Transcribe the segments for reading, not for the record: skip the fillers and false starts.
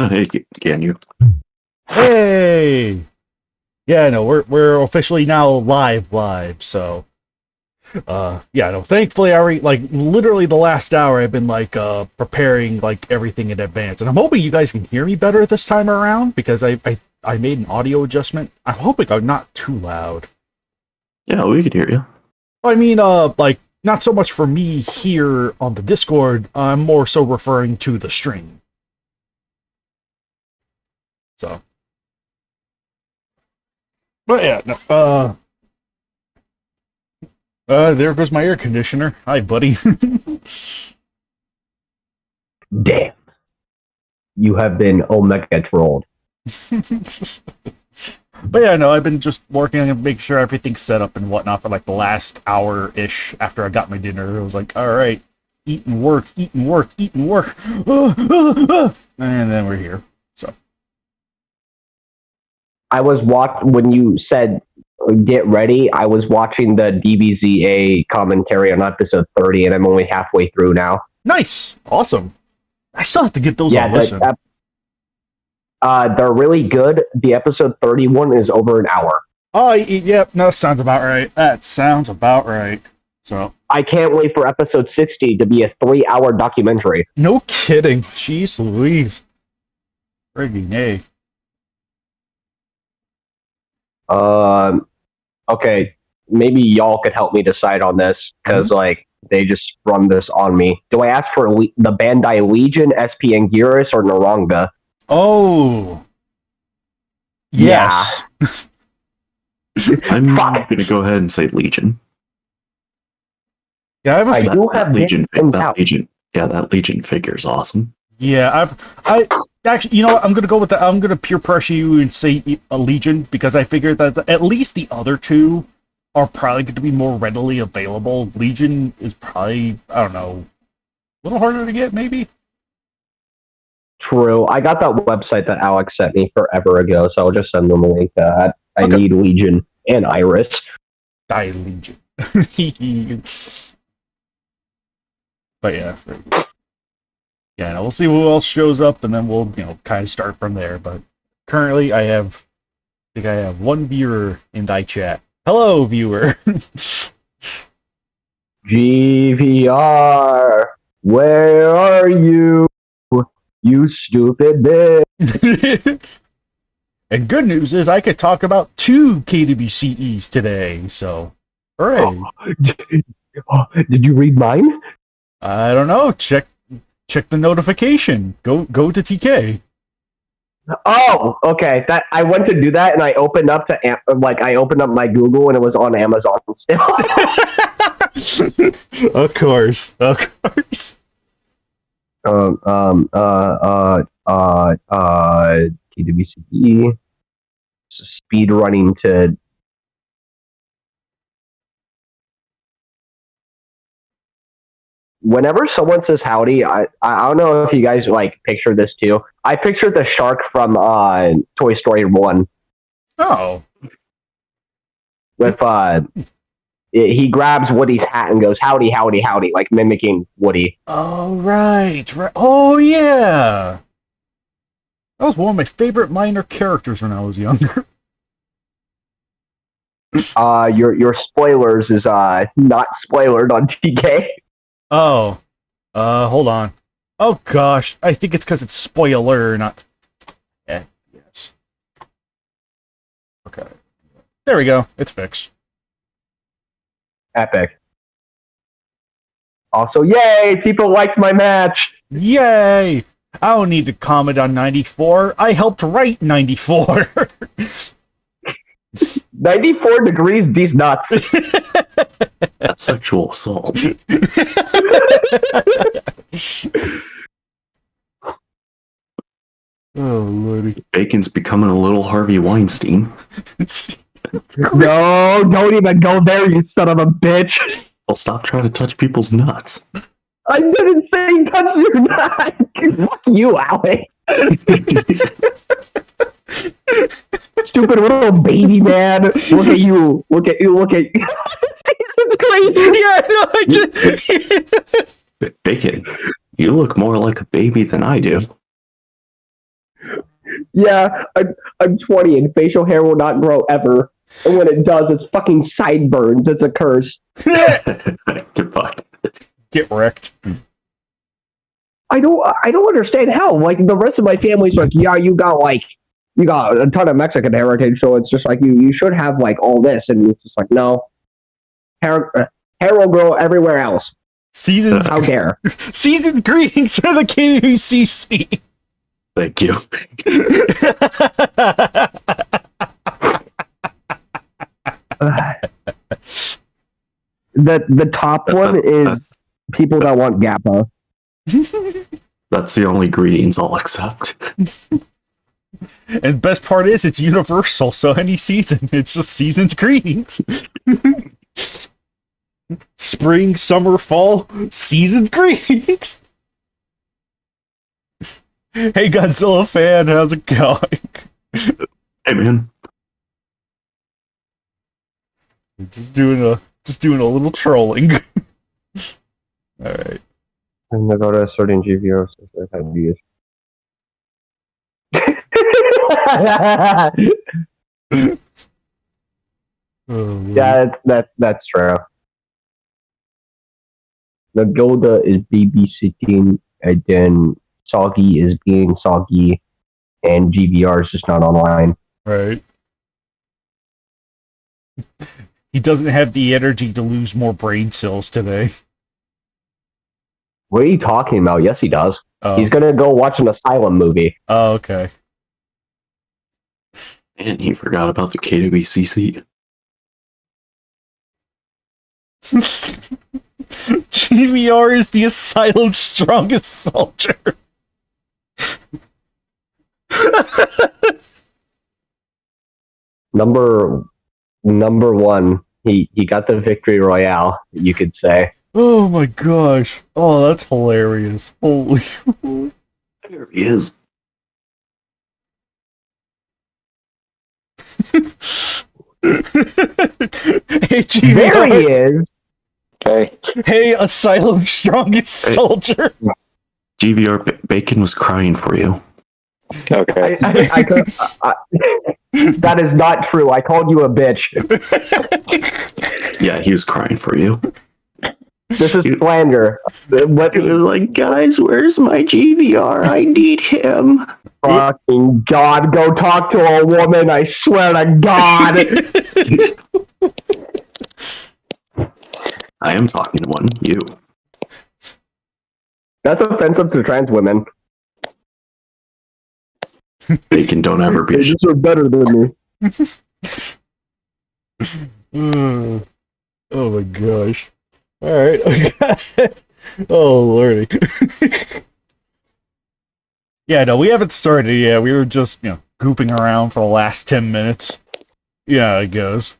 Hey, can you? Hey! Yeah, no, we're officially now live, so yeah, no, thankfully I already like literally the last hour I've been like preparing like everything in advance. And I'm hoping you guys can hear me better this time around because I made an audio adjustment. I'm hoping I'm not too loud. Yeah, we could hear you. I mean like not so much for me here on the Discord, I'm more so referring to the stream. So but yeah, no, there goes my air conditioner. Hi, buddy. Damn. You have been Omega trolled. But yeah, no, I've been just working on making sure everything's set up and whatnot for like the last hour-ish after I got my dinner. It was like, all right, eat and work, eat and work, eat and work. And then we're here. So I was when you said get ready, I was watching the DBZA commentary on episode 30, and I'm only halfway through now. nice. Awesome. I still have to get those on listen. They're really good. The episode 31 is over an hour. Oh, yep. No, that sounds about right. That sounds about right. So I can't wait for episode 60 to be a 3-hour documentary. no kidding. Jeez Louise. Friggin' A. Okay, maybe y'all could help me decide on this because like they just sprung this on me. Do I ask for the Bandai Legion, SP Anguirus, or Naranga? Oh. Yes. I'm Fuck. gonna go ahead and say Legion. Yeah, I have a I fe- do have Legion. them That out. Legion. Yeah, that Legion figure is awesome. Yeah, I actually, you know what? I'm gonna go with that. I'm gonna peer pressure you and say a Legion because I figured that at least the other two are probably going to be more readily available. Legion is probably, I don't know, a little harder to get, maybe. True. I got that website that Alex sent me forever ago, so I'll just send them a link to that. I Okay. need Legion and Iris. Die Legion. But yeah. Yeah, no, we'll see who else shows up, and then we'll, kind of start from there. But currently, I think I have one viewer in die chat. Hello, viewer. GVR, where are you? You stupid bitch. And good news is I could talk about 2 KWCEs today. So, hooray! Did you read mine? I don't know. Check the notification. Go to TK. Oh, okay. That I went to do that, and I opened up I opened up my Google, and it was on Amazon still. Of course. TWCE, speed running to. Whenever someone says howdy, I don't know if you guys like picture this too. I pictured the shark from Toy Story 1 Oh. with he grabs Woody's hat and goes howdy, howdy, howdy, like mimicking Woody. Oh, right. Oh, yeah. That was one of my favorite minor characters when I was younger. Your spoilers is not spoilered on TK. Oh. Hold on. Oh, gosh. I think it's because it's spoiler, not... Yeah, yes. Okay. There we go. It's fixed. Epic. Also, yay! People liked my match. Yay! I don't need to comment on 94. I helped write 94. 94 degrees, these nuts. That's sexual assault. Oh, lordy. Bacon's becoming a little Harvey Weinstein. No, don't even go there, you son of a bitch. Well, stop trying to touch people's nuts. I didn't say touch your nut. Fuck you, Alex. Stupid little baby man. Look at you. Look at you. Look at you. It's crazy. Yeah, no, I just... Bacon, you look more like a baby than I do. Yeah, I'm 20 and facial hair will not grow ever. And when it does, it's fucking sideburns. It's a curse. Get fucked. Get wrecked. I don't understand how. Like the rest of my family's like, yeah, you got a ton of Mexican heritage, so it's just like you should have like all this, and it's just like no, hair will grow everywhere else. Season's Season's greetings for the KUCC. Thank you. The top one is people that want Gappa. That's the only greetings I'll accept. And best part is it's universal, so any season, it's just season's greetings. Spring, summer, fall, season's greetings. Hey Godzilla fan, how's it going? Hey man. Just doing a little trolling. Alright. I'm gonna go to a certain GVO. Yeah, that's true. The Golda is babysitting, and then Soggy is being soggy, and GVR is just not online. Right. He doesn't have the energy to lose more brain cells today. What are you talking about? Yes, he does. Oh. He's gonna go watch an Asylum movie. Oh, okay. And he forgot about the KWC seat. GVR is the Asylum's strongest soldier. Number one, he got the victory royale, you could say. Oh my gosh. Oh, that's hilarious. Holy. There he is. Hey, There GVR. he is. Okay. Hey, Asylum's strongest Hey. soldier. GVR Bacon was crying for you. Okay. That is not true. I called you a bitch. Yeah, he was crying for you. This is slander. What He was like, guys, where's my GVR? I need him. fucking God? Go talk to a woman. I swear to God. I am talking to one. You. That's offensive to trans women. Bacon, don't ever be. These are better than me. Oh my gosh. Alright. Oh lordy. Yeah, no, we haven't started yet. We were just, gooping around for the last 10 minutes. Yeah, it goes.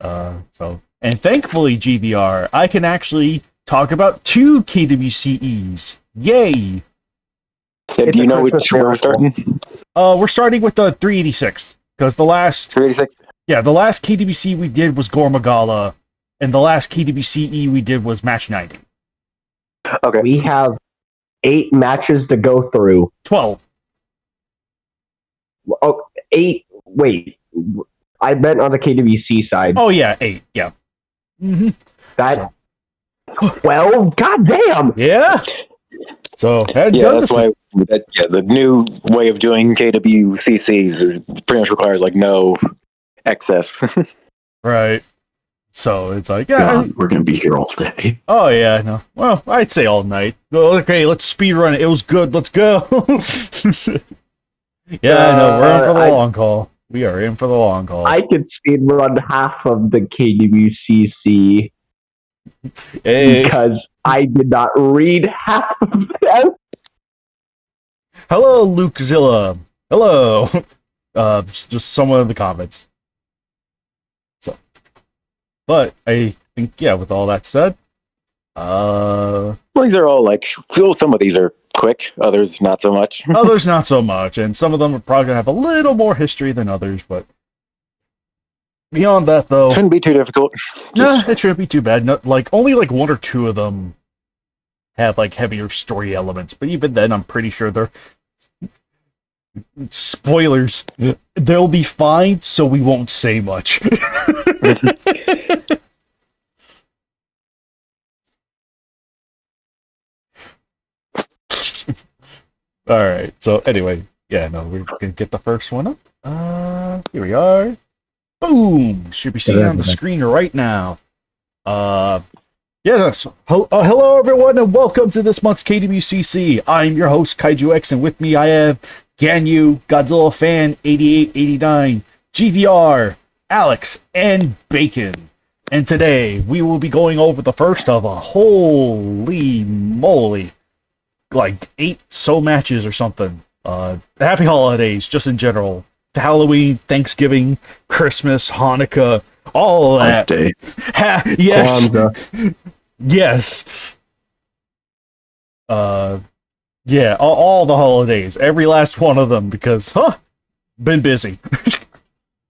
And thankfully, GVR, I can actually talk about 2 KWCEs. Yay! So do you know which one we're starting? We're starting with the 386, because the last 386? Yeah, the last KWC we did was Gormagala, and the last KWCE we did was Match 90. Okay. We have 8 matches to go through. 12. Oh, 8. Wait. I meant on the KWC side. Oh, yeah, 8. Yeah. Mm-hmm. That 12? God damn! Yeah? So, That's why the new way of doing KWCCs pretty much requires like no excess. Right. So, it's like, God, we're gonna be here all day. Oh, yeah, no. Well, I'd say all night. Well, okay, let's speed run it. It was good. Let's go. Yeah, no, we're in for the long haul. We are in for the long haul. I could speed run half of the KWCC because I did not read half of them. Hello, Lukezilla. Hello. Just someone in the comments. So, but I think, with all that said, Well, these are all like, some of these are quick, others not so much. others not so much, and some of them are probably gonna have a little more history than others, but beyond that, though, Shouldn't be too difficult. nah, it shouldn't be too bad. No, only 1 or 2 of them have heavier story elements, but even then, I'm pretty sure they're spoilers. They'll be fine, so we won't say much. Alright, so anyway, we're gonna get the first one up. Here we are. Boom! Should be seen on the screen right now. Hello everyone, and welcome to this month's KWCC. I'm your host, Kaiju X, and with me I have Ganyu, Godzilla Fan 8889, GVR, Alex, and Bacon. And today we will be going over the first of a holy moly, 8 matches or something. Happy holidays, just in general. Halloween, Thanksgiving, Christmas, Hanukkah, all of that. Day. Yes. Yes. All the holidays. Every last one of them, because, been busy.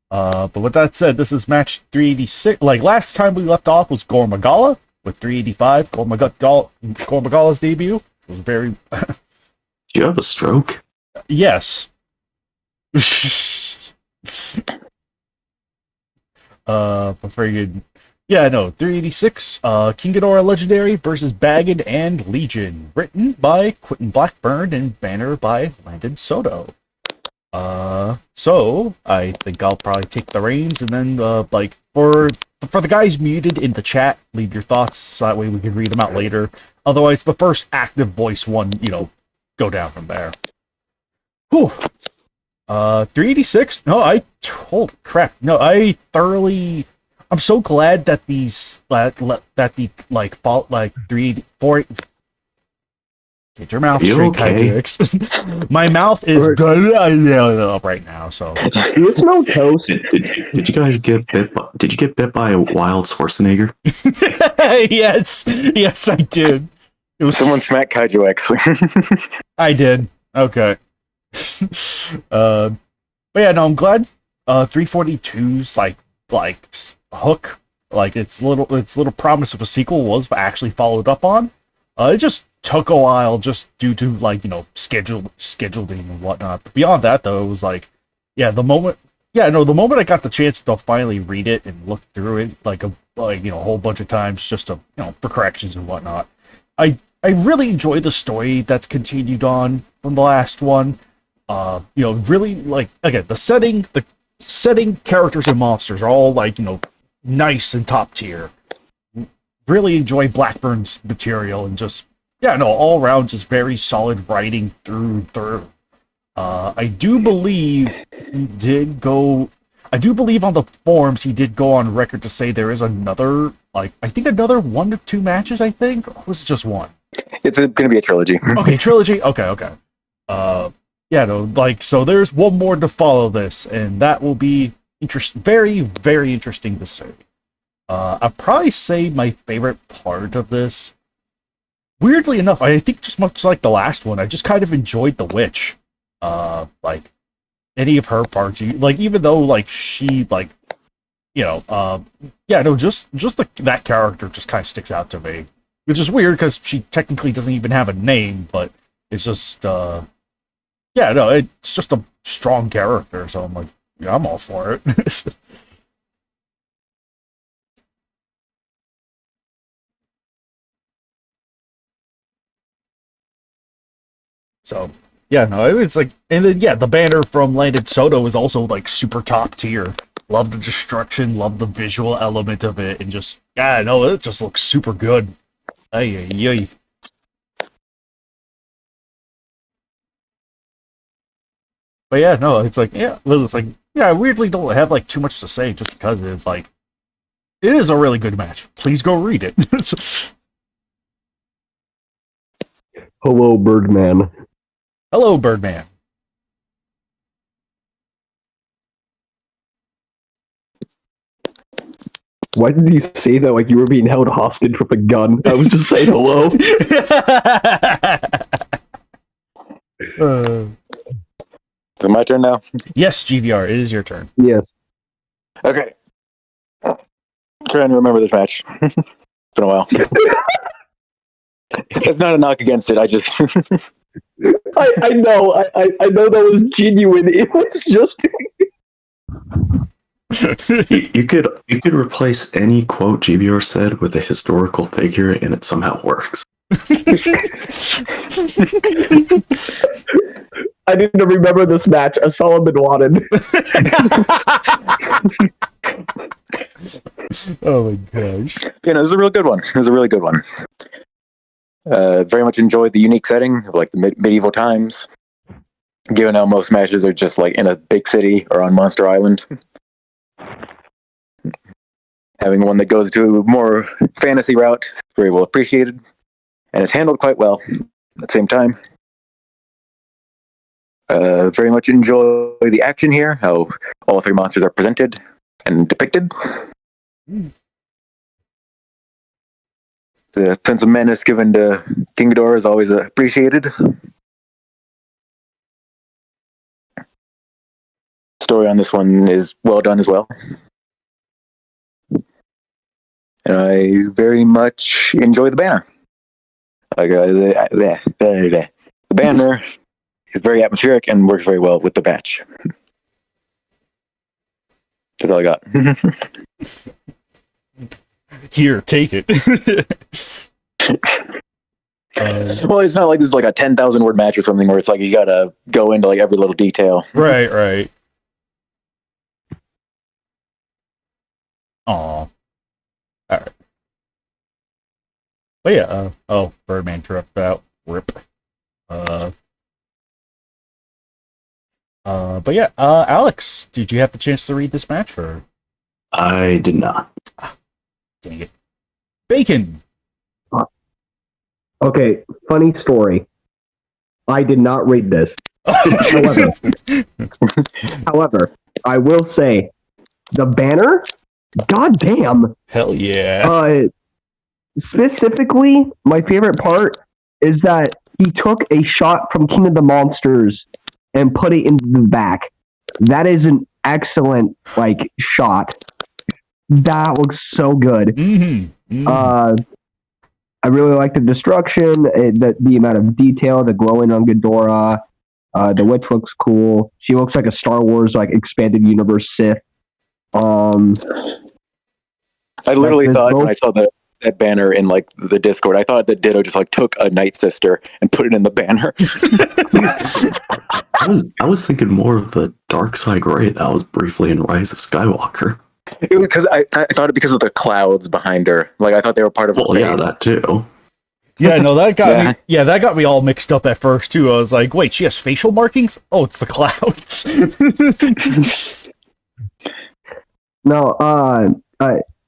But with that said, this is match 386. Last time we left off was Gormagala with 385. Gormagala's debut. It was very... Do you have a stroke? Yes. But friggin' yeah, no, 386, King Ghidorah Legendary versus Bagged and Legion, written by Quentin Blackburn and banner by Landon Soto. So I think I'll probably take the reins, and then like for the guys muted in the chat, leave your thoughts so that way we can read them out later. Otherwise, the first active voice one, go down from there. Whew. 386. No, holy crap. No, I'm so glad that these that the like fault like 3 4. Get your mouth You straight, okay? Kaiju. My mouth is up right now. So You smell toast. Did you guys get bit? Did you get bit by a wild Schwarzenegger? yes, I did. It was Someone smacked Kaiju, actually. I did. Okay. But yeah, no, I'm glad 342's like hook, like its little promise of a sequel was actually followed up on. It just took a while just due to scheduling and whatnot. But beyond that though, it was like the moment I got the chance to finally read it and look through it a whole bunch of times just to for corrections and whatnot. I really enjoy the story that's continued on from the last one. Really again, the setting, characters and monsters are all nice and top tier. Really enjoy Blackburn's material and just all around just very solid writing through. I do believe on the forums he did go on record to say there is another another 1 to 2 matches, I think. Or was it just one? It's going to be a trilogy. Okay, trilogy. Okay. So there's one more to follow this, and that will be very, very interesting to see. I'd probably say my favorite part of this, weirdly enough, I think just much like the last one, I just kind of enjoyed the witch. Any of her parts, even though she just that character just kind of sticks out to me, which is weird because she technically doesn't even have a name, but it's just it's just a strong character, so I'm like, I'm all for it. So it's like, and then the banner from Landon Soto is also super top tier. Love the destruction, love the visual element of it, and just it just looks super good. Ay. But I weirdly don't have too much to say just because it's it is a really good match. Please go read it. Hello, Birdman. Hello, Birdman. Why did you say that like you were being held hostage with a gun? I was just saying hello. Is it my turn now? Yes, GVR, it is your turn. Yes. Okay. Trying to remember this match. It's been a while. It's not a knock against it. I just. I know. I know that was genuine. It was just. You could replace any quote GBR said with a historical figure, and it somehow works. I need to remember this match. Assalam bin Laden. Oh my gosh. This is a real good one. Very much enjoyed the unique setting of the medieval times. Given how most matches are just in a big city or on Monster Island. Having one that goes to a more fantasy route is very well appreciated. And it's handled quite well at the same time. Very much enjoy the action here, how all 3 monsters are presented and depicted. The sense of menace given to King Ghidorah is always appreciated. Story on this one is well done as well. And I very much enjoy the banner. The banner is very atmospheric and works very well with the batch. That's all I got. Here, take it. Well, it's not like this is like a 10,000 word match or something where it's like you gotta go into like every little detail. Right. Aw. All right. But yeah, Birdman dropped out. Rip. But yeah, Alex, did you have the chance to read this match, or? I did not. Dang it. Bacon! Okay, funny story. I did not read this. However, I will say, the banner, goddamn. Hell yeah. Specifically, my favorite part is that he took a shot from King of the Monsters and put it in the back. That is an excellent, shot. That looks so good. I really like the destruction, the amount of detail, the glowing on Ghidorah. The witch looks cool. She looks like a Star Wars expanded universe Sith. I literally thought when I saw that banner in the Discord, I thought that Ditto just took a Night Sister and put it in the banner. I was thinking more of the dark side Ray that was briefly in Rise of Skywalker. Because I thought it because of the clouds behind her. I thought they were part of her face. Yeah, that too. Yeah, no, that got me. Yeah, that got me all mixed up at first too. I was like, "Wait, she has facial markings? Oh, it's the clouds." No,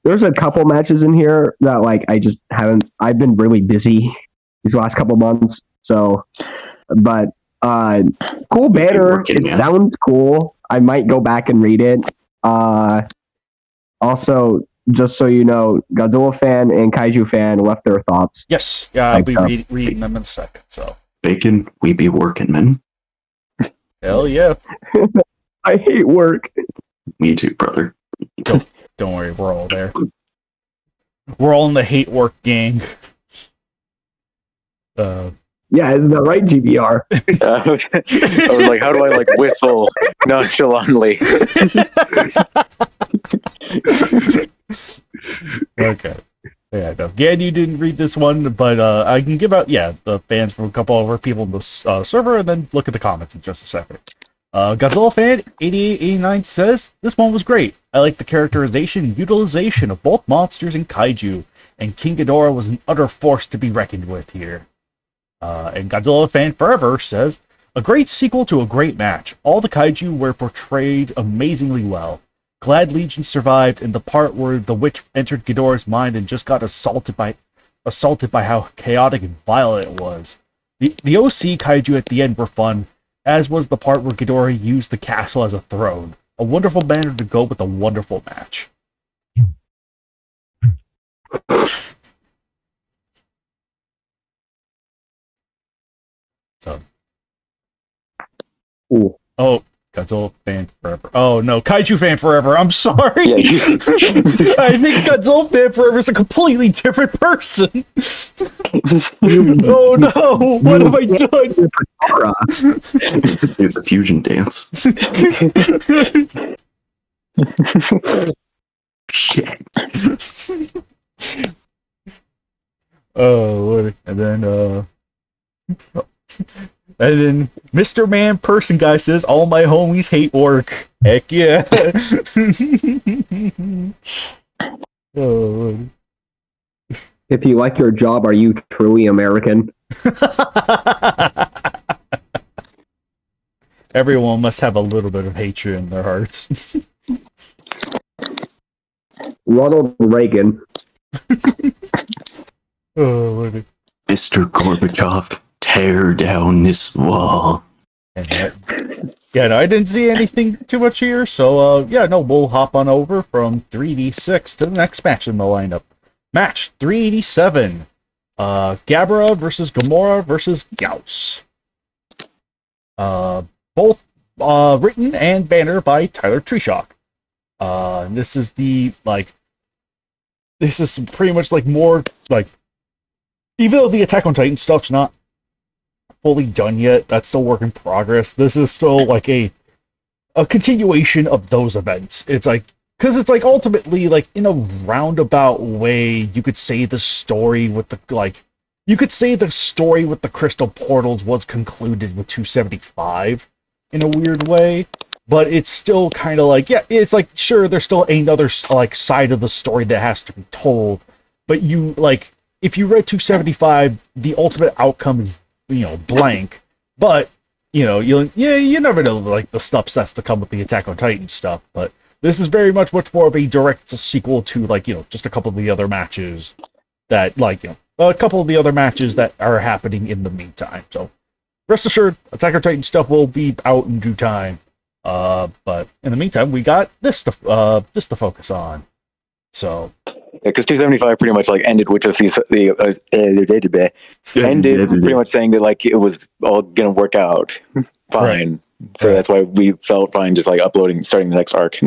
there's a couple matches in here that I just haven't. I've been really busy these last couple months, so. But cool banner. It sounds cool. I might go back and read it. Also, just so you know, Godzilla fan and Kaiju fan left their thoughts. Yes, yeah, I'll be reading them in a second. So, Bacon, we be working, man. Hell yeah! I hate work. Me too, brother. Don't worry, we're all there. We're all in the hate work gang. Yeah, isn't that right, GBR? I was like, how do I whistle nonchalantly? Okay. Yeah, no. Again, you didn't read this one, but I can give out, the fans from a couple other people in the server, and then look at the comments in just a second. Godzilla fan 8889 says, "This one was great. I like the characterization and utilization of both monsters and kaiju, and King Ghidorah was an utter force to be reckoned with here." And Godzilla fan Forever says, "A great sequel to a great match. All the kaiju were portrayed amazingly well. Glad Legion survived, and the part where the witch entered Ghidorah's mind and just got assaulted by how chaotic and violent it was. The OC kaiju at the end were fun, as was the part where Ghidorah used the castle as a throne. A wonderful banner to go with a wonderful match." So. Ooh. Oh, Godzilla fan forever. Oh no, Kaiju fan forever. I'm sorry. Yeah, I think Godzilla fan forever is a completely different person. Oh no, what have I done? Do the fusion dance. Shit. Oh, and then Mr. Man Person Guy says, "All my homies hate work." Heck yeah. Oh. If you like your job, are you truly American? Everyone must have a little bit of hatred in their hearts. Ronald Reagan. Oh, Mr. Gorbachev, tear down this wall. Yeah, no, I didn't see anything too much here, so we'll hop on over from 3D6 to the next match in the lineup. Match 387. Gabra versus Gamora versus Gauss. Both written and banner by Tyler Treeshock. This is pretty much more even though the Attack on Titan stuff's not fully done yet, that's still work in progress. This is still a continuation of those events. It's because it's like ultimately like in a roundabout way, you could say the story with the crystal portals was concluded with 275 in a weird way, but it's still kind of like, yeah, it's like, sure, there's still another like side of the story that has to be told, but you like, if you read 275, the ultimate outcome is, blank, but you never know like the stuff that's to come with the Attack on Titan stuff, but this is very much more of a direct sequel to like, just a couple of the other matches that like, a couple of the other matches that are happening in the meantime. So rest assured, Attack on Titan stuff will be out in due time. But in the meantime, we got this to focus on. So because 275 pretty much like ended with just ended pretty much saying that like it was all gonna work out fine. Right. So that's why we felt fine just like starting the next arc.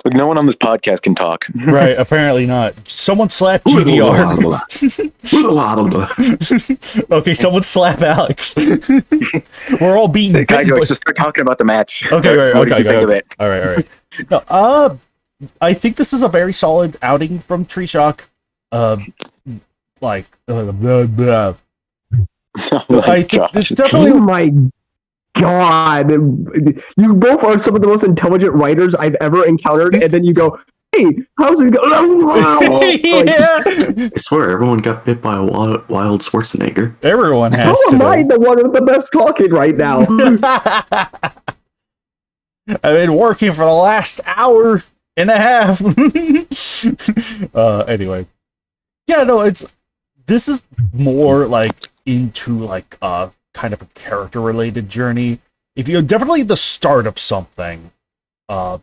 Like no one on this podcast can talk. Right, apparently not. Someone slap GDR. Okay, someone slap Alex. We're all being Kaiju, just start talking about the match. Okay, right, what did you think of it? All right. No, I think this is a very solid outing from Tree Shock. I think this definitely. Oh my God, you both are some of the most intelligent writers I've ever encountered, and then you go, "Hey, how's it going?" Yeah. I swear, everyone got bit by a wild Schwarzenegger. Everyone has. How am I the one with the best talking right now? I've been working for the last hour and a half. Anyway, yeah, no, this is more like into like kind of a character related journey. If you definitely the start of something,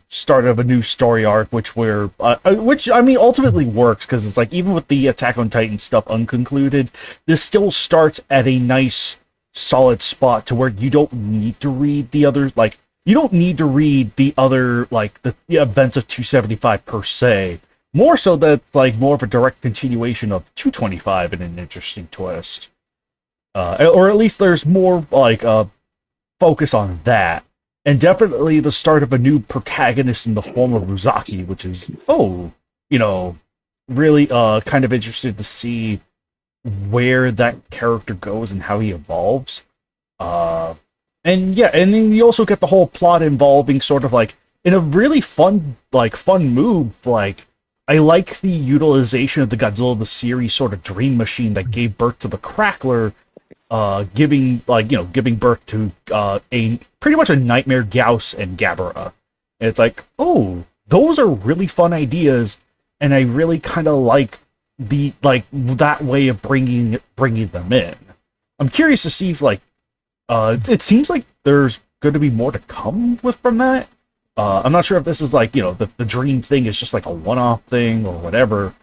start of a new story arc, which I mean ultimately works because it's like even with the Attack on Titan stuff unconcluded, this still starts at a nice solid spot to where you don't need to read the others. Like you don't need to read the other like the events of 275 per se. More so that like more of a direct continuation of 225 in an interesting twist. Or at least there's more like focus on that, and definitely the start of a new protagonist in the form of Uzaki, which is really kind of interested to see where that character goes and how he evolves. And then you also get the whole plot involving sort of like in a really fun move. Like I like the utilization of the Godzilla the series sort of dream machine that gave birth to the Crackler. Giving birth to a pretty much a Nightmare Gyaos and Gabara. And it's like, oh, those are really fun ideas, and I really kind of like that way of bringing them in. I'm curious to see if it seems like there's going to be more to come from that. I'm not sure if this is like the dream thing is just like a one-off thing or whatever,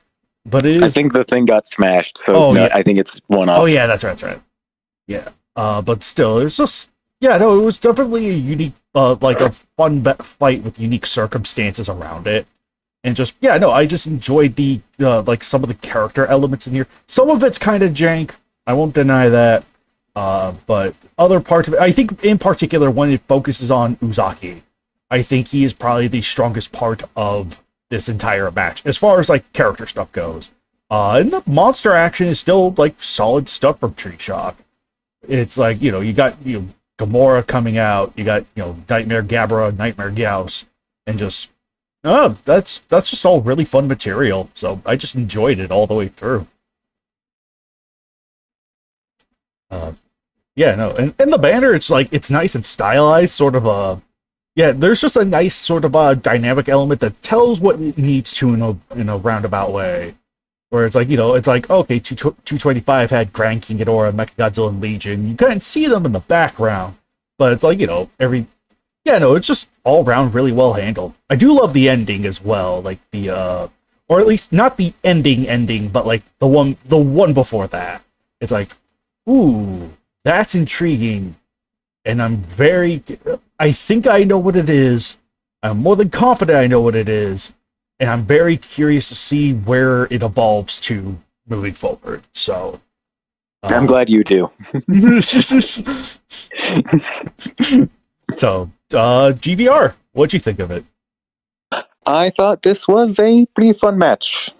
but it is. I think the thing got smashed, so I think it's one-off. Oh yeah, that's right. Yeah, but still, it's just it was definitely a unique, like a fun fight with unique circumstances around it, and just I just enjoyed the like some of the character elements in here. Some of it's kind of jank, I won't deny that, but other parts of it, I think in particular when it focuses on Uzaki, I think he is probably the strongest part of this entire match as far as like character stuff goes. And the monster action is still like solid stuff from Tree Shock. It's like, you got Gamora coming out, you got Nightmare Gabara, Nightmare Gyaos, and just that's just all really fun material. So I just enjoyed it all the way through. And the banner, it's like it's nice and stylized, sort of there's just a nice sort of dynamic element that tells what it needs to in a roundabout way. Where it's like, it's like, okay, 225 had Grand King Ghidorah, Mechagodzilla, and Legion. You couldn't see them in the background. But it's like, it's just all around really well handled. I do love the ending as well. Like or at least not the ending, but like the one before that. It's like, ooh, that's intriguing. And I think I know what it is. I'm more than confident I know what it is. And I'm very curious to see where it evolves to moving forward. So I'm glad you do. So, GBR, what'd you think of it? I thought this was a pretty fun match.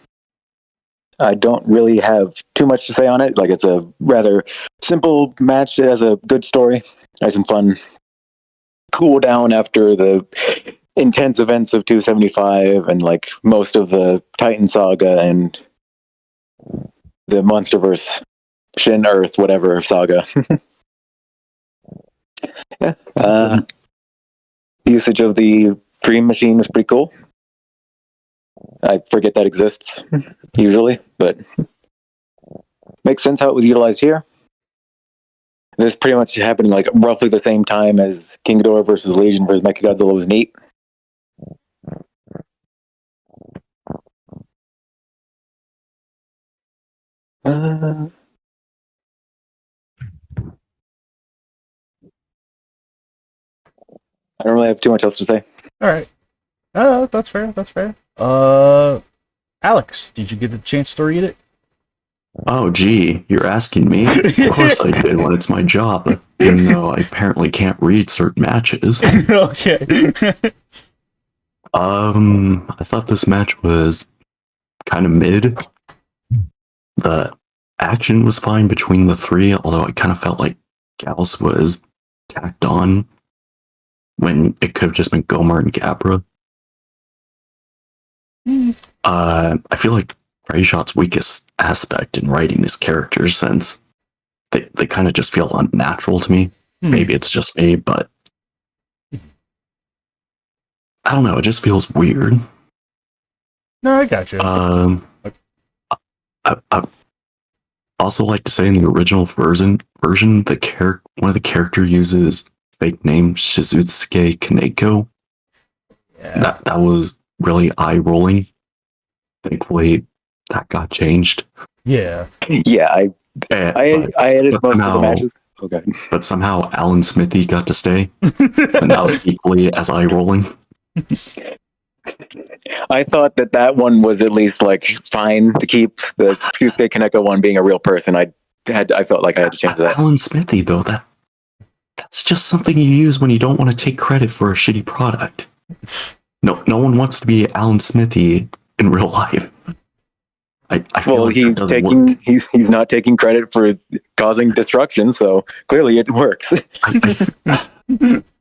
I don't really have too much to say on it. Like, it's a rather simple match. It has a good story, nice and fun. Cool down after the intense events of 275 and like most of the Titan saga and the Monsterverse, Shin Earth, whatever saga. Yeah. The usage of the Dream Machine was pretty cool. I forget that exists usually, but makes sense how it was utilized here. This pretty much happening like roughly the same time as King Ghidorah versus Legion versus Mechagodzilla was neat. I don't really have too much else to say. All right. That's fair. That's fair. Alex, did you get a chance to read it? Oh, gee, you're asking me? Of course I did when it's my job, even though I apparently can't read certain matches. Okay. I thought this match was kind of mid. The action was fine between the three, although I kind of felt like Gauss was tacked on when it could have just been Gomer and Gabra. I feel like Greyshot's weakest aspect in writing his characters, since they kind of just feel unnatural to me. Maybe it's just me, but I don't know, it just feels weird. No, I got you. I also like to say in the original version one of the character uses fake name Shizusuke Kaneko. Yeah. That was really eye-rolling. Thankfully, that got changed. Yeah. Yeah, I edited most of the matches. Okay. But somehow Alan Smithy got to stay, and that was equally as eye-rolling. I thought that one was at least like fine to keep. The Shusuke Kaneko one being a real person, I felt like I had to change that. Alan Smithy, though, that's just something you use when you don't want to take credit for a shitty product. No one wants to be Alan Smithy in real life. I feel like he's not taking credit for causing destruction, so clearly it works.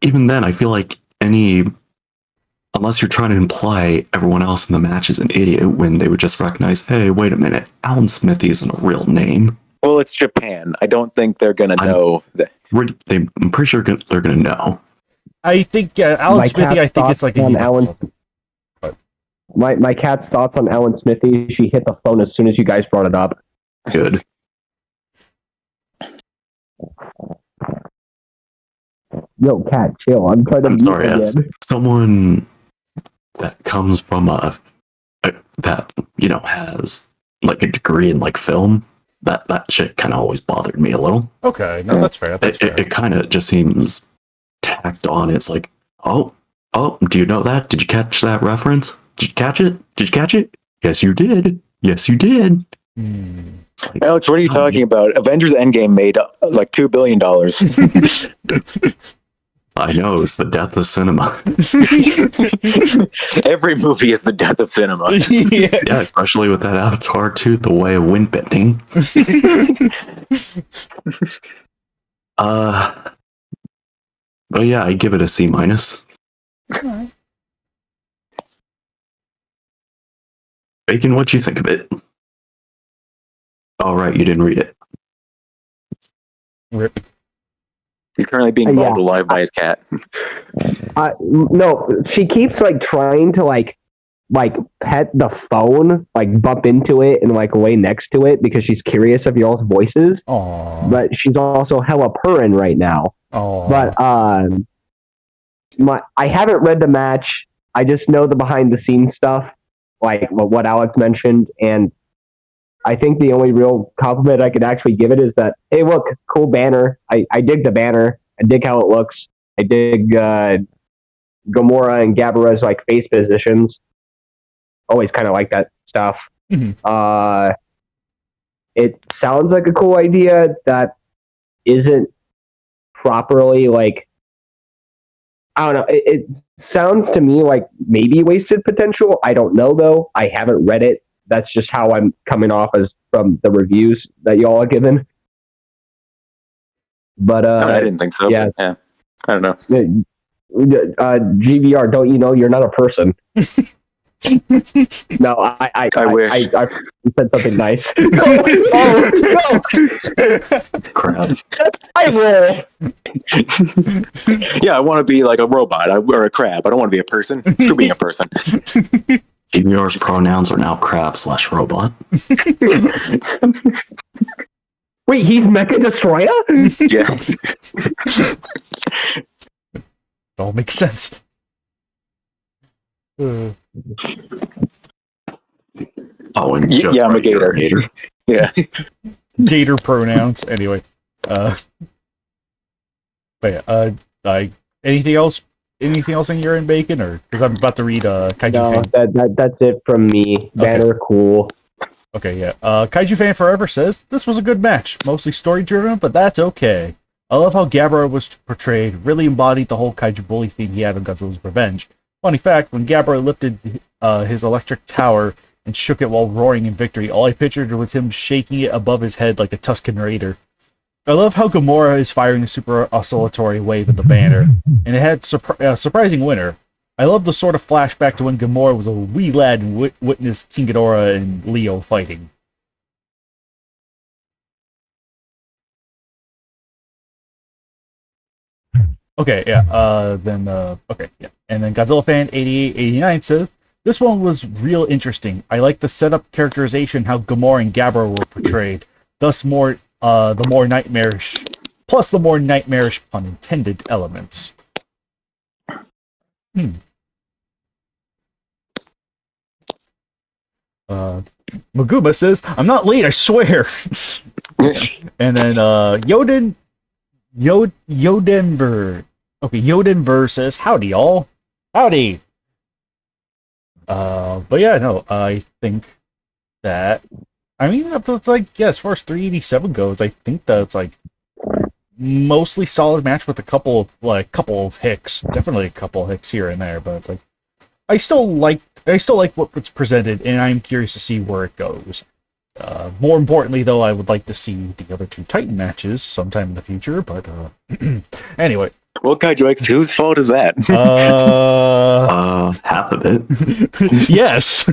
Even then, I feel like unless you're trying to imply everyone else in the match is an idiot, when they would just recognize, hey, wait a minute, Alan Smithy isn't a real name. Well, it's Japan. I don't think they're gonna know that. I'm pretty sure they're gonna know. I think Alan Smithy. I think it's like My cat's thoughts on Alan Smithy. She hit the phone as soon as you guys brought it up. Good. Yo, cat, chill. I'm trying to. I'm sorry, as someone that comes from that has like a degree in like film, that shit kind of always bothered me a little. Okay, no, that's fair. It kind of just seems tacked on. It's like, oh, do you know that? Did you catch that reference? Did you catch it? Did you catch it? Yes, you did. Yes, you did. Like, Alex, what are you talking about? Avengers Endgame made like $2 billion. I know, it's the death of cinema. Every movie is the death of cinema. Yeah, especially with that Avatar 2, The Way of Windbending. But yeah, I give it a C-. Alright. Bacon, what'd you think of it? All right, you didn't read it. Rip. He's currently being mauled alive by his cat. No, she keeps like trying to like pet the phone, like bump into it and like lay next to it because she's curious of y'all's voices. Aww. But she's also hella purring right now. Aww. But I haven't read the match. I just know the behind the scenes stuff, like what Alex mentioned, and I think the only real compliment I could actually give it is that, hey, look, cool banner. I dig the banner. I dig how it looks. I dig Gamora and Gabra's like face positions. Always kind of like that stuff. Mm-hmm. it sounds like a cool idea that isn't properly like, I don't know. It sounds to me like maybe wasted potential. I don't know though. I haven't read it. That's just how I'm coming off as from the reviews that y'all are given. But I didn't think so. yeah. Yeah. I don't know. GVR, don't you know you're not a person? No, I wish. I said something nice. No. Crap. I will. Yeah, I want to be like a robot or a crab. I don't want to be a person. Screw being a person. GVR's pronouns are now crab/robot. Wait, he's Mecha Destroyer? Yeah. It all makes sense. Oh, and Yeah, just I'm a right, you're gator. Yeah. Gator pronouns. Anyway. But yeah, like anything else? Anything else in your end, Bacon? Or because I'm about to read Kaiju No, fan. that's it from me. Banner, cool. Okay, yeah. Kaiju Fan Forever says this was a good match, mostly story driven, but that's okay. I love how Gabara was portrayed. Really embodied the whole Kaiju bully theme he had in Godzilla's Revenge. Funny fact: when Gabara lifted his electric tower and shook it while roaring in victory, all I pictured was him shaking it above his head like a Tusken Raider. I love how Gamora is firing a super oscillatory wave at the banner, and it had a surprising winner. I love the sort of flashback to when Gamora was a wee lad and witnessed King Ghidorah and Leo fighting. Okay, yeah, okay, yeah. And then Godzilla Fan 8889 says, this one was real interesting. I like the setup characterization, how Gamora and Gabara were portrayed. Thus the more nightmarish, pun intended, elements. Maguma says, I'm not late, I swear. And then Yodenver says, howdy y'all. Howdy. But yeah, no, I think that, I mean, that's like, yeah, as far as 387 goes, I think that's like mostly solid match with a couple of hicks, definitely a couple of hicks here and there, but it's like, I still like what was presented, and I'm curious to see where it goes. More importantly, though, I would like to see the other two Titan matches sometime in the future, but anyway. Well, Kaiju, whose fault is that? Half of it. Yes.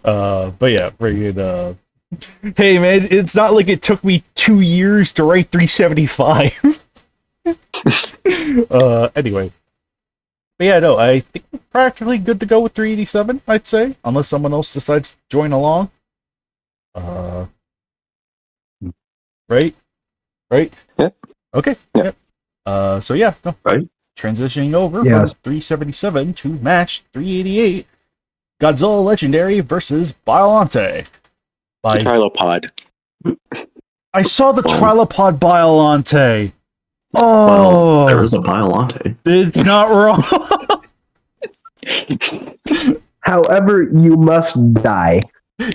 But yeah, friggin', hey man, it's not like it took me 2 years to write 375. Anyway. But yeah, no, I think we're practically good to go with 387, I'd say, unless someone else decides to join along. Right? Yep. Okay. Yep. So yeah, no. Right. Transitioning over Yes. from 377 to match 388, Godzilla Legendary versus Biollante. Trilopod. I saw the Trilopod Biollante. Oh, Well, there is a Biollante. it's not wrong. However, you must die.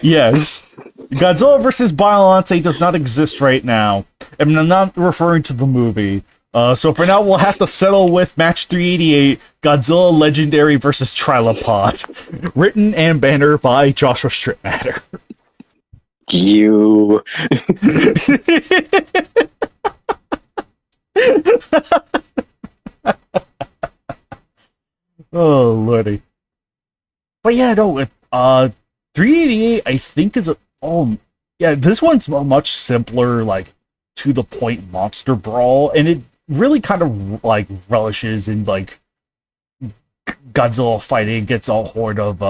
Yes. Godzilla vs. Biollante does not exist right now. And I'm not referring to the movie. So for now, we'll have to settle with match 388, Godzilla Legendary vs. Trilopod. Written and banner by Joshua Stripmatter. You. Oh, lordy. But yeah, no, 388, I think is yeah, this one's a much simpler, like, to the point monster brawl, and it really kind of, like, relishes in, like, Godzilla fighting against a horde of,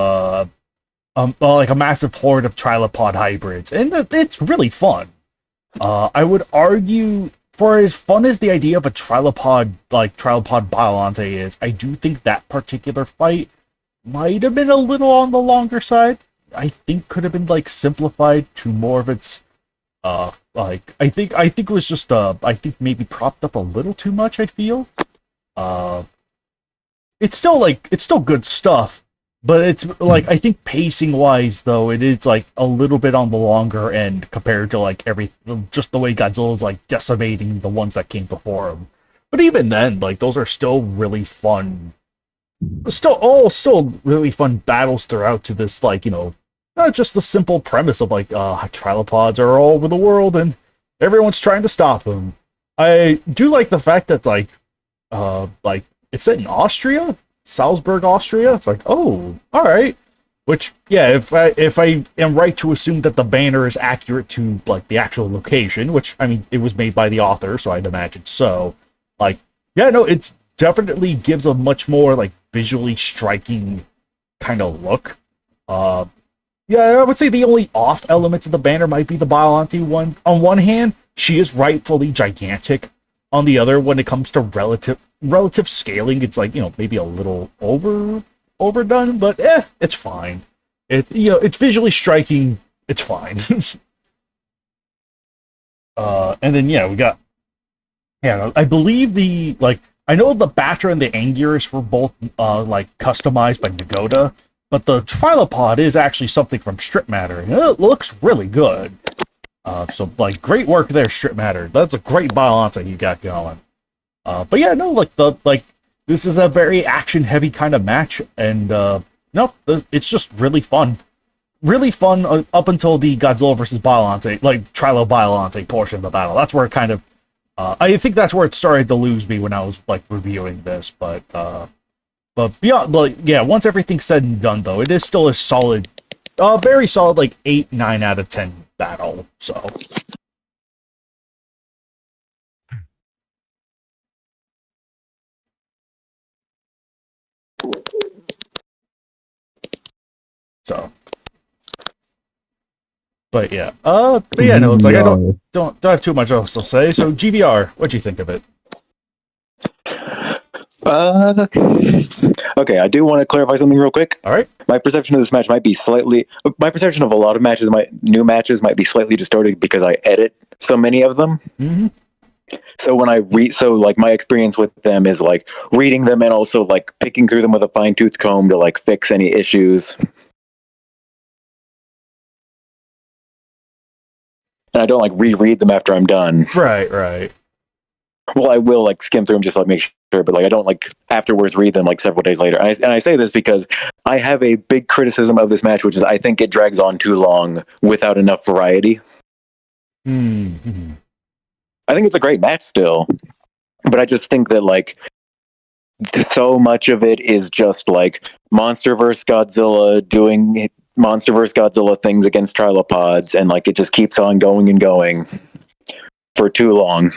like, a massive horde of Trilopod hybrids, and it's really fun. I would argue, for as fun as the idea of a Trilopod Biollante is, I do think that particular fight might have been a little on the longer side. I think could have been like simplified to more of its like I think it was just I think maybe propped up a little too much, I feel. It's still good stuff, But it's like I think pacing wise though, it is like a little bit on the longer end compared to like just the way Godzilla's like decimating the ones that came before him. But even then, like those are still really fun. Still really fun battles throughout to this like, not just the simple premise of like trilopods are all over the world and everyone's trying to stop them. I do like the fact that like it's set in Austria, Salzburg, Austria. It's like, oh, all right. Which, yeah, if I am right to assume that the banner is accurate to like the actual location, which I mean, it was made by the author, so I'd imagine so. Like, yeah, no, it definitely gives a much more like visually striking kind of look. Yeah, I would say the only off elements of the banner might be the Biollante one. On one hand, she is rightfully gigantic. On the other, when it comes to relative scaling, it's like, maybe a little overdone, but it's fine. It's visually striking. It's fine. And then we got, I believe I know the Batra and the Anguirus were both like customized by Nagoda, but the Trilopod is actually something from Strip Matter, and it looks really good. So like great work there, Strip Matter. That's a great Biollante you got going. But yeah, no, this is a very action heavy kind of match, and it's just really fun. Really fun up until the Godzilla versus Biollante, like Trilo Biollante portion of the battle. That's where it kind of I think that's where it started to lose me when I was like reviewing this, but beyond, once everything's said and done, though, it is still a solid, very solid, like 8, 9 out of 10 battle. So, but yeah, no, it's like I don't have too much else to say. So, GVR, what'd you think of it? Okay, I do want to clarify something real quick. All right. My perception of this match might be my perception of a lot of matches, new matches might be slightly distorted because I edit so many of them. Mm-hmm. So when I like my experience with them is like reading them and also like picking through them with a fine-tooth comb to like fix any issues. And I don't like reread them after I'm done. Right. Well, I will like skim through them just to like make sure, but like I don't like afterwards read them like several days later. And I say this because I have a big criticism of this match, which is I think it drags on too long without enough variety. Mm-hmm. I think it's a great match still, but I just think that like so much of it is just like Monster vs. Godzilla doing Monster vs. Godzilla things against Trilopods, and like it just keeps on going and going for too long.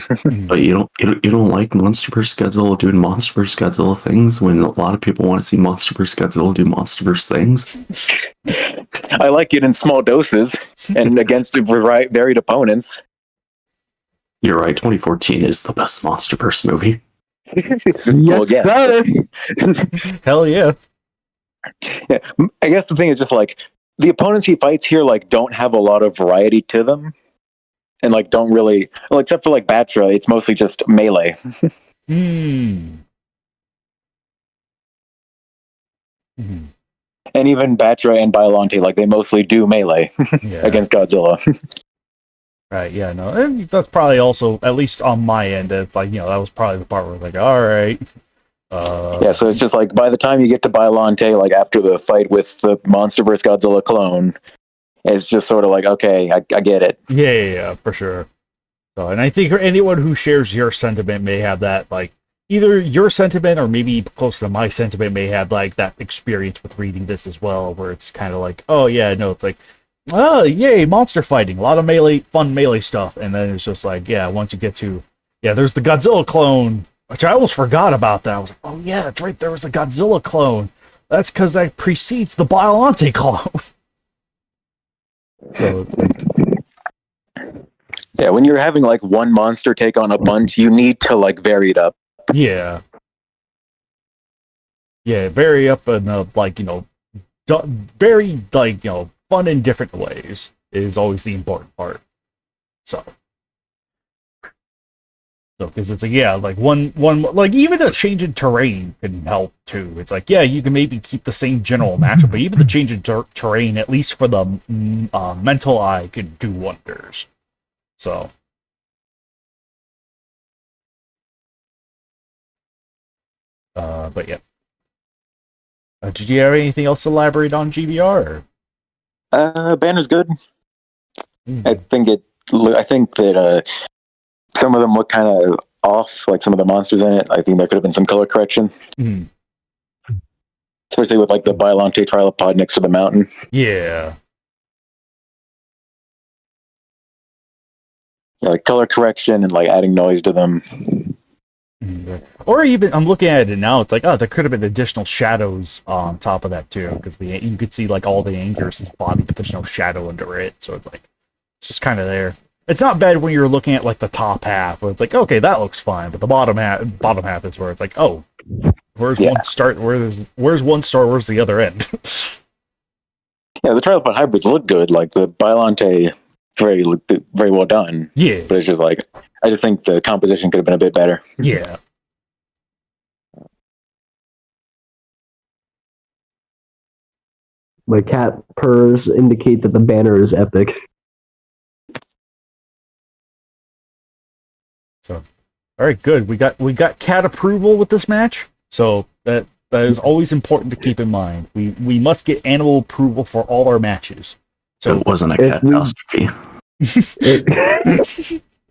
But you don't like Monster vs. Godzilla doing Monster vs. Godzilla things when a lot of people want to see Monster vs. Godzilla do Monster vs. things? I like it in small doses and against varied opponents. You're right, 2014 is the best Monsterverse movie. Well, yeah. Hell yeah. Yeah. I guess the thing is just like the opponents he fights here like don't have a lot of variety to them. And like don't really, well, except for like Batra, it's mostly just melee. Mm-hmm. And even Batra and Biollante, like they mostly do melee against Godzilla. Right, yeah, no, and that's probably also, at least on my end, that was probably the part where like, all right. Yeah, so it's just like by the time you get to Biollante, like after the fight with the Monster vs. Godzilla clone, it's just sort of like, okay, I get it. Yeah, for sure. So, and I think anyone who shares your sentiment may have that, like, either your sentiment or maybe close to my sentiment may have like that experience with reading this as well, where it's kind of like, oh yeah, no, it's like, oh, yay, monster fighting, a lot of fun melee stuff, and then it's just like, yeah, once you get to, there's the Godzilla clone, which I almost forgot about that. I was like, oh yeah, that's right, there was a Godzilla clone. That's because that precedes the Biollante clone. So, yeah, when you're having like one monster take on a bunch, you need to like vary it up. Yeah, vary up and very like fun in different ways is always the important part. So, So, because it's like, yeah, like one, like even a change in terrain can help too. It's like, yeah, you can maybe keep the same general matchup, but even the change in terrain, at least for the mental eye, can do wonders. So, but yeah. Did you have anything else to elaborate on GBR? Banner's good. I think that some of them look kind of off, like some of the monsters in it. I think there could have been some color correction, especially with like the Biolante trilopod next to the mountain. Yeah. Yeah, like color correction and like adding noise to them. Or even, I'm looking at it now, it's like, oh, there could have been additional shadows on top of that too, because you could see like all the Anger's body, but there's no shadow under it, so it's like, it's just kind of there. It's not bad when you're looking at like the top half, where it's like, okay, that looks fine, but the bottom half is where it's like, oh, where's one start? Where's one star? Where's the other end? Yeah, the trilopod hybrids look good. Like the Biolante, very well done. Yeah, but it's just like, I just think the composition could have been a bit better. Yeah. My cat purrs indicate that the banner is epic. So, all right, good. We got cat approval with this match. So that is always important to keep in mind. We must get animal approval for all our matches. So it wasn't a catastrophe.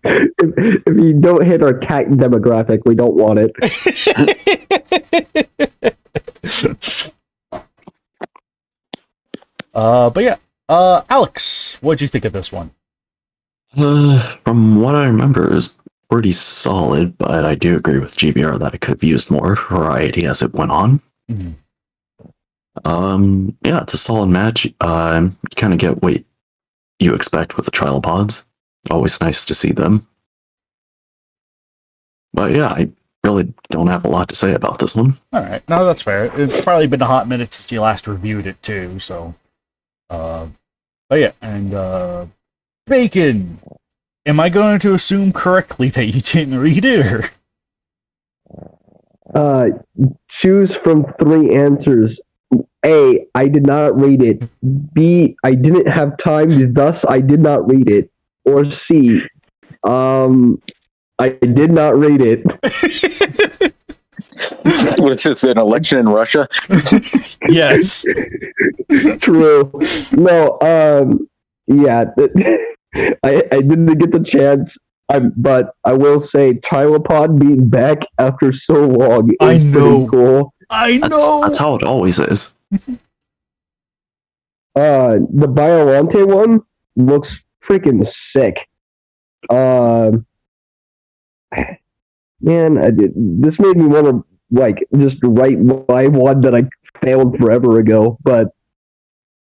If you don't hit our cat demographic, we don't want it. But yeah, Alex, what'd you think of this one? From what I remember, it was pretty solid, but I do agree with GBR that it could have used more variety as it went on. Mm-hmm. Yeah, it's a solid match. You kind of get what you expect with the trilopods. Always nice to see them. But yeah, I really don't have a lot to say about this one. All right, no, that's fair. It's probably been a hot minute since you last reviewed it too, so. But yeah, and Bacon, am I going to assume correctly that you didn't read it, or? Choose from 3 answers. A, I did not read it. B, I didn't have time, thus I did not read it. Or C, I did not read it. What is this, an election in Russia? Yes. True. No, yeah. I didn't get the chance, but I will say Trilopod being back after so long is pretty cool. I know. That's how it always is. The Biolante one looks freaking sick. Man, this made me want to just write my one that I failed forever ago. But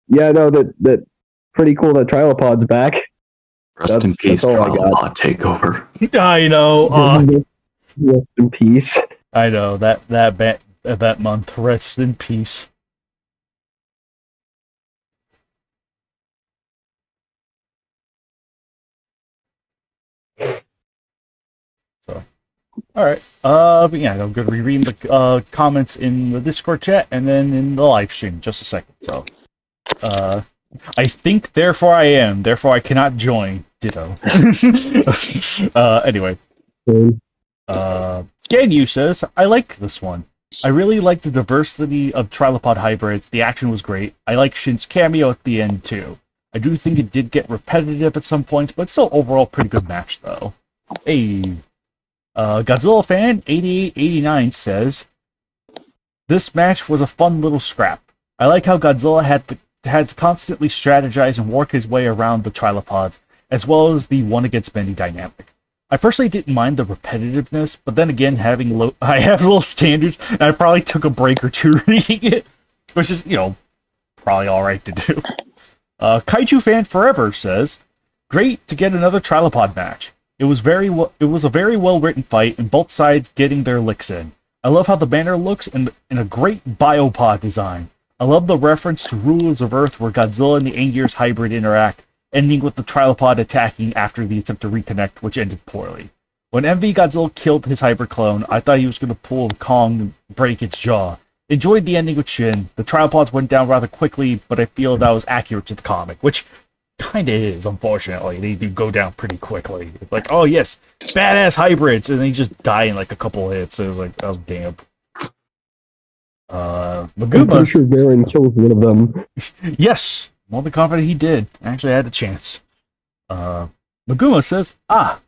yeah, no, that pretty cool that Trilopod's back. Rest in peace, Trilopod takeover. I know. Rest in peace. I know that month. Rest in peace. So, all right. But yeah, I'm going to be reading the comments in the Discord chat and then in the live stream in just a second. So, I think, therefore I am, therefore I cannot join. Ditto. Anyway. Ganyu says, I like this one. I really like the diversity of trilopod hybrids. The action was great. I like Shin's cameo at the end too. I do think it did get repetitive at some points, but still overall pretty good match though. Hey, Godzilla fan 8889 says, this match was a fun little scrap. I like how Godzilla had to constantly strategize and work his way around the trilopods, as well as the one against many dynamic. I personally didn't mind the repetitiveness, but then again, I have low standards, and I probably took a break or two reading it, which is, probably alright to do. Kaiju fan forever says, great to get another trilopod match. It was a very well written fight, and both sides getting their licks in. I love how the banner looks and a great biopod design. I love the reference to Rulers of Earth where Godzilla and the Angear's hybrid interact, ending with the trilopod attacking after the attempt to reconnect, which ended poorly. When MV Godzilla killed his hyper clone, I thought he was going to pull Kong and break its jaw. Enjoyed the ending with Shin. The tripods went down rather quickly, but I feel that was accurate to the comic, which kind of is, unfortunately. They do go down pretty quickly. It's like, oh yes, badass hybrids, and they just die in like a couple hits. So it was like, oh damn. I'm pretty Maguma. sure Baron kills one of them. Yes, more than confident he did. Actually, I had a chance. Maguma says,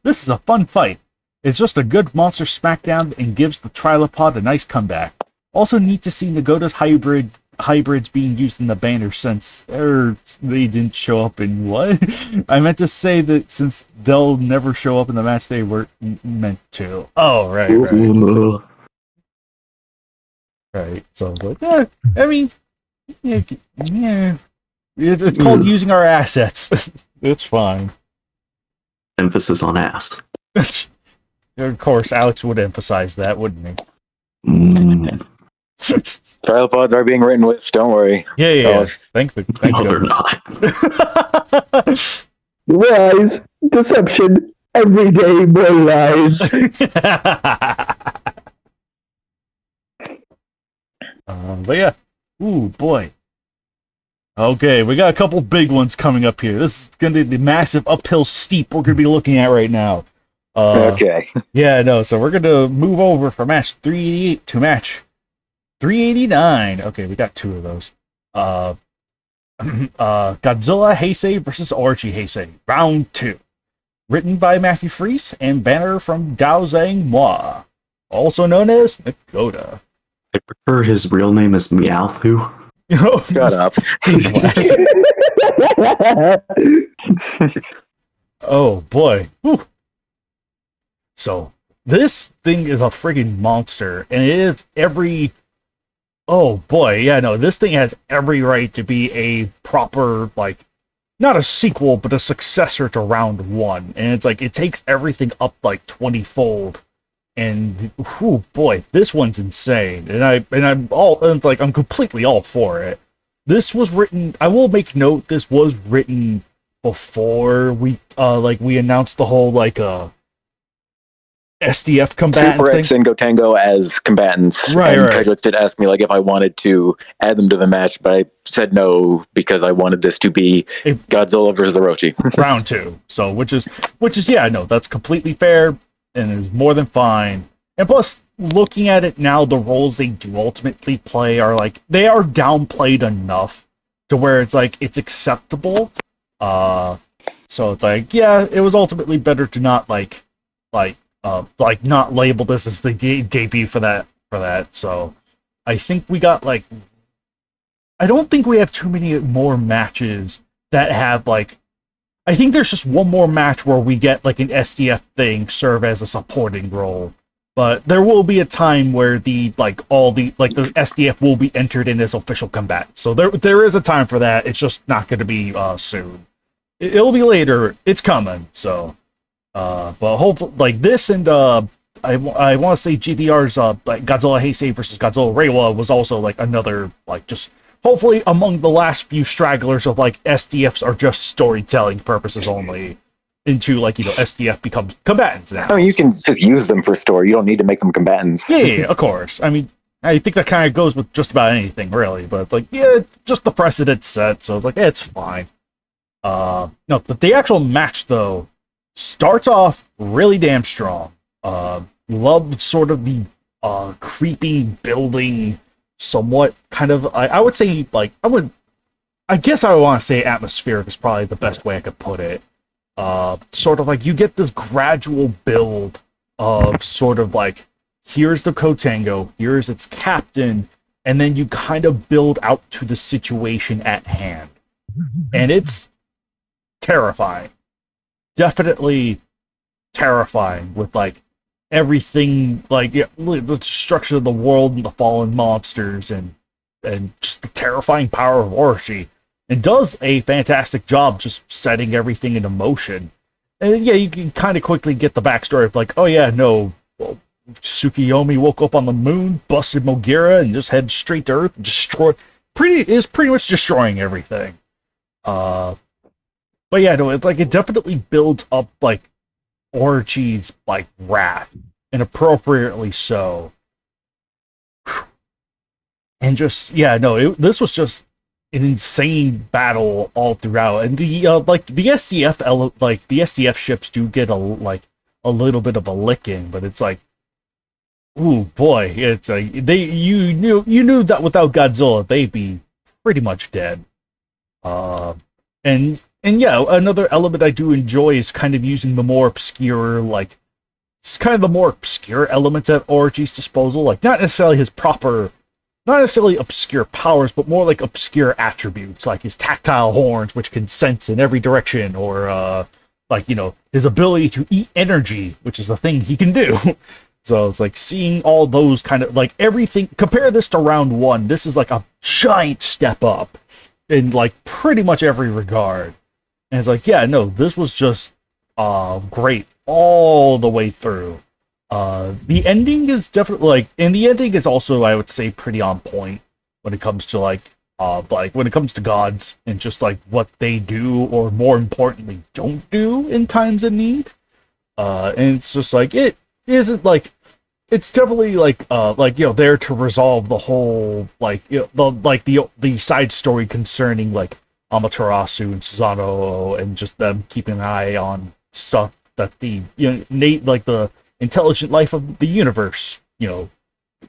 this is a fun fight. It's just a good monster smackdown and gives the Trilopod a nice comeback. Also neat to see Nagota's hybrids being used in the banner since they didn't show up in what? I meant to say that since they'll never show up in the match they were meant to. Oh, right. Right. So I was like, I mean, yeah. It's called using our assets. It's fine. Emphasis on ass. Of course, Alex would emphasize that, wouldn't he? Trilopods are being written with, don't worry. Yeah. Thank No, they're not. Lies, deception, everyday boy lies. But yeah. Ooh, boy. Okay, we got a couple big ones coming up here. This is going to be the massive uphill steep we're going to be looking at right now. Okay. Yeah, no, so we're going to move over from match 388 to match 389. Okay, we got two of those. Godzilla Heisei versus Orchi Heisei, round 2. Written by Matthew Freese and banner from Dao Zhang Moi, also known as Nagoda. I prefer his real name is Meowth. Shut up. Oh boy. Whew. So this thing is a friggin' monster, and it is every. Oh boy, yeah, no, this thing has every right to be a proper, like, not a sequel, but a successor to Round 1. And it's like, it takes everything up like 20-fold. And, whew, boy, this one's insane. And I'm completely all for it. This was written, I will make note, this was written before we announced the whole, SDF combatant Super thing. X and Gotengo as combatants. Right. Kaiju did ask me if I wanted to add them to the match, but I said no because I wanted this to be Godzilla versus the Orochi. Round 2. So which is yeah, no, that's completely fair and is more than fine. And plus, looking at it now, the roles they do ultimately play are they are downplayed enough to where it's it's acceptable. So it's yeah, it was ultimately better to not not label this as the debut for that. So I think we got I don't think we have too many more matches that have I think there's just one more match where we get an SDF thing serve as a supporting role. But there will be a time where the SDF will be entered in as official combat. So there is a time for that. It's just not going to be soon. It'll be later. It's coming. So but hopefully this and I want to say GDR's Godzilla Heisei versus Godzilla Reiwa was also another just hopefully among the last few stragglers of SDFs are just storytelling purposes only into SDF becomes combatants now. I mean, you can just use them for story. You don't need to make them combatants. Yeah, of course. I mean, I think that kind of goes with just about anything, really. But it's just the precedent set, so it's it's fine. No, but the actual match though starts off really damn strong. Loved sort of the creepy building, somewhat kind of. I would say I guess I would want to say atmospheric is probably the best way I could put it. Sort of you get this gradual build of sort of here's the Kotango, here's its captain, and then you kind of build out to the situation at hand. And it's terrifying. Definitely terrifying with everything, the destruction of the world and the fallen monsters and just the terrifying power of Orochi. It does a fantastic job just setting everything into motion. And yeah, you can kind of quickly get the backstory of oh yeah, no, well, Tsukiyomi woke up on the moon, busted Mogira, and just head straight to Earth and pretty much destroying everything. But yeah, no, it's it definitely builds up Orochi's like wrath, and appropriately so. And just this was just an insane battle all throughout, and the the SDF ships do get a little bit of a licking, but it's like, ooh boy, it's you knew that without Godzilla they'd be pretty much dead. And yeah, another element I do enjoy is kind of using the more obscure elements at Orochi's disposal, like not necessarily obscure powers, but more like obscure attributes, like his tactile horns, which can sense in every direction, or his ability to eat energy, which is the thing he can do. So it's like seeing all those kind of like everything. Compare this to round one. This is like a giant step up in like pretty much every regard. And it's like, this was just great all the way through. The ending is definitely the ending is also, I would say, pretty on point when it comes to when it comes to gods and just like what they do, or more importantly, don't do in times of need. And it's just like, it isn't like, it's definitely there to resolve the whole the side story concerning like Amaterasu and Susanoo, and just them keeping an eye on stuff that the the intelligent life of the universe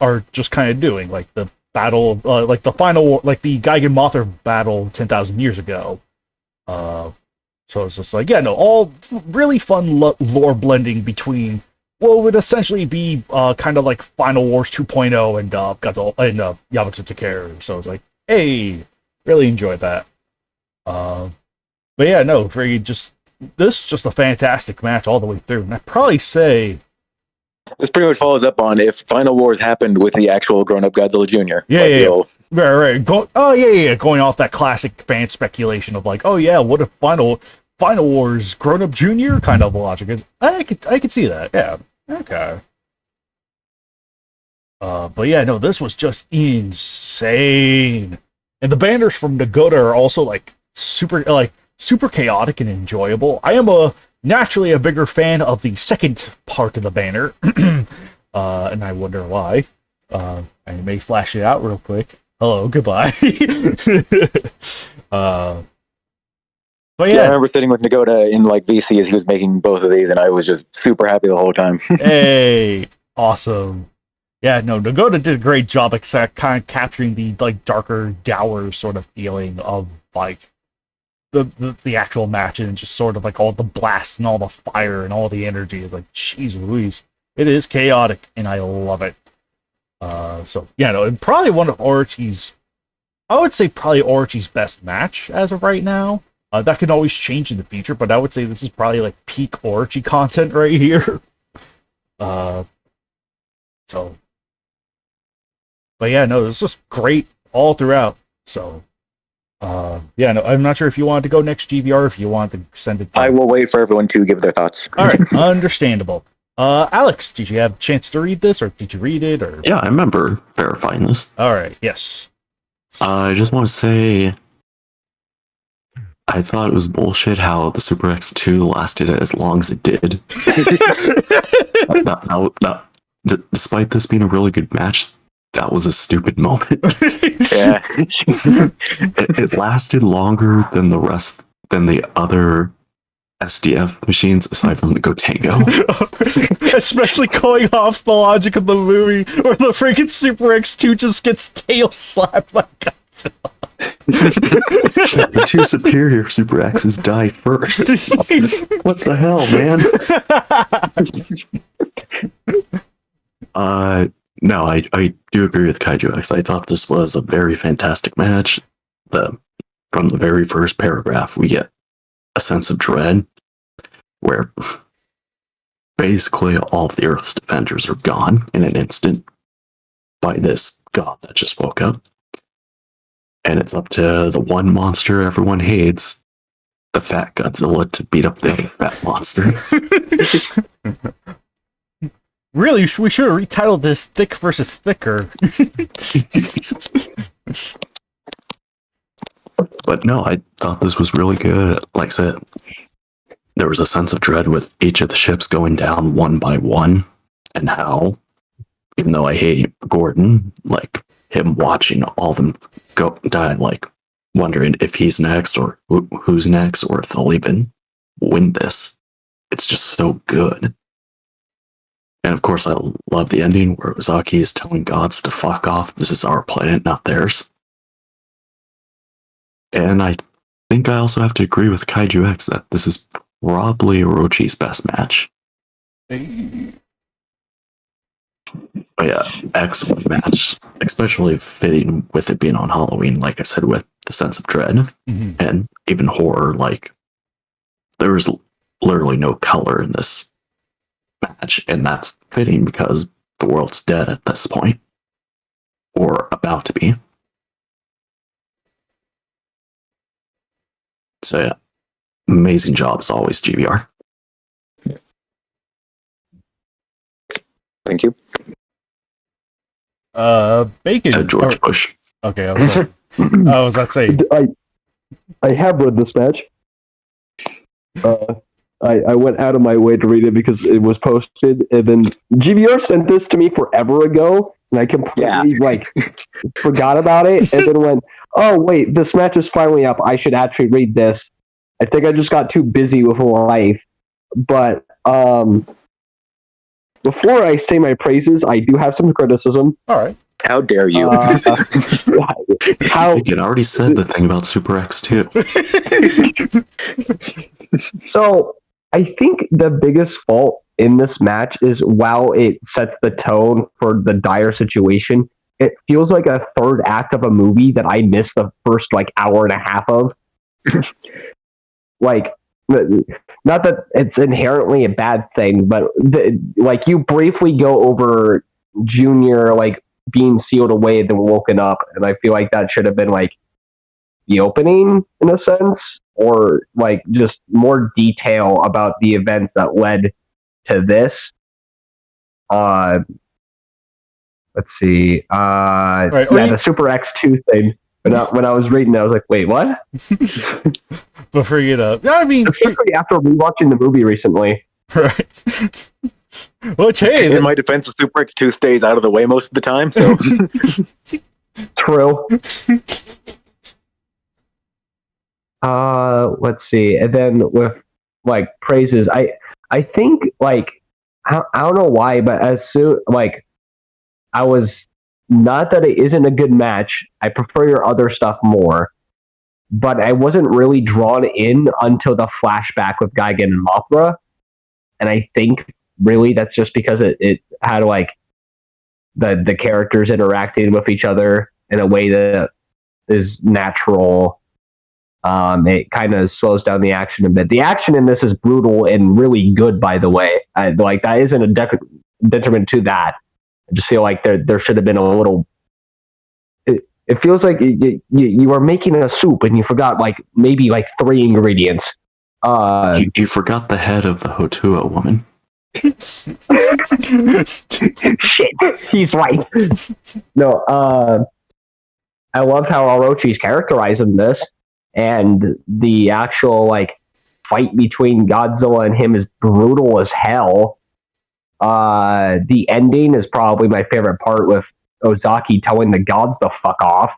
are just kind of doing, like the battle, the final, like the Gigan Mothra battle 10,000 years ago. So it's just like, all really fun lore blending between what would essentially be kind of like Final Wars 2.0 and Godzilla and Yamato Takeru. So it's like, hey, really enjoyed that. But this is just a fantastic match all the way through. And I'd probably say this pretty much follows up on if Final Wars happened with the actual grown-up Godzilla Jr. Right. Going off that classic fan speculation of like, what if Final Wars grown-up Jr. kind of logic is. I could see that. Yeah. Okay. This was just insane. And the banners from Nagoda are also super chaotic and enjoyable. I am naturally a bigger fan of the second part of the banner, and I wonder why. I may flash it out real quick. Hello, goodbye. But I remember sitting with Nagoda in VC as he was making both of these, and I was just super happy the whole time. Hey, awesome. Yeah, no, Nagoda did a great job at kind of capturing the darker, dour sort of feeling of the actual match, and just sort of all the blasts and all the fire and all the energy is jeez Louise. It is chaotic, and I love it. And probably one of Orochi's, I would say probably Orochi's best match as of right now. That can always change in the future, but I would say this is probably peak Orochi content right here. It's just great all throughout. So, I'm not sure if you wanted to go next, GVR, if you want to send it. I will wait for everyone to give their thoughts. All right, understandable. Alex, did you have a chance to read this, or did you read it? Or yeah, I remember verifying this. All right, yes. I just want to say, I thought it was bullshit how the Super X2 lasted as long as it did. Despite this being a really good match, that was a stupid moment. Yeah. It lasted longer than the other SDF machines aside from the Gotengo. Especially going off the logic of the movie where the freaking Super X2 just gets tail slapped by Godzilla. The two superior Super X's die first. What the hell, man? No, I do agree with Kaiju X. I thought this was a very fantastic match. From the very first paragraph, we get a sense of dread, where basically all of the Earth's defenders are gone in an instant by this god that just woke up. And it's up to the one monster everyone hates, the fat Godzilla, to beat up the other fat monster. Really, we should have retitled this Thick versus Thicker. But no, I thought this was really good. Like I said, there was a sense of dread with each of the ships going down one by one, and how, even though I hate Gordon, like him watching all of them go die, like wondering if he's next or who's next or if they'll even win this. It's just so good. And of course, I love the ending where Ozaki is telling gods to fuck off. This is our planet, not theirs. And I think I also have to agree with Kaiju X that this is probably Orochi's best match. But yeah, excellent match, especially fitting with it being on Halloween, like I said, with the sense of dread and even horror. Like, there was literally no color in this match, and that's fitting because the world's dead at this point, or about to be. So yeah, amazing job as always, GBR. Thank you. Bacon. George Bush. Okay, I was about to say. I have read this match. I went out of my way to read it because it was posted, and then GBR sent this to me forever ago, and I completely forgot about it, and then went, oh wait, this match is finally up. I should actually read this. I think I just got too busy with life, but before I say my praises, I do have some criticism. All right. How dare you? You can already said the thing about Super X too. So I think the biggest fault in this match is while it sets the tone for the dire situation, it feels like a third act of a movie that I missed the first hour and a half of. Not that it's inherently a bad thing, but you briefly go over Junior being sealed away and then woken up, and I feel like that should have been the opening in a sense, or just more detail about the events that led to this. Let's see. The Super X2 thing. When I was reading it, I was like, wait, what? Before you get up. Yeah, I mean, especially after rewatching the movie recently. Right. Which, hey, in my defense, the Super X2 stays out of the way most of the time, so. True. Let's see. And then with praises, I think I don't know why, but as soon I was, not that it isn't a good match, I prefer your other stuff more, but I wasn't really drawn in until the flashback with Gigan and Mothra, and I think really that's just because it had the characters interacting with each other in a way that is natural. It kind of slows down the action a bit. The action in this is brutal and really good, by the way. That isn't a detriment to that. I just feel like there should have been a little. It feels like you are making a soup and you forgot maybe 3 ingredients. You forgot the head of the Hotua woman. Shit, he's right. No, I love how Orochi's characterized in this, and the actual fight between Godzilla and him is brutal as hell. The ending is probably my favorite part, with Ozaki telling the gods to fuck off.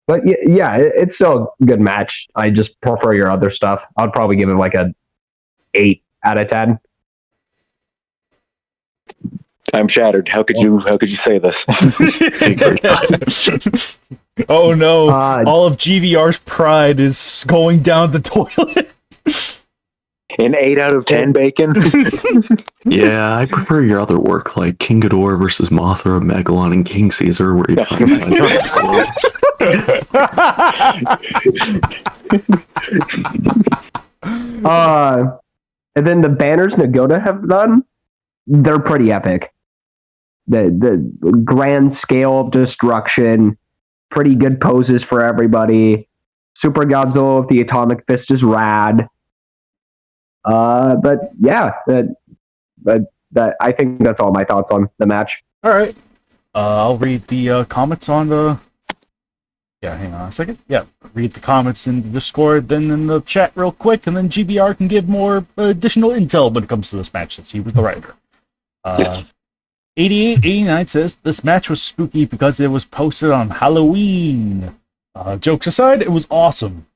But yeah, it's still a good match. I just prefer your other stuff. I'd probably give it a 8 out of 10. I'm shattered. How could you say this? Oh no! All of GVR's pride is going down the toilet. An 8 out of 10, Bacon? Yeah, I prefer your other work, like King Ghidorah versus Mothra, Megalon, and King Caesar, where you and then the banners Nagoda have done, they're pretty epic. The grand scale of destruction, pretty good poses for everybody. Super Godzilla with the atomic fist is rad. But yeah, that I think that's all my thoughts on the match. All right, I'll read the comments on the Yeah, hang on a second. Yeah, read the comments in the Discord, then in the chat real quick, and then GBR can give more additional intel when it comes to this match since he was the writer. Yes. 8889 says this match was spooky because it was posted on Halloween. Jokes aside, it was awesome.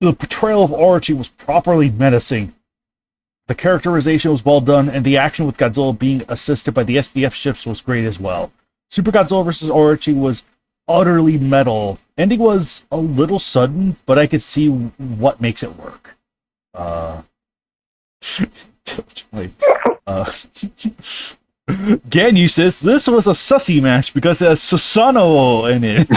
The portrayal of Orochi was properly menacing. The characterization was well done, and the action with Godzilla being assisted by the SDF ships was great as well. Super Godzilla vs. Orochi was utterly metal. Ending was a little sudden, but I could see what makes it work. Ganyu says this was a sussy match because it has Susano in it.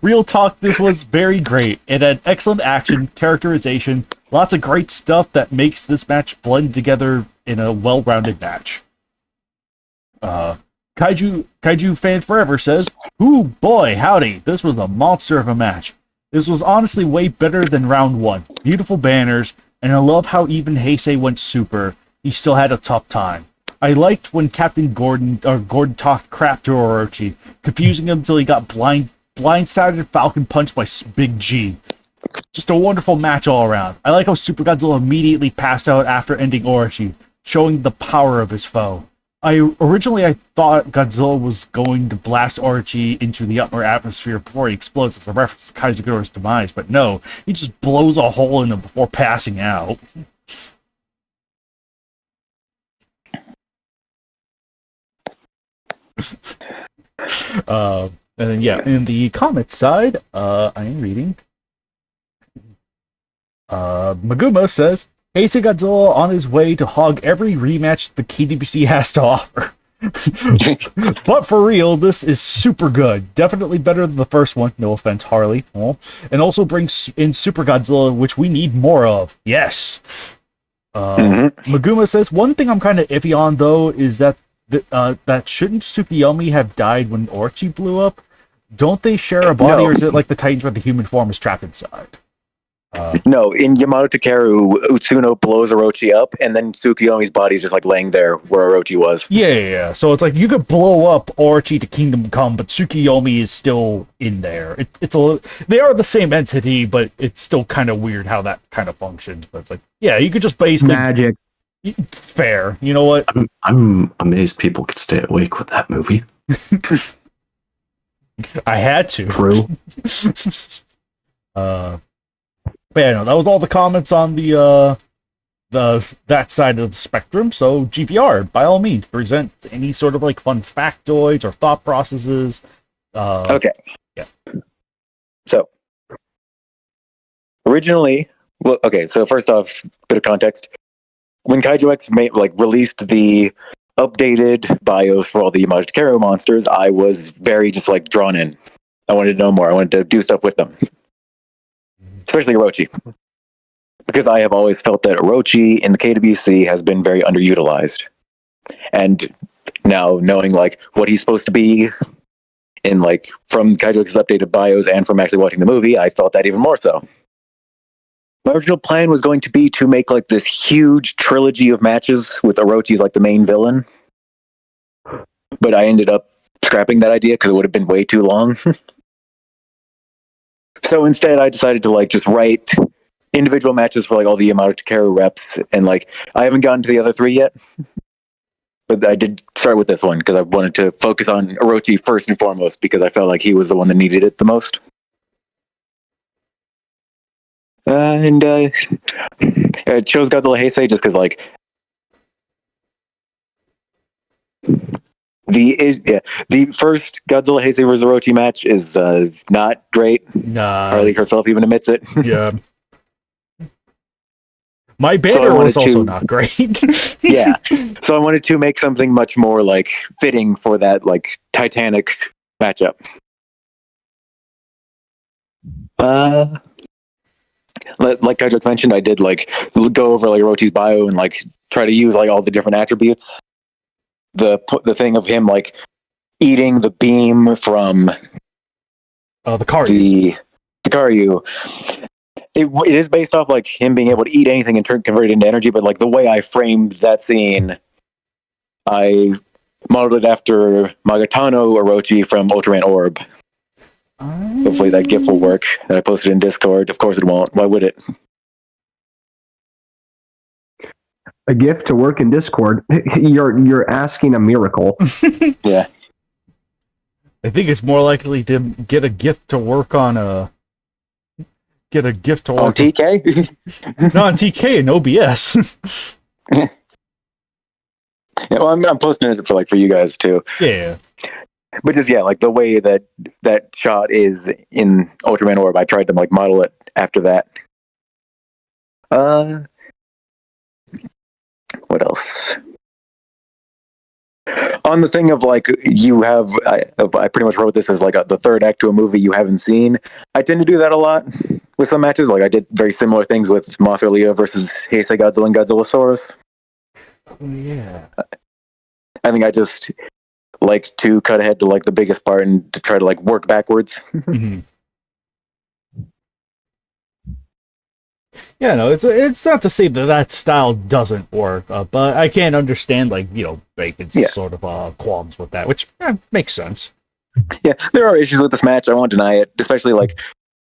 Real talk, this was very great. It had excellent action, characterization, lots of great stuff that makes this match blend together in a well-rounded match. Kaiju Fan Forever says, "Ooh boy, howdy, this was a monster of a match. This was honestly way better than round one. Beautiful banners, and I love how even Heisei went super. He still had a tough time. I liked when Captain Gordon talked crap to Orochi, confusing him until he got blindsided Falcon punched by Big G. Just a wonderful match all around. I like how Super Godzilla immediately passed out after ending Orochi, showing the power of his foe. I thought Godzilla was going to blast Orochi into the upper atmosphere before he explodes as a reference to Kaizugura's demise, but no, he just blows a hole in him before passing out." And then, yeah, in the comment side, I am reading. Maguma says, Heisei Godzilla on his way to hog every rematch the KDBC has to offer. But for real, this is super good. Definitely better than the first one. No offense, Harley. Oh. And also brings in Super Godzilla, which we need more of. Yes. Maguma says, one thing I'm kind of iffy on, though, is that that shouldn't Tsukiyomi have died when Orochi blew up? Don't they share a body, or is it like the Titans where the human form is trapped inside? No, in Yamato Takeru, Utsuno blows Orochi up, and then Tsukiyomi's body's just like laying there where Orochi was. Yeah. So it's like you could blow up Orochi to Kingdom Come, but Tsukiyomi is still in there. They are the same entity, but it's still kind of weird how that kind of functions. But it's like, yeah, you could just basically Magic. Fair. You know what? I'm amazed people could stay awake with that movie. I had to. True. But yeah, no, that was all the comments on the that side of the spectrum. So GPR, by all means, present any sort of like fun factoids or thought processes. Okay. Yeah. So originally, so first off, bit of context. When Kaiju X released the updated bios for all the Yamato Takeru monsters, I was very just like drawn in. I wanted to know more. I wanted to do stuff with them. Especially Orochi. Because I have always felt that Orochi in the KWC has been very underutilized. And now knowing like what he's supposed to be in like from Kaiju X's updated bios and from actually watching the movie, I felt that even more so. My original plan was going to be to make like this huge trilogy of matches with Orochi as like the main villain. But I ended up scrapping that idea because it would have been way too long. So instead I decided to like just write individual matches for like all the Yamato Takeru reps, and like I haven't gotten to the other three yet. But I did start with this one because I wanted to focus on Orochi first and foremost because I felt like he was the one that needed it the most. And I chose Godzilla Heisei just because like the first Godzilla Heisei vs. Orochi match is not great. Nah. Harley herself even admits it. Yeah. My banner was also not great. Yeah. So I wanted to make something much more like fitting for that like Titanic matchup. Like I just mentioned, I did like go over like Orochi's bio and like try to use like all the different attributes. The thing of him like eating the beam from the Kaiju. The Kaiju. It is based off like him being able to eat anything and convert it into energy, but like the way I framed that scene, I modeled it after Magatano Orochi from Ultraman Orb. Hopefully that GIF will work that I posted in Discord. Of course it won't. Why would it? A gift to work in Discord. You're asking a miracle. Yeah. I think it's more likely to get a gift to work on a. Get a gift to work On TK? No, on TK and OBS. Yeah, well, I'm posting it for you guys too. Yeah. But just like the way that shot is in Ultraman Orb, I tried to model it after that. What else? On the thing of you have, I pretty much wrote this as the third act to a movie you haven't seen. I tend to do that a lot with some matches. I did very similar things with Mothra Leo versus Heisei Godzilla and Godzillasaurus. Oh, yeah. I think I just like to cut ahead to the biggest part and to try to work backwards. Mm-hmm. Yeah, no, it's not to say that style doesn't work, but I can't understand Bacon's sort of qualms with that, which makes sense. Yeah, there are issues with this match. I won't deny it, especially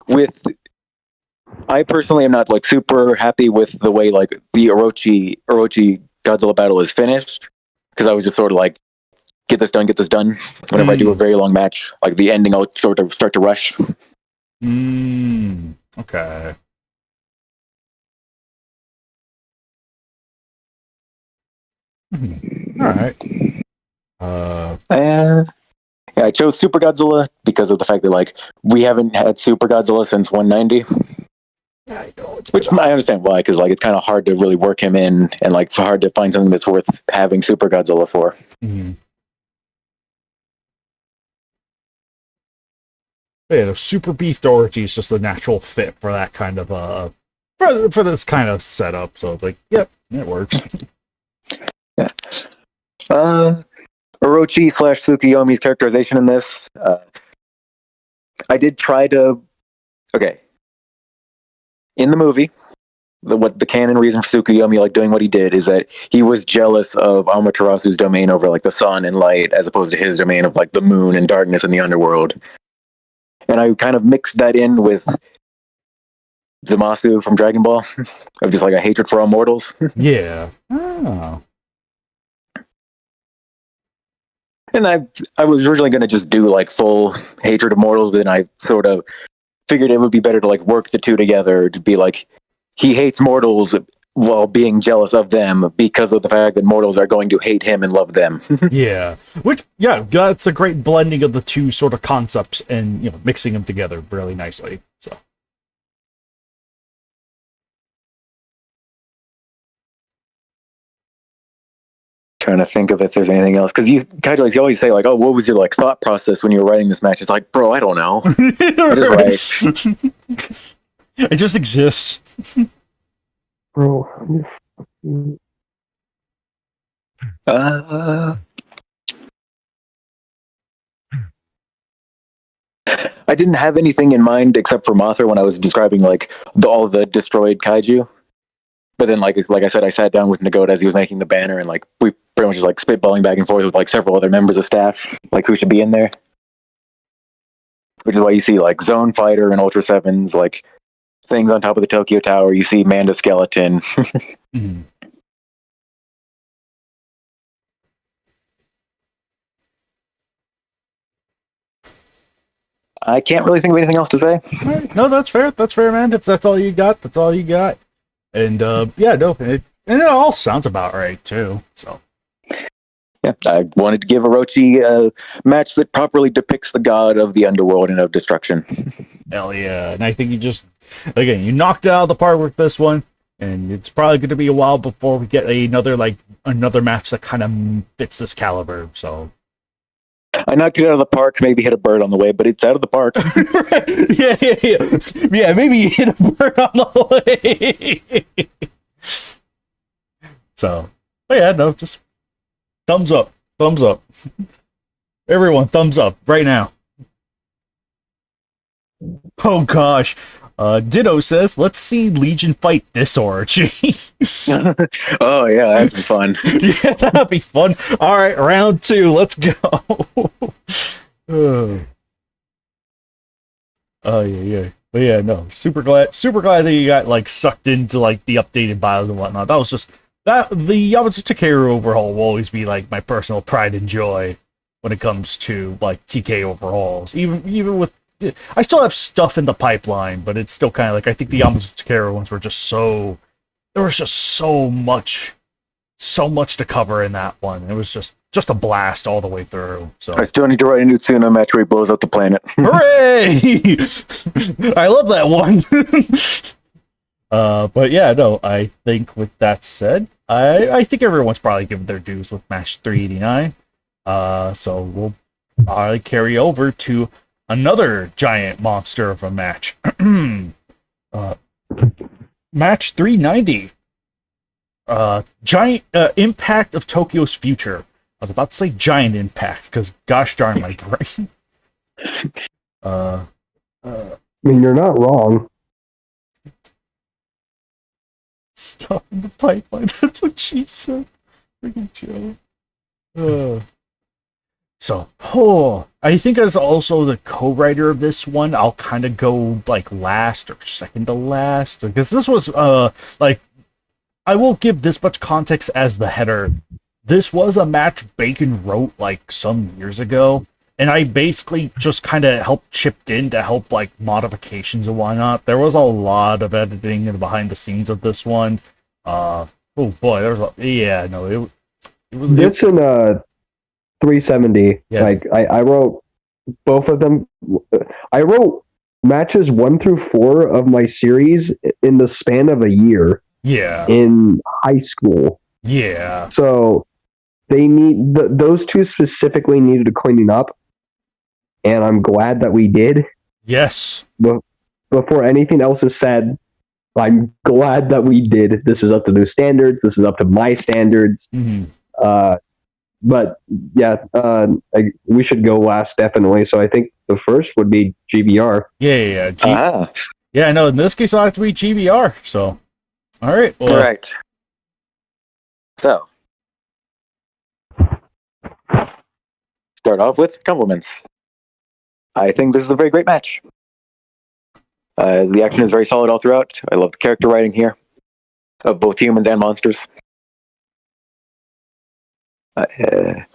with. I personally am not super happy with the way the Orochi Godzilla battle is finished, because I was just sort of get this done. Whenever I do a very long match, the ending, I'll sort of start to rush. Okay. All right. Yeah, I chose Super Godzilla because of the fact that we haven't had Super Godzilla since 190. I know, which I understand why, because it's kind of hard to really work him in, and hard to find something that's worth having Super Godzilla for. Mm-hmm. Yeah, the Super Beef Orochi is just a natural fit for that kind of for this kind of setup. So it's yep, it works. Yeah. Orochi / Tsukuyomi's characterization in this, I did try to. Okay. In the movie, what the canon reason for Tsukuyomi doing what he did is that he was jealous of Amaterasu's domain over the sun and light, as opposed to his domain of the moon and darkness in the underworld. And I kind of mixed that in with Zamasu from Dragon Ball, of just a hatred for all mortals. Yeah. Oh. And I was originally going to just do full hatred of mortals, but then I sort of figured it would be better to work the two together, to be he hates mortals while being jealous of them because of the fact that mortals are going to hate him and love them. Yeah. Which, that's a great blending of the two sort of concepts and, mixing them together really nicely. So. Trying to think of if there's anything else, because Kaiju, you always say oh, what was your thought process when you were writing this match? It's bro, I don't know. I just write. It just exists. Bro. I didn't have anything in mind except for Mothra when I was describing all the destroyed kaiju. But then, like I said, I sat down with Nagoda as he was making the banner, and we pretty much just spitballing back and forth with several other members of staff, who should be in there. Which is why you see Zone Fighter and Ultra Sevens, things on top of the Tokyo Tower. You see Manda Skeleton. Mm-hmm. I can't really think of anything else to say. Right. No, that's fair. That's fair, man. If that's all you got, that's all you got. And it all sounds about right too. So yeah, I wanted to give Orochi a match that properly depicts the god of the underworld and of destruction. Hell yeah! And I think you knocked it out of the park with this one. And it's probably going to be a while before we get another match that kind of fits this caliber. So. I knocked it out of the park, maybe hit a bird on the way, but it's out of the park. Yeah, maybe you hit a bird on the way. So, but yeah, no, just thumbs up. Everyone, thumbs up right now. Oh gosh. Ditto says, let's see Legion fight this Orochi. Oh yeah, that'd be fun. Yeah, that'd be fun. All right, round 2, let's go. Oh yeah. But yeah, no, super glad that you got like sucked into like the updated bios and whatnot. That was just that the Yamato Takeru overhaul will always be like my personal pride and joy when it comes to like TK overhauls. Even with I still have stuff in the pipeline, but it's still kind of like I think the Yamato Takeru ones were just so there was just so much to cover in that one. It was just a blast all the way through. So I still need to write a new Tsuna match where he blows up the planet. hooray! I love that one. But yeah, no, I think with that said, I think everyone's probably given their dues with match 389. So we'll probably carry over to another giant monster of a match. Match 390. Giant Impact of Tokyo's Future. I was about to say Giant Impact because gosh darn my brain. I mean, you're not wrong. Stuff in the pipeline. That's what she said. Freaking Joe. I think as also the co-writer of this one, I'll kind of go like last or second to last because this was like I will give this much context as the header. This was a match Bacon wrote like some years ago, and I basically just kind of helped chipped in to help like modifications and whatnot. There was a lot of editing and behind the scenes of this one. Oh boy, there was it was This in 370. Yeah. Like I wrote both of them. I wrote matches 1 through 4 of my series in the span of a year in high school. Yeah. So they need those two specifically needed cleaning up, and I'm glad that we did. Yes. Before anything else is said, I'm glad that we did. This is up to new standards. This is up to my standards. Mm-hmm. But yeah, we should go last definitely. So I think the first would be GBR. Yeah. Yeah, no, in this case, I'll have to be GBR. So, all right. Well, all right. So, start off with compliments. I think this is a very great match. The action is very solid all throughout. I love the character writing here of both humans and monsters. A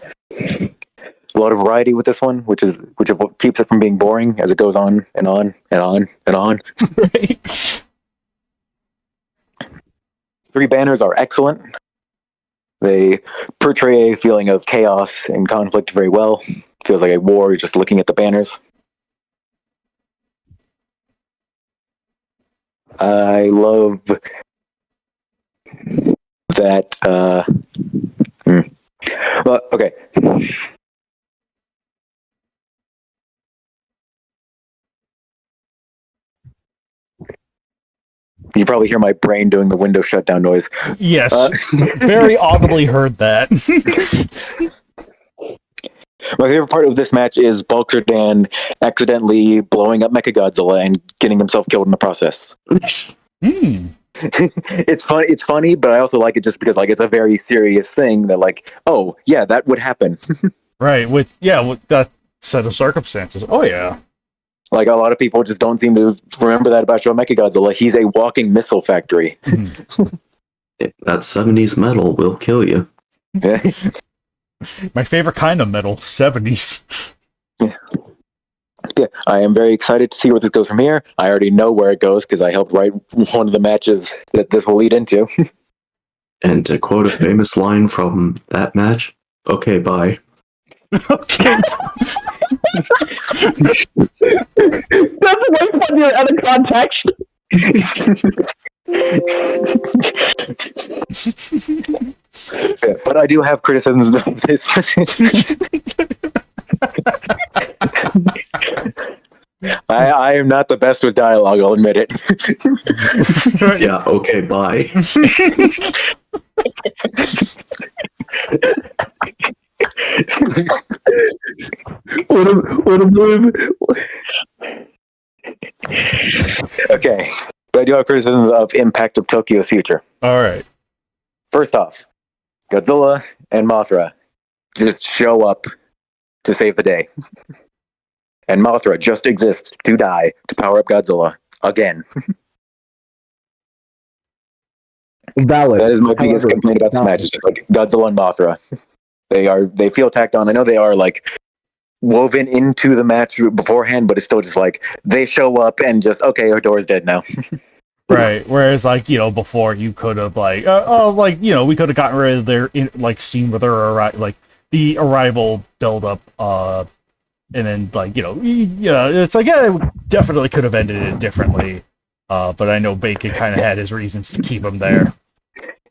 lot of variety with this one, which is what keeps it from being boring as it goes on and on and on and on. Right. 3 banners are excellent. They portray a feeling of chaos and conflict very well. Feels like a war just looking at the banners. I love that. Well, okay. You probably hear my brain doing the window shutdown noise. Yes. Very audibly heard that. My favorite part of this match is Bulkster Dan accidentally blowing up Mechagodzilla and getting himself killed in the process. It's funny, but I also like it just because like it's a very serious thing that like, oh yeah, that would happen. Right, with that set of circumstances. Oh yeah. Like a lot of people just don't seem to remember that about Joe Mechagodzilla. He's a walking missile factory. That 70s metal will kill you. My favorite kind of metal, 70s. Yeah, I am very excited to see where this goes from here. I already know where it goes because I helped write one of the matches that this will lead into. And to quote a famous line from that match, okay, bye. Okay. That's way funnier out of context. Yeah, but I do have criticisms of this. I am not the best with dialogue, I'll admit it. Yeah, okay, bye. What a move. Okay, but I do have criticisms of Impact of Tokyo's Future. All right. First off, Godzilla and Mothra just show up to save the day. And Mothra just exists to die to power up Godzilla again. Valid. That is my biggest However, complaint about this match. It's just like Godzilla and Mothra. They feel tacked on. I know they are like woven into the match beforehand, but it's still just like they show up and just okay, Hedorah's dead now. Right. Whereas, like, before you could have like, we could have gotten rid of their scene with their like the arrival build up, and then it's like it definitely could have ended it differently. But I know Bacon kind of had his reasons to keep him there.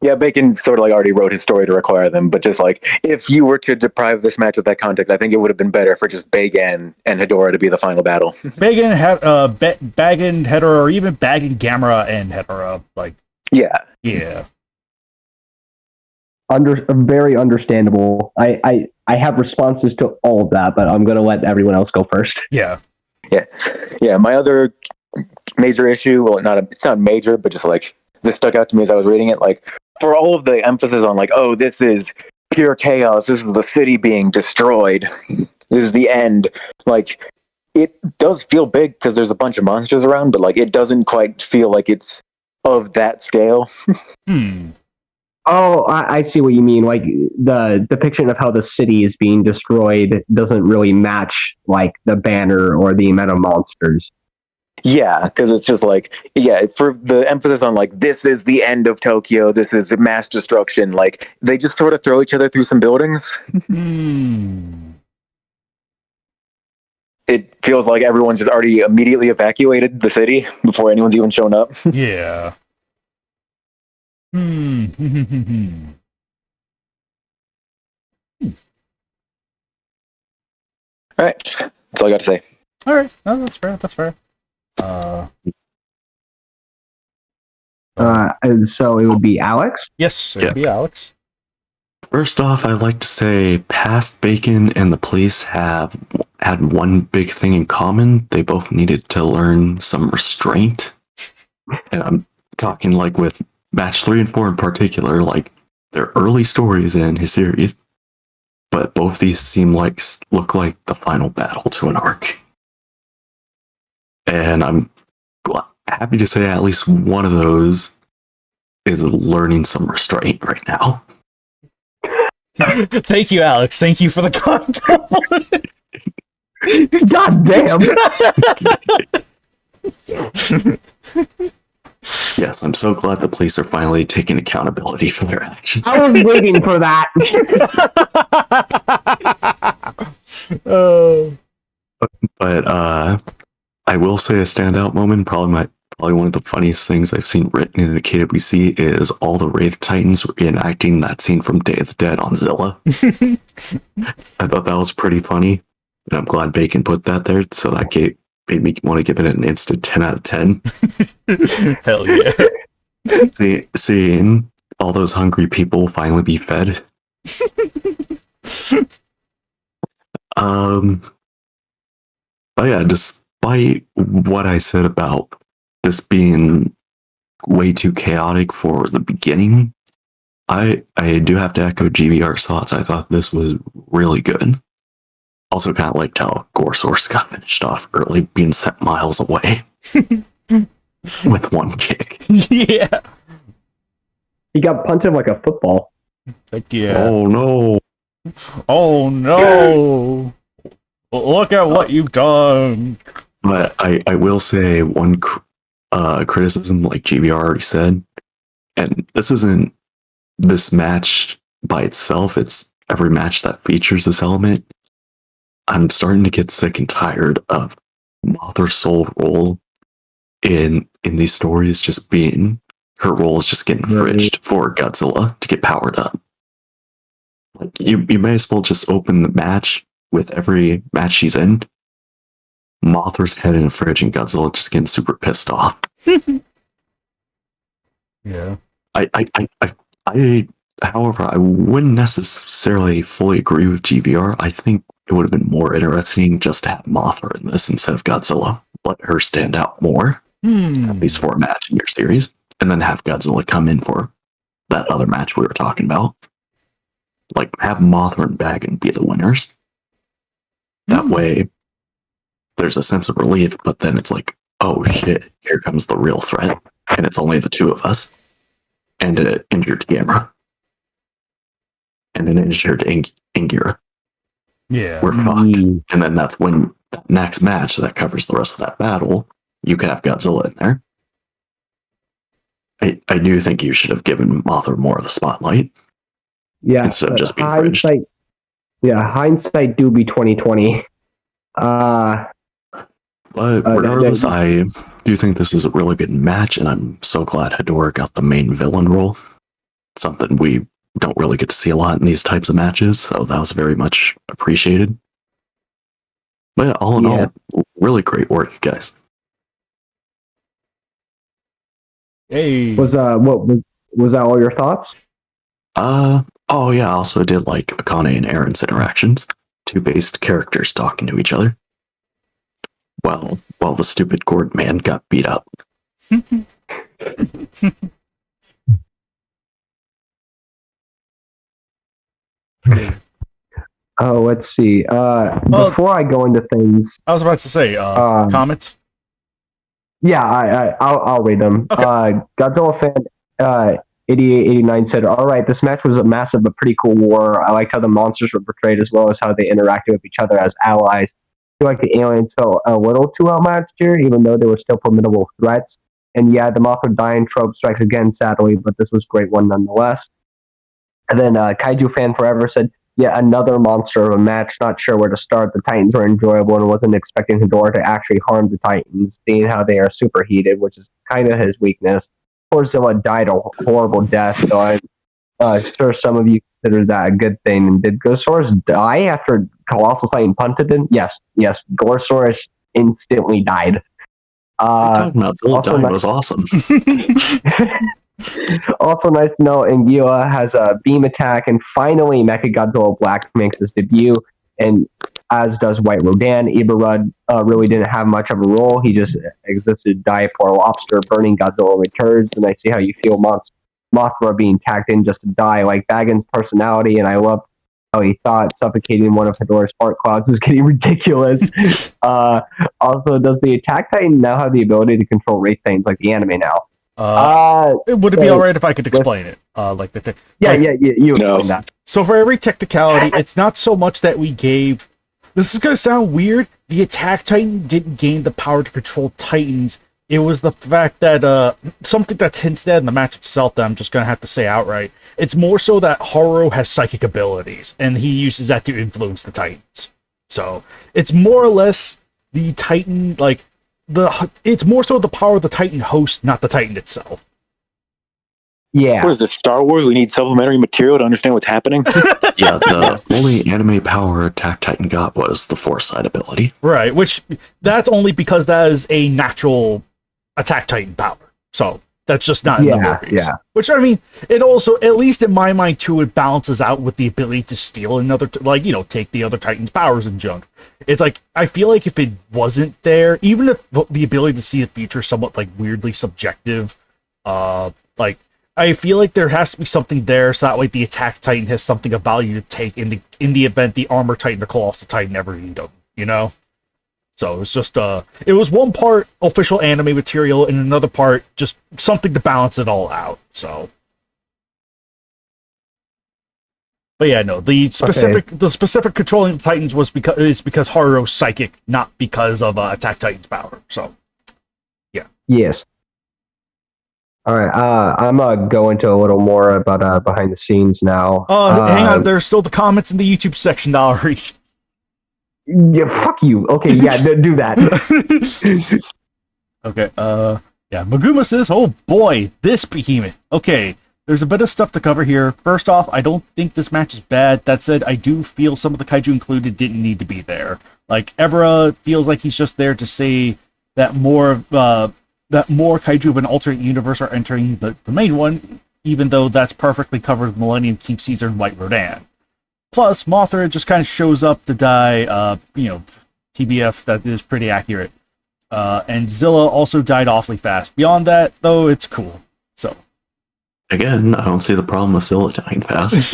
Yeah, Bacon sort of like already wrote his story to require them, but just like if you were to deprive this match of that context, I think it would have been better for just Bacon and Hedorah to be the final battle. Bacon, Baggin, Hedorah, or even Baggin, Gamera, and Hedorah. Yeah. Very understandable. I have responses to all of that, but I'm gonna let everyone else go first. Yeah. My other major issue, it's not major, but just like this stuck out to me as I was reading it, like for all of the emphasis on like, oh, this is pure chaos, this is the city being destroyed, this is the end. Like it does feel big because there's a bunch of monsters around, but like it doesn't quite feel like it's of that scale. Oh, I see what you mean. Like the depiction of how the city is being destroyed doesn't really match like the banner or the amount of monsters. Yeah, because it's just like, for the emphasis on like, this is the end of Tokyo, this is mass destruction, like, they just sort of throw each other through some buildings. It feels like everyone's just already immediately evacuated the city before anyone's even shown up. Yeah. All right, that's all I got to say. All right, no, that's fair. And so it would be Alex. Yes, it would be Alex. First off, I'd like to say past Bacon and the police have had one big thing in common. They both needed to learn some restraint. And I'm talking like with match 3 and 4 in particular, like they're early stories in his series. But both these look like the final battle to an arc. And I'm happy to say at least one of those is learning some restraint right now. Thank you, Alex. Thank you for the compliment. God damn. Yes, I'm so glad the police are finally taking accountability for their actions. I was waiting for that. But I will say a standout moment, probably one of the funniest things I've seen written in the KWC is all the Wraith Titans reenacting that scene from Day of the Dead on Zilla. I thought that was pretty funny, and I'm glad Bacon put that there, so that made me want to give it an instant 10 out of 10. Hell yeah. Seeing all those hungry people finally be fed. But yeah, despite what I said about this being way too chaotic for the beginning, I do have to echo GVR's thoughts. I thought this was really good. Also kind of liked how Gore Source got finished off early, being sent miles away with one kick. Yeah. He got punted like a football. Heck yeah. Oh no. Oh no. Look at what you've done. But I will say one criticism, like GVR already said, and this isn't this match by itself, it's every match that features this element. I'm starting to get sick and tired of Mothra's sole role in these stories just being her role is just getting fridged for Godzilla to get powered up. Like you may as well just open the match with every match she's in. Mothra's head in a fridge and Godzilla just getting super pissed off. Yeah. However, I wouldn't necessarily fully agree with GVR. I think it would have been more interesting just to have Mothra in this instead of Godzilla. Let her stand out more, at least for a match in your series, and then have Godzilla come in for that other match we were talking about. Like, have Mothra and Baggin be the winners. That way, there's a sense of relief, but then it's like, oh shit, here comes the real threat, and it's only the two of us, and an injured Gamera, and an injured Ingira. Yeah. We're fucked. And then that's when that next match that covers the rest of that battle, you could have Godzilla in there. I do think you should have given Mothra more of the spotlight. Yeah. Instead of just being fringed. hindsight. Yeah, hindsight do be 2020. But regardless, I do think this is a really good match, and I'm so glad Hedorah got the main villain role. Something we don't really get to see a lot in these types of matches, so that was very much appreciated. But all in all, really great work, guys. Hey. Was that all your thoughts? Oh yeah, I also did like Akane and Aaron's interactions. Two based characters talking to each other. While the stupid gourd man got beat up. Oh, let's see. Before I go into things, I was about to say, comments? Yeah, I'll read them. Okay. Godzilla fan 8889 said, "All right, this match was a massive but pretty cool war. I liked how the monsters were portrayed as well as how they interacted with each other as allies. I feel like the aliens felt a little too outmatched here, even though they were still formidable threats. And yeah, the Mothra dying trope strikes again, sadly, but this was a great one nonetheless." And then Kaiju fan forever said, "Yeah, another monster of a match. Not sure where to start. The Titans were enjoyable and wasn't expecting Hedorah to actually harm the Titans, seeing how they are superheated, which is kind of his weakness. Poor Zilla died a horrible death, so I'm sure some of you consider that a good thing. And did Gorosaurus die after Colossal Titan punted him? Yes. Gorosaurus instantly died. Talking about Zilla dying was awesome. Also nice to know Anguilla has a beam attack, and finally Mechagodzilla Black makes his debut, and as does White Rodan. Ibarud really didn't have much of a role. He just existed to die for a lobster. Burning Godzilla returns, and I see how you feel Mothra being tagged in just to die, like Bagan's personality, and I love how he thought suffocating one of Hedorah's fart clouds was getting ridiculous. Also, does the Attack Titan now have the ability to control Wraith Titans like the anime now? Would it be alright if I could explain it? You explain that. So for every technicality, it's not so much that we gave... This is going to sound weird. The Attack Titan didn't gain the power to control Titans. It was the fact that something that's hinted at in the match itself that I'm just going to have to say outright. It's more so that Haru has psychic abilities, and he uses that to influence the Titans. So it's more or less the Titan, like... It's more so the power of the Titan host, not the Titan itself. Yeah. What is this, Star Wars? We need supplementary material to understand what's happening? Yeah, the only anime power Attack Titan got was the Foresight ability. Right, which that's only because that is a natural Attack Titan power. So that's just not in the movies. Yeah. Which, I mean, it also, at least in my mind too, it balances out with the ability to steal another, take the other Titan's powers and junk. It's like, I feel like if it wasn't there, even if the ability to see the future is somewhat, like, weirdly subjective, I feel like there has to be something there, so that way the Attack Titan has something of value to take in the event the Armor Titan or Colossal Titan ever need them, you know? So it's just, it was one part official anime material, and another part just something to balance it all out, so... But yeah, no, the specific controlling the Titans is because Haru's psychic, not because of Attack Titan's power. So, yeah. Yes. All right. I'm gonna go into a little more about behind the scenes now. Hang on. There's still the comments in the YouTube section that I'll read. Yeah. Fuck you. Okay. Yeah. Do that. Okay. Yeah. Maguma says, "Oh boy, this behemoth." Okay. There's a bit of stuff to cover here. First off, I don't think this match is bad. That said, I do feel some of the kaiju included didn't need to be there. Like, Evera feels like he's just there to say that more kaiju of an alternate universe are entering the main one, even though that's perfectly covered with Millennium King Caesar and White Rodan. Plus, Mothra just kind of shows up to die, TBF, that is pretty accurate. And Zilla also died awfully fast. Beyond that, though, it's cool. So... Again, I don't see the problem with Zilla dying fast.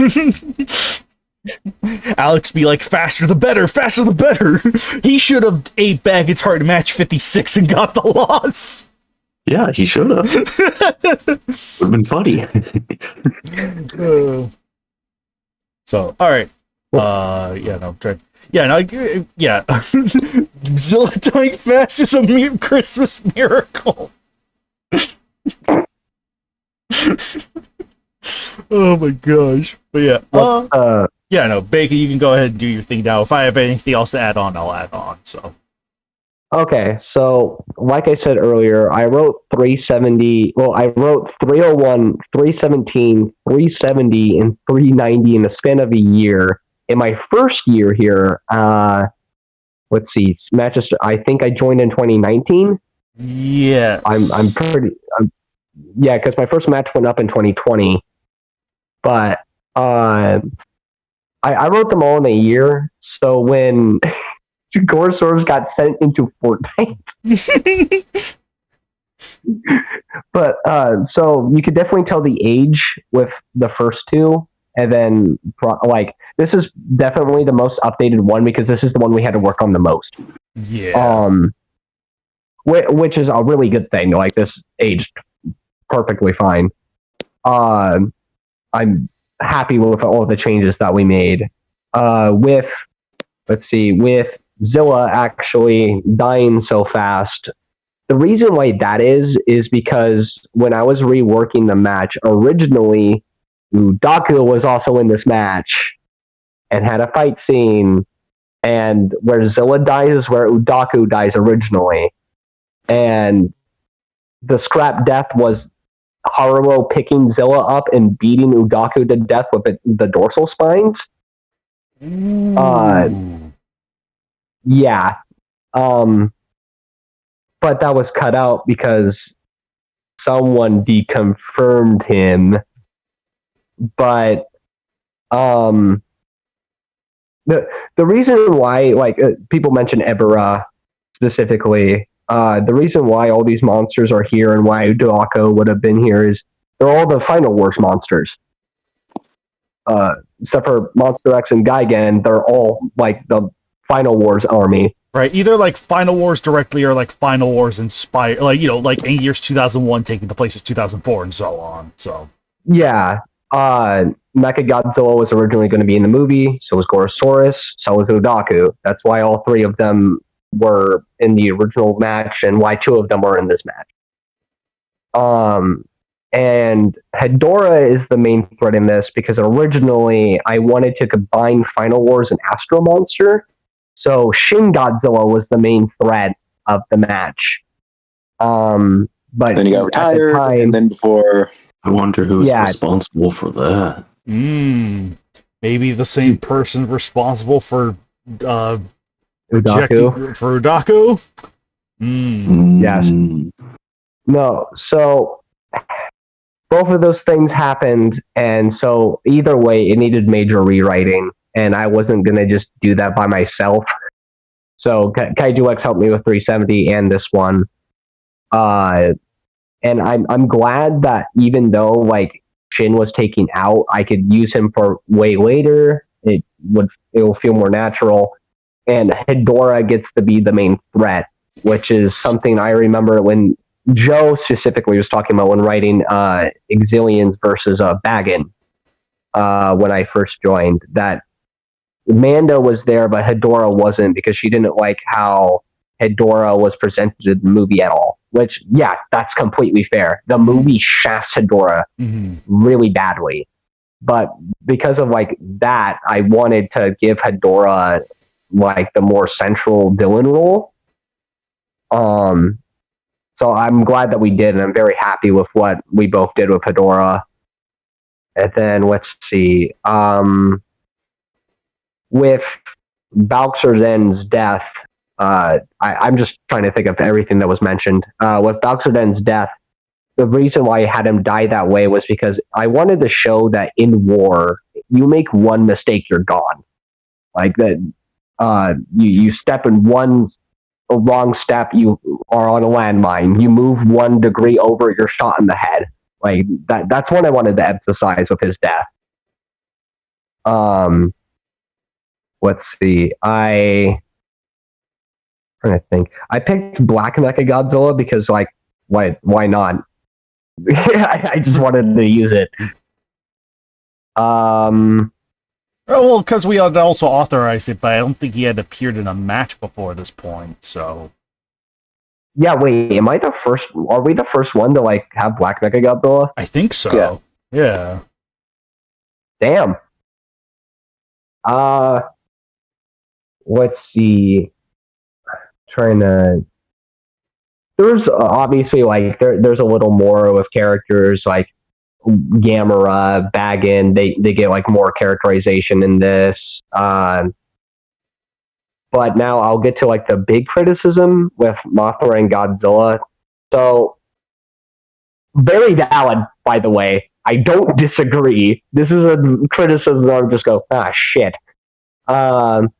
Alex be like, faster the better, faster the better. He should have ate back its heart in match 56 and got the loss. Yeah, he should have. Would have been funny. So, all right. Yeah, no, try. Yeah, no, yeah. Zilla dying fast is a Christmas miracle. Oh my gosh. But yeah. Yeah, no, Bacon, you can go ahead and do your thing now. If I have anything else to add on, I'll add on. So. Okay, so like I said earlier, I wrote 370. Well, I wrote 301, 317, 370, and 390 in the span of a year. In my first year here, let's see, matches. I think I joined in 2019. Yes. I'm pretty. Yeah, because my first match went up in 2020, but I wrote them all in a year. So when Gorosaurus got sent into Fortnite. But so you could definitely tell the age with the first two, and then like this is definitely the most updated one because this is the one we had to work on the most. Yeah. Which is a really good thing. Like this aged perfectly fine. I'm happy with all the changes that we made. With Zilla actually dying so fast. The reason why that is because when I was reworking the match, originally Udaku was also in this match and had a fight scene, and where Zilla dies is where Udaku dies originally. And the scrap death was Haruo picking Zilla up and beating Udaku to death with the dorsal spines. Yeah. But that was cut out because someone deconfirmed him. But the reason why, like, people mention Ebera specifically, the reason why all these monsters are here and why Udaku would have been here is they're all the Final Wars monsters. Except for Monster X and Gigan, they're all like the Final Wars army. Right, either like Final Wars directly or like Final Wars inspired, like, you know, like in years 2001 taking the place of 2004 and so on. So yeah, Mechagodzilla was originally going to be in the movie, so was Gorosaurus, so was Udaku. That's why all three of them were in the original match, and why two of them were in this match. And Hedorah is the main threat in this because originally I wanted to combine Final Wars and Astro Monster. So Shin Godzilla was the main threat of the match. But then he got retired, and then before... I wonder who's responsible for that. Maybe the same person responsible for Udaku. For Udaku? Yes. No, so both of those things happened, and so either way, it needed major rewriting. And I wasn't going to just do that by myself. So Kaiju X helped me with 370 and this one. And I'm glad that even though like Shin was taken out, I could use him for way later. It will feel more natural. And Hedorah gets to be the main threat, which is something I remember when Joe specifically was talking about when writing Exilians versus Baggin when I first joined, that Mando was there, but Hedorah wasn't because she didn't like how Hedorah was presented in the movie at all. Which, yeah, that's completely fair. The movie shafts Hedorah really badly. But because of like that, I wanted to give Hedorah like the more central villain role. So I'm glad that we did, and I'm very happy with what we both did with Hedorah. And then let's see. With Balxerden's death, I'm just trying to think of everything that was mentioned. With Balxerden's death, the reason why I had him die that way was because I wanted to show that in war, you make one mistake, you're gone. Like that, you step in a wrong step, you are on a landmine. You move 1 degree over, you're shot in the head. Like that's what I wanted to emphasize with his death. let's see. I'm trying to think. I picked Black Mechagodzilla because, like, why not? I just wanted to use it. Oh, well, because we had also authorized it, but I don't think he had appeared in a match before this point, so... Yeah, wait, am I the first? Are we the first one to, like, have Black Mechagodzilla? I think so. Yeah. Damn. Let's see. Trying to. There's obviously, like, there's a little more with characters like Gamera, Baggin. They get, like, more characterization in this. But now I'll get to, like, the big criticism with Mothra and Godzilla. So, very valid, by the way. I don't disagree. This is a criticism that I'm just go, shit. But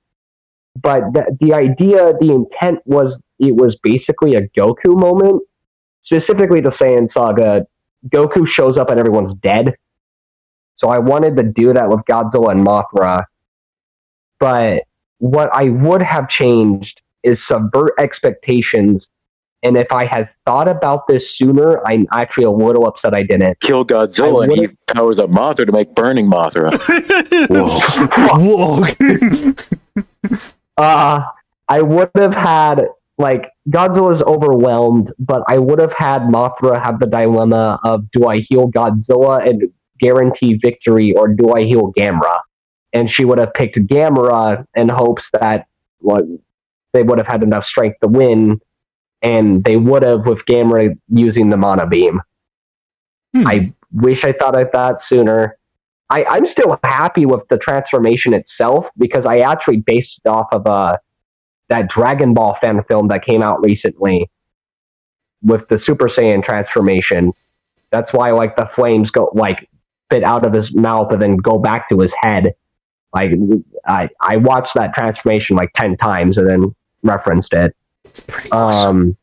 the idea, the intent was, it was basically a Goku moment. Specifically the Saiyan Saga, Goku shows up and everyone's dead. So I wanted to do that with Godzilla and Mothra. But what I would have changed is subvert expectations. And if I had thought about this sooner, I'm actually a little upset I didn't. Kill Godzilla and he powers up Mothra to make Burning Mothra. Whoa. I would have had, like, Godzilla's overwhelmed, but I would have had Mothra have the dilemma of, do I heal Godzilla and guarantee victory, or do I heal Gamera? And she would have picked Gamera in hopes that, well, they would have had enough strength to win, and they would have with Gamera using the Mana Beam. I wish I thought of that sooner. I'm still happy with the transformation itself, because I actually based it off of that Dragon Ball fan film that came out recently with the Super Saiyan transformation. That's why, like, the flames go, like, spit out of his mouth and then go back to his head. Like, I watched that transformation like 10 times and then referenced it. It's pretty awesome.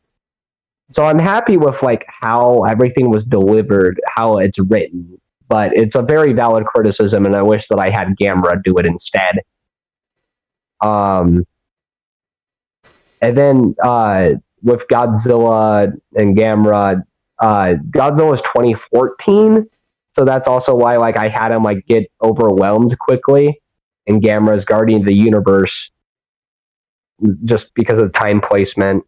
So I'm happy with, like, how everything was delivered, how it's written, but it's a very valid criticism, and I wish that I had Gamera do it instead. And then with Godzilla and Gamera, Godzilla's 2014, so that's also why, like, I had him, like, get overwhelmed quickly, and Gamera's Guardian of the Universe, just because of time placement.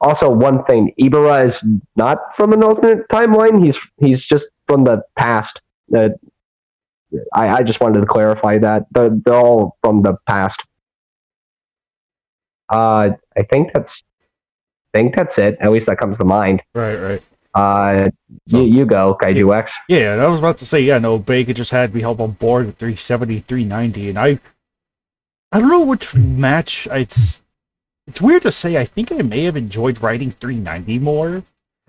Also, one thing, Ibara is not from an alternate timeline. He's just from the past. I just wanted to clarify that. They're all from the past. I think that's it. At least that comes to mind. Right. You go, Kaiju X. Yeah, I was about to say, Bacon just had me help on board with 370, 390, and I don't know which match. It's weird to say, I think I may have enjoyed writing 390 more.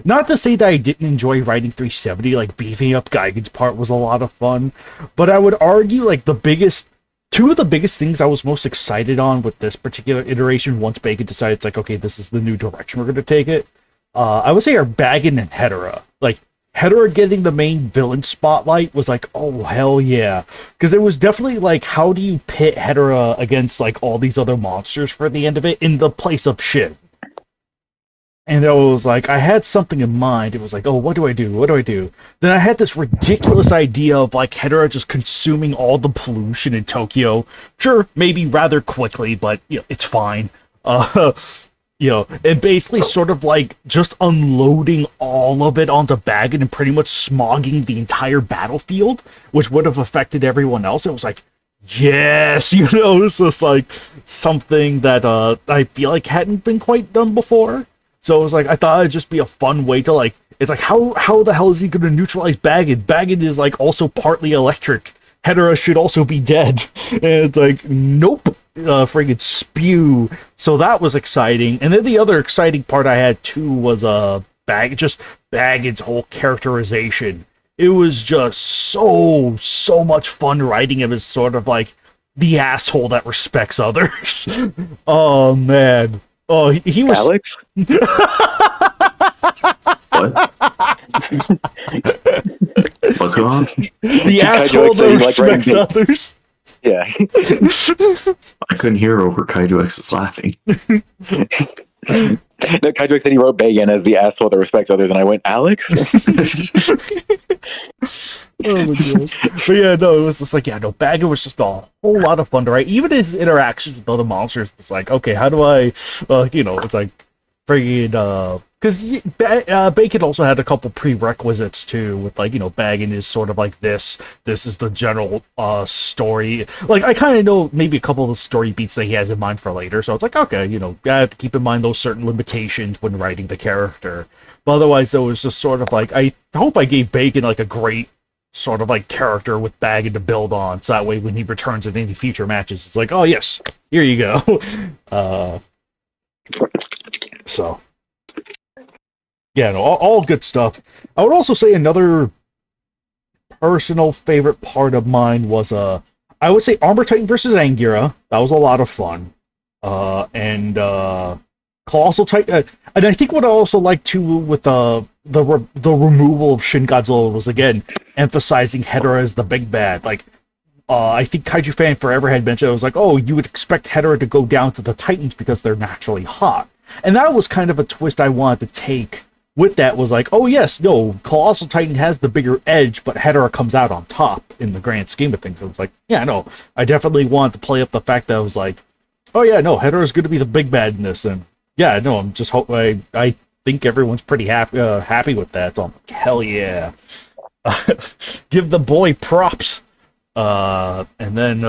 Not to say that I didn't enjoy writing 370, like, beefing up Gigan's part was a lot of fun, but I would argue, like, two of the biggest things I was most excited on with this particular iteration, once Bacon decided it's like, okay, this is the new direction we're going to take it, I would say are Baggin and Hedera. Like, Hedera getting the main villain spotlight was like, oh, hell yeah. Because it was definitely like, how do you pit Hedera against, like, all these other monsters for the end of it in the place of shit? And it was like, I had something in mind. It was like, oh, what do I do? Then I had this ridiculous idea of, like, Hedera just consuming all the pollution in Tokyo. Sure, maybe rather quickly, but, it's fine. And basically sort of, like, just unloading all of it onto Baggin and pretty much smogging the entire battlefield, which would have affected everyone else. It was like, yes, it's just, like, something that I feel like hadn't been quite done before. So it was like, I thought it'd just be a fun way to, like, it's like, how the hell is he going to neutralize Baggin? Baggin is, like, also partly electric. Hedera should also be dead. And it's like, nope, friggin' spew. So that was exciting. And then the other exciting part I had, too, was Baggin's whole characterization. It was just so much fun writing him as sort of, like, the asshole that respects others. Oh, man. Oh, he was... Alex? What? What's going on? The Kaiju asshole X said he that liked writing respects others. Yeah. I couldn't hear over Kaiju X's laughing. No, Kaiju said he wrote Bagan as the asshole that respects others, and I went, Alex? Oh my god. But yeah, no, it was just like, yeah, no, Baggin was just a whole lot of fun to write. Even his interactions with other monsters was like, okay, how do I, it's like, friggin', because Bacon also had a couple prerequisites too, with like, Baggin is sort of like this is the general story. Like, I kind of know maybe a couple of the story beats that he has in mind for later, so it's like, okay, I have to keep in mind those certain limitations when writing the character. But otherwise, it was just sort of like, I hope I gave Bacon like a great sort of like character with Baggin to build on, so that way when he returns in any future matches, it's like, oh yes, here you go. So yeah, no, all good stuff. I would also say another personal favorite part of mine was I would say Armor Titan versus Angira. That was a lot of fun. And Colossal Titan, and I think what I also liked too with the removal of Shin Godzilla was again emphasizing Hedorah as the big bad. Like, I think Kaiju Fan Forever had mentioned, it was like, oh, you would expect Hedorah to go down to the Titans because they're naturally hot. And that was kind of a twist I wanted to take with that, was like, oh yes, no, Colossal Titan has the bigger edge, but Hedorah comes out on top in the grand scheme of things. So it was like, yeah, no, I definitely wanted to play up the fact that I was like, oh yeah, no, Hedorah is going to be the big bad in this, and yeah, no, I'm just I think everyone's pretty happy with that. So I'm like, hell yeah, give the boy props. And then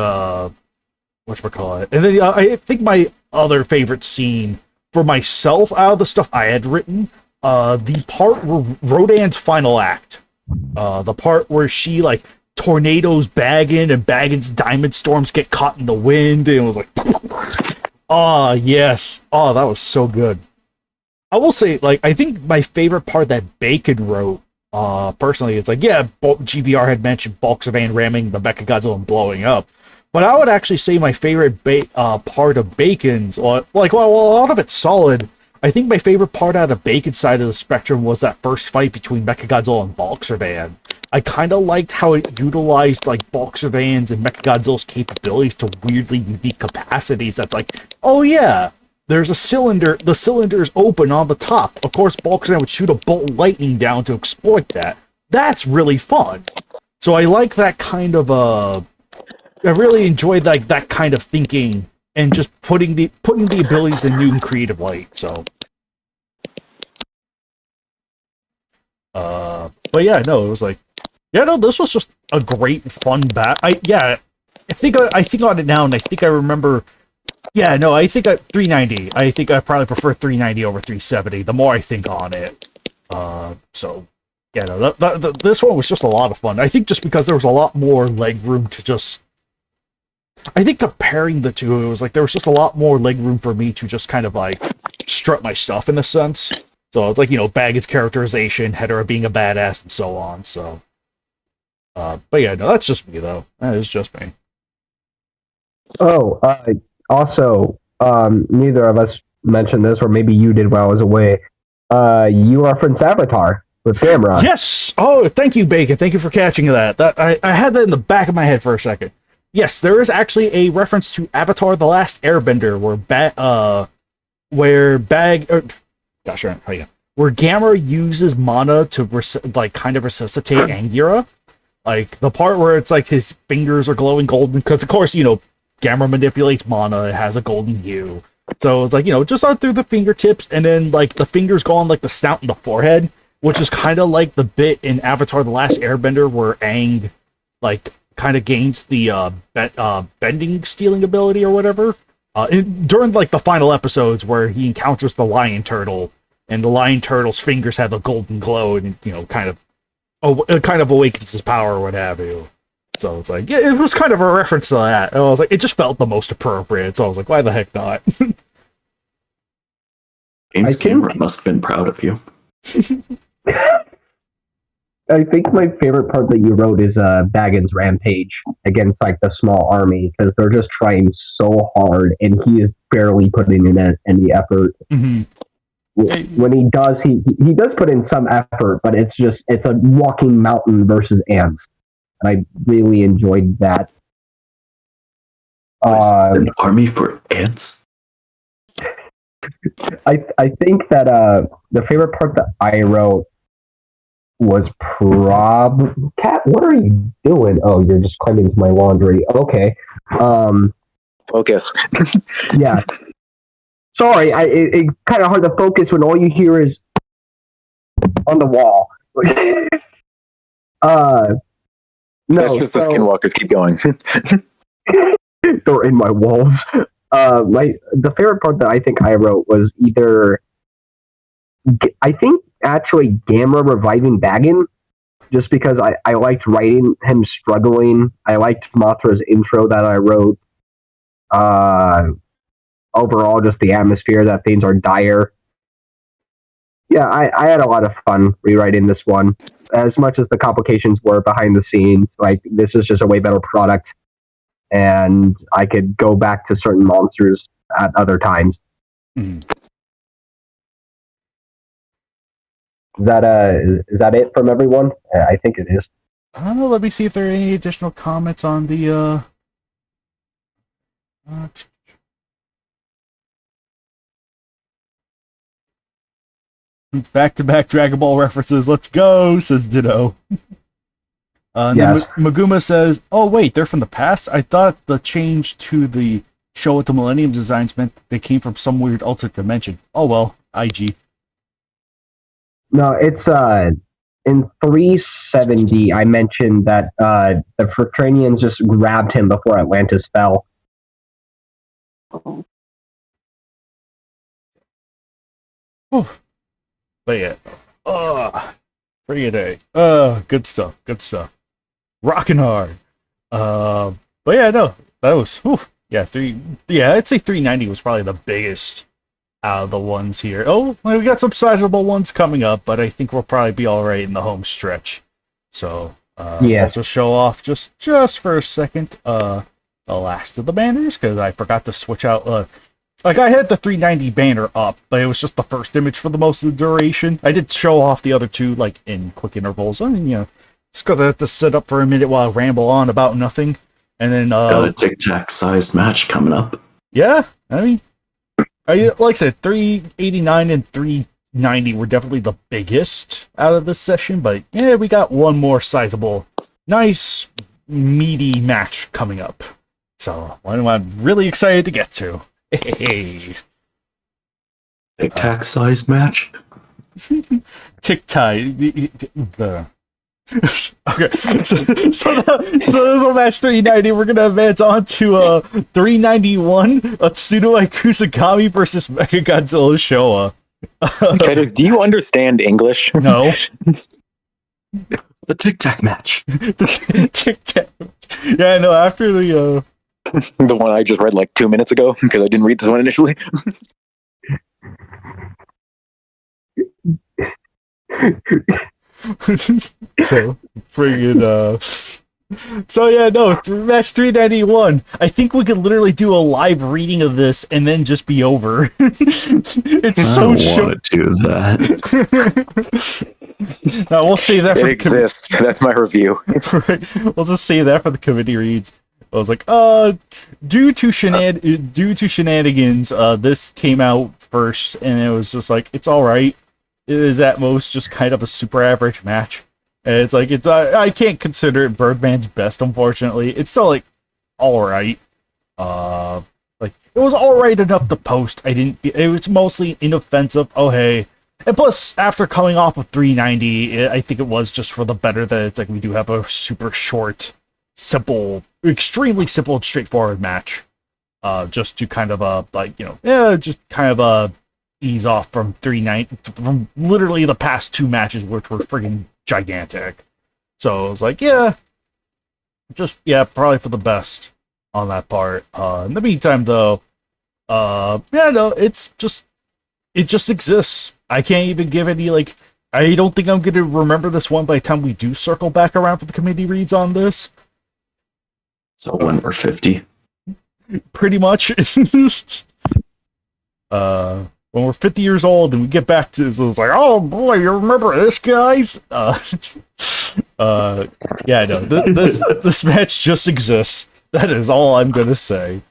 whatchamacallit? And then I think my other favorite scene for myself out of the stuff I had written, the part where Rodan's final act, the part where she like tornadoes Baggin and Baggin's diamond storms get caught in the wind, and it was like, oh yes, oh that was so good. I will say, like, I think my favorite part that Bacon wrote, personally, it's like, yeah, GBR had mentioned Bulksavan ramming the Mechagodzilla and blowing up, but I would actually say my favorite part of Bacon's, well, a lot of it's solid. I think my favorite part out of Bacon's side of the spectrum was that first fight between Mechagodzilla and Bulksavan. I kind of liked how it utilized like Bulksavan's and Mechagodzilla's capabilities to weirdly unique capacities. That's like, oh yeah, there's a cylinder. The cylinder is open on the top. Of course, Bulksavan would shoot a bolt of lightning down to exploit that. That's really fun. So I like that kind of I really enjoyed like that kind of thinking and just putting the abilities in new and creative light. So, but yeah, no, it was like, yeah, no, this was just a great fun I think on it now, and I think I remember. Yeah, no, I think 390. I think I probably prefer 390 over 370. The more I think on it, so yeah, no, this one was just a lot of fun. I think just because there was a lot more leg room to just. I think comparing the two, it was like there was just a lot more leg room for me to just kind of like strut my stuff in a sense. So it's like, Baggett's characterization, Hedorah being a badass, and so on. So, but yeah, no, that's just me though. That is just me. Oh, also, neither of us mentioned this, or maybe you did while I was away. You referenced Avatar with Gamera. Yes. Oh, thank you, Bacon. Thank you for catching that. I had that in the back of my head for a second. Yes, there is actually a reference to Avatar: The Last Airbender where Gamera uses mana to kind of resuscitate Angira. Like the part where it's like his fingers are glowing golden, because of course, Gamera manipulates mana, it has a golden hue. So it's like, just on through the fingertips, and then like the fingers go on like the snout and the forehead, which is kind of like the bit in Avatar: The Last Airbender where Aang like kind of gains the bending stealing ability or whatever. During like the final episodes where he encounters the lion turtle, and the lion turtle's fingers have a golden glow, and it kind of awakens his power or what have you. So it's like, yeah, it was kind of a reference to that. And I was like, it just felt the most appropriate. So I was like, why the heck not? James Cameron must have been proud of you. I think my favorite part that you wrote is Baggin's rampage against like the small army, because they're just trying so hard and he is barely putting in any effort. Mm-hmm. when he does, he does put in some effort, but it's a walking mountain versus ants. And I really enjoyed that. An army for ants? I think that the favorite part that I wrote was Cat, what are you doing? Oh, you're just climbing into my laundry. Okay. Focus. Yeah. Sorry, it's kind of hard to focus when all you hear is on the wall. No, That's just the skinwalkers. Keep going. they're in my walls. The favorite part that I think I wrote was either I think actually Gamma reviving Baggin, just because I liked writing him struggling. I liked Mothra's intro that I wrote. Overall, just the atmosphere that things are dire. Yeah, I had a lot of fun rewriting this one. As much as the complications were behind the scenes, like this is just a way better product, and I could go back to certain monsters at other times. Mm. Is that it from everyone? I think it is. I don't know. Let me see if there are any additional comments on the. Back-to-back Dragon Ball references. Let's go, says Ditto. And Yes. then Maguma says, "Oh wait, they're from the past. I thought the change to the show with the Millennium designs meant they came from some weird alternate dimension. Oh well, IG." No, it's in 370. I mentioned that the Fratranians just grabbed him before Atlantis fell. But yeah, free day. Good stuff. Good stuff. Rocking hard. But yeah, no, that was yeah, I'd say 390 was probably the biggest out of the ones here. Oh, well, we got some sizable ones coming up, but I think we'll probably be all right in the home stretch. So Yeah. I'll just show off just for a second the last of the banners, because I forgot to switch out. Like, I had the 390 banner up, but it was just the first image for the most of the duration. I did show off the other two, like, in quick intervals. I mean, you know, just gotta have to sit up for a minute while I ramble on about nothing. And then, Got a tic-tac sized match coming up. yeah, I mean, like I said, 389 and 390 were definitely the biggest out of this session, but yeah, we got one more sizable, nice, meaty match coming up. So, one I'm really excited to get to. Hey. Tic-tac sized match? Tic-tac. Okay, so this will match 390. We're gonna advance on to 391. Tsunoe Kusagami versus Mechagodzilla Showa. Peders, do you understand English? No. The tic-tac match. Tic-tac. Yeah, no. After the The one I just read like 2 minutes ago because I didn't read this one initially. So friggin' so yeah, no, match 391. I think we could literally do a live reading of this and then just be over. It's I so don't short. want to do that. No, we'll save that It for exists. That's my review. Right. We'll just save that for the committee reads. I was like, due to shenanigans, this came out first, and it was just like, it's all right. It is at most just kind of a super average match. And it's like, I can't consider it Birdman's best, unfortunately. It's still like all right. Like, it was all right enough to post. It was mostly inoffensive. Oh hey. And plus, after coming off of 390, I think it was just for the better that it's like we do have a super short, simple, extremely simple and straightforward match. Just to kind of just kind of ease off from 390, from literally the past two matches, which were friggin' gigantic. So I was like, probably for the best on that part. In the meantime, though, it just exists. I can't even give any, like, I don't think I'm going to remember this one by the time we do circle back around for the committee reads on this. So when we're 50. Pretty much. But when we're 50 years old and we get back to so it's like, oh boy, you remember this, guys? Yeah, no, this match just exists. That is all I'm gonna say.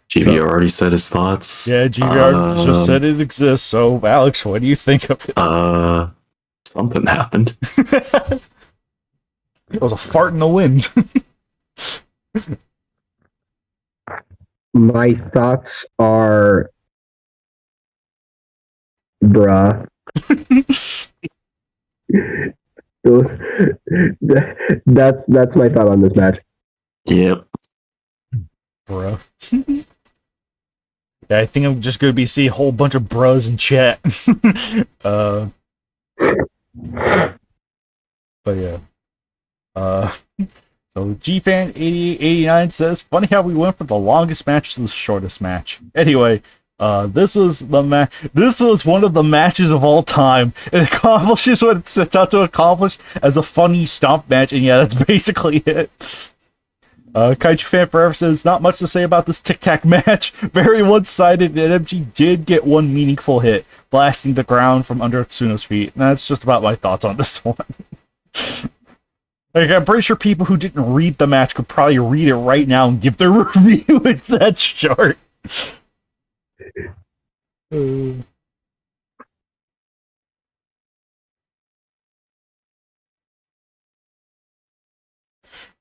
GV already said his thoughts. Yeah, GVR just said it exists. So, Alex, what do you think of it? Something happened. It was a fart in the wind. My thoughts are, bruh. That's my thought on this match. Yep. Bro. Yeah, I think I'm just gonna be seeing a whole bunch of bros in chat. But yeah. So GFan8889 says, funny how we went from the longest match to the shortest match. Anyway, this was one of the matches of all time. It accomplishes what it sets out to accomplish as a funny stomp match, and yeah, that's basically it. Kaiju Fan Forever says, not much to say about this tic-tac match. Very one-sided, and MG did get one meaningful hit, blasting the ground from under Tsuno's feet. And that's just about my thoughts on this one. Like, I'm pretty sure people who didn't read the match could probably read it right now and give their review. It's that short.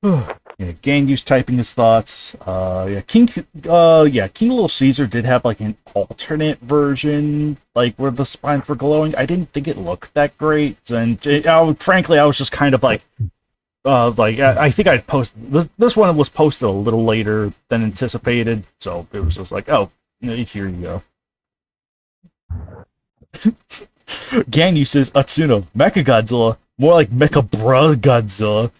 Yeah, Ganyu's typing his thoughts. King Little Caesar did have like an alternate version, like where the spines were glowing. I didn't think it looked that great, and frankly, I was just kind of like, I think I'd post this one was posted a little later than anticipated, so it was just like, oh, here you go. Ganyu says, Atsuno, Mechagodzilla, more like Mecha Bra Godzilla.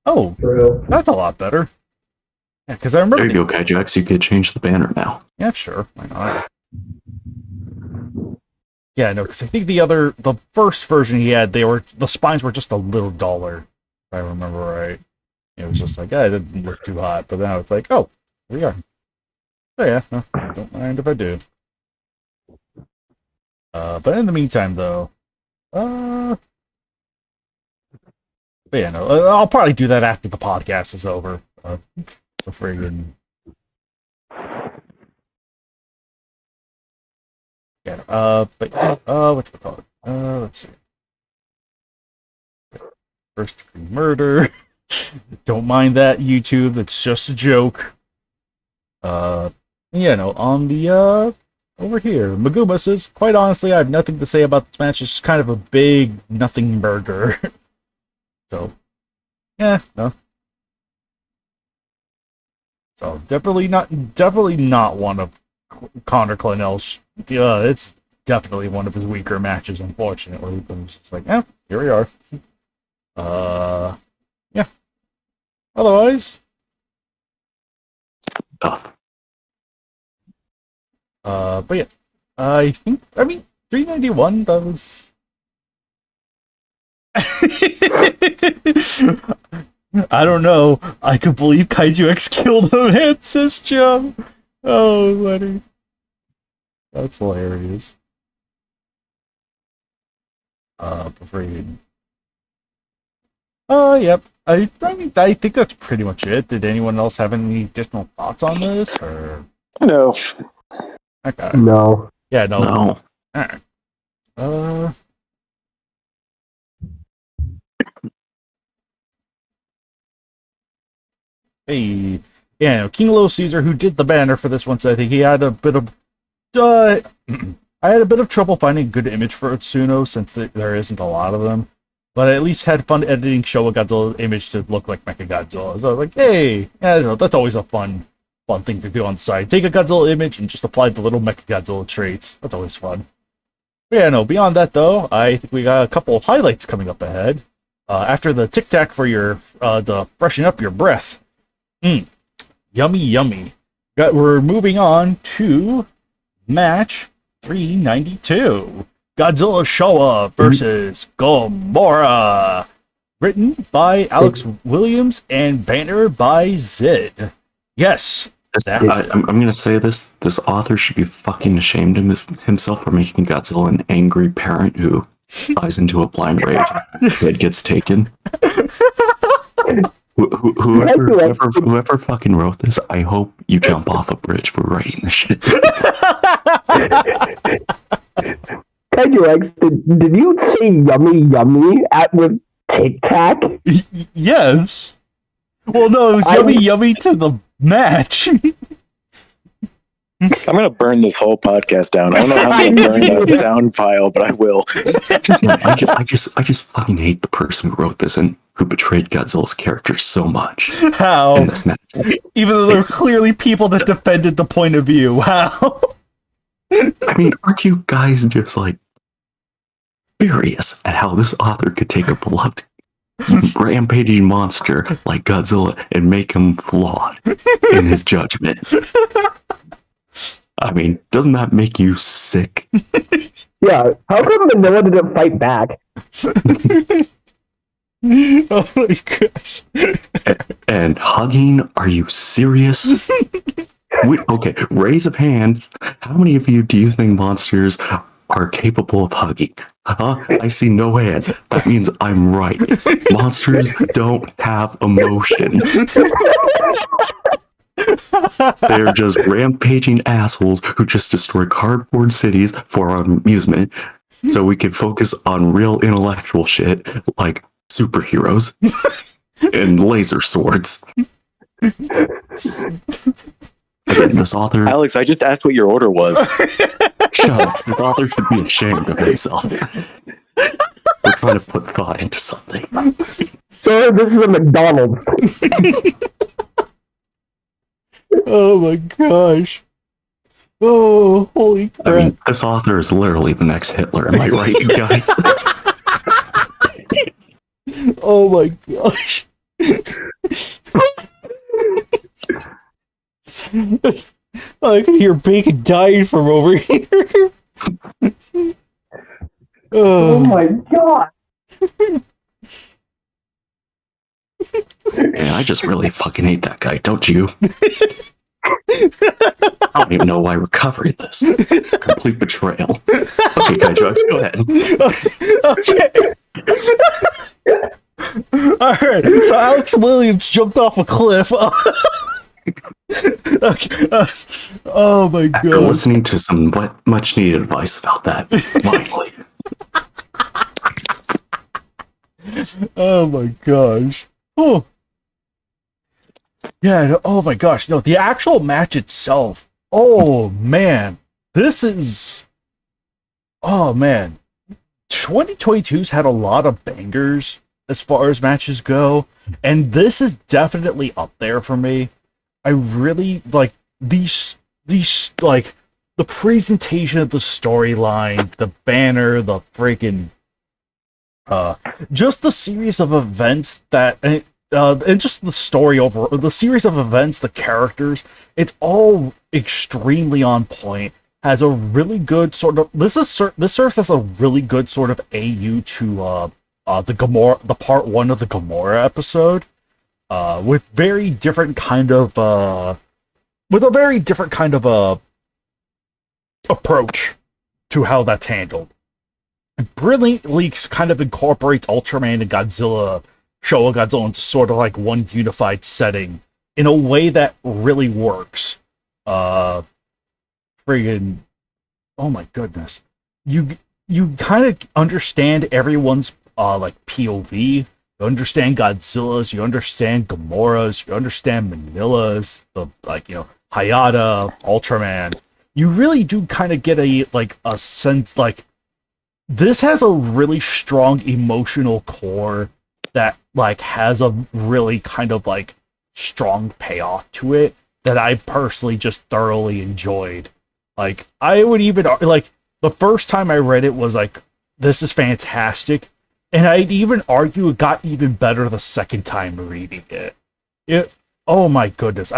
Oh, True. that's a lot better. Yeah, because I remember. There you go, Kaiju X. You could change the banner now. Yeah, sure. Why not? Yeah, no, because I think the first version he had, the spines were just a little duller, if I remember right. It was just like, it didn't look too hot, but now it's like, oh, here we are. Oh yeah, no, don't mind if I do. But in the meantime, though, but yeah, no, I'll probably do that after the podcast is over. The friggin'. Yeah, what's it called? Let's see. First degree murder. Don't mind that, YouTube. It's just a joke. On the, over here, Maguma says, quite honestly, I have nothing to say about this match. It's just kind of a big nothing burger. So, yeah, no. So definitely not one of Connor Clinell's. It's definitely one of his weaker matches, unfortunately. But it's just like, here we are. Yeah. Otherwise, but yeah, I mean, 391. That was. I don't know. I could believe Kaiju X killed him, man, says Joe. Oh, buddy. That's hilarious. Afraid. Yep. I mean, I think that's pretty much it. Did anyone else have any additional thoughts on this, or? No. Okay. No. Yeah, no. No. Alright. Hey, yeah, no, King Little Caesar, who did the banner for this one, said he had a bit of, I had a bit of trouble finding a good image for Utsuno since there isn't a lot of them, but I at least had fun editing Showa Godzilla image to look like Mechagodzilla. So I was like, hey, yeah, that's always a fun thing to do on the side. Take a Godzilla image and just apply the little Mechagodzilla traits. That's always fun. But yeah, no, beyond that though, I think we got a couple of highlights coming up ahead. After the Tic Tac for your, the freshen up your breath. Yummy, yummy. We're moving on to match 392. Godzilla Showa versus Gomorrah. written by Alex Williams and banner by Zid. Yes, that's it. I'm going to say this. This author should be fucking ashamed of himself for making Godzilla an angry parent who flies into a blind rage and kid gets taken. Whoever fucking wrote this, I hope you jump off a bridge for writing this shit. Kaiju X, did you say yummy with Tic Tac? Yes. Well, no, it was yummy to the match. I'm gonna burn this whole podcast down. I don't know how I'm gonna burn the sound file, but I will. I just fucking hate the person who wrote this and who betrayed Godzilla's character so much How? in this match. Even though there were clearly people that defended the point of view. How? I mean, aren't you guys just like furious at how this author could take a beloved rampaging monster like Godzilla and make him flawed in his judgment? I mean, doesn't that make you sick? Yeah, how come Manila didn't fight back? Oh my gosh. And hugging? Are you serious? Okay, raise of hands. How many of you do you think monsters are capable of hugging? I see no hands. That means I'm right. Monsters don't have emotions. They're just rampaging assholes who just destroy cardboard cities for our amusement so we can focus on real intellectual shit like superheroes and laser swords. Again, this author... Alex, I just asked what your order was. Shut up. This author should be ashamed of himself. We're trying to put thought into something. Sir, this is a McDonald's. Oh my gosh. Oh, holy crap. I mean, this author is literally the next Hitler. Am I right, you guys? Oh my gosh. I can hear Bacon dying from over here. Oh my god. Man, I just really fucking hate that guy, don't you? I don't even know why we're covering this. Complete betrayal. Okay, Kaiju, go ahead. Okay. Alright, so Alex Williams jumped off a cliff. Okay. Oh my god. After listening to some much needed advice about that, finally. Oh my gosh. Oh. Yeah, oh my gosh. No, the actual match itself. Oh man. This is... Oh man. 2022's had a lot of bangers as far as matches go, and this is definitely up there for me. I really like these like the presentation of the storyline, the banner, the freaking just the series of events that and just the story over the series of events, the characters, it's all extremely on point. Has a really good sort of this serves as a really good sort of AU to the part 1 of the Gamora episode, with very different kind of with a very different kind of approach to how that's handled. It brilliantly kind of incorporates Ultraman and Godzilla, Showa Godzilla, into sort of like one unified setting in a way that really works. Friggin', oh my goodness. You kind of understand everyone's like POV. You understand Godzilla's, you understand Gamora's, you understand Manila's, the Hayata, Ultraman. You really do kind of get a sense like this has a really strong emotional core that like has a really kind of like strong payoff to it that I personally just thoroughly enjoyed. Like I would even like the first time I read it was like, this is fantastic. And I'd even argue it got even better the second time reading it. Oh my goodness.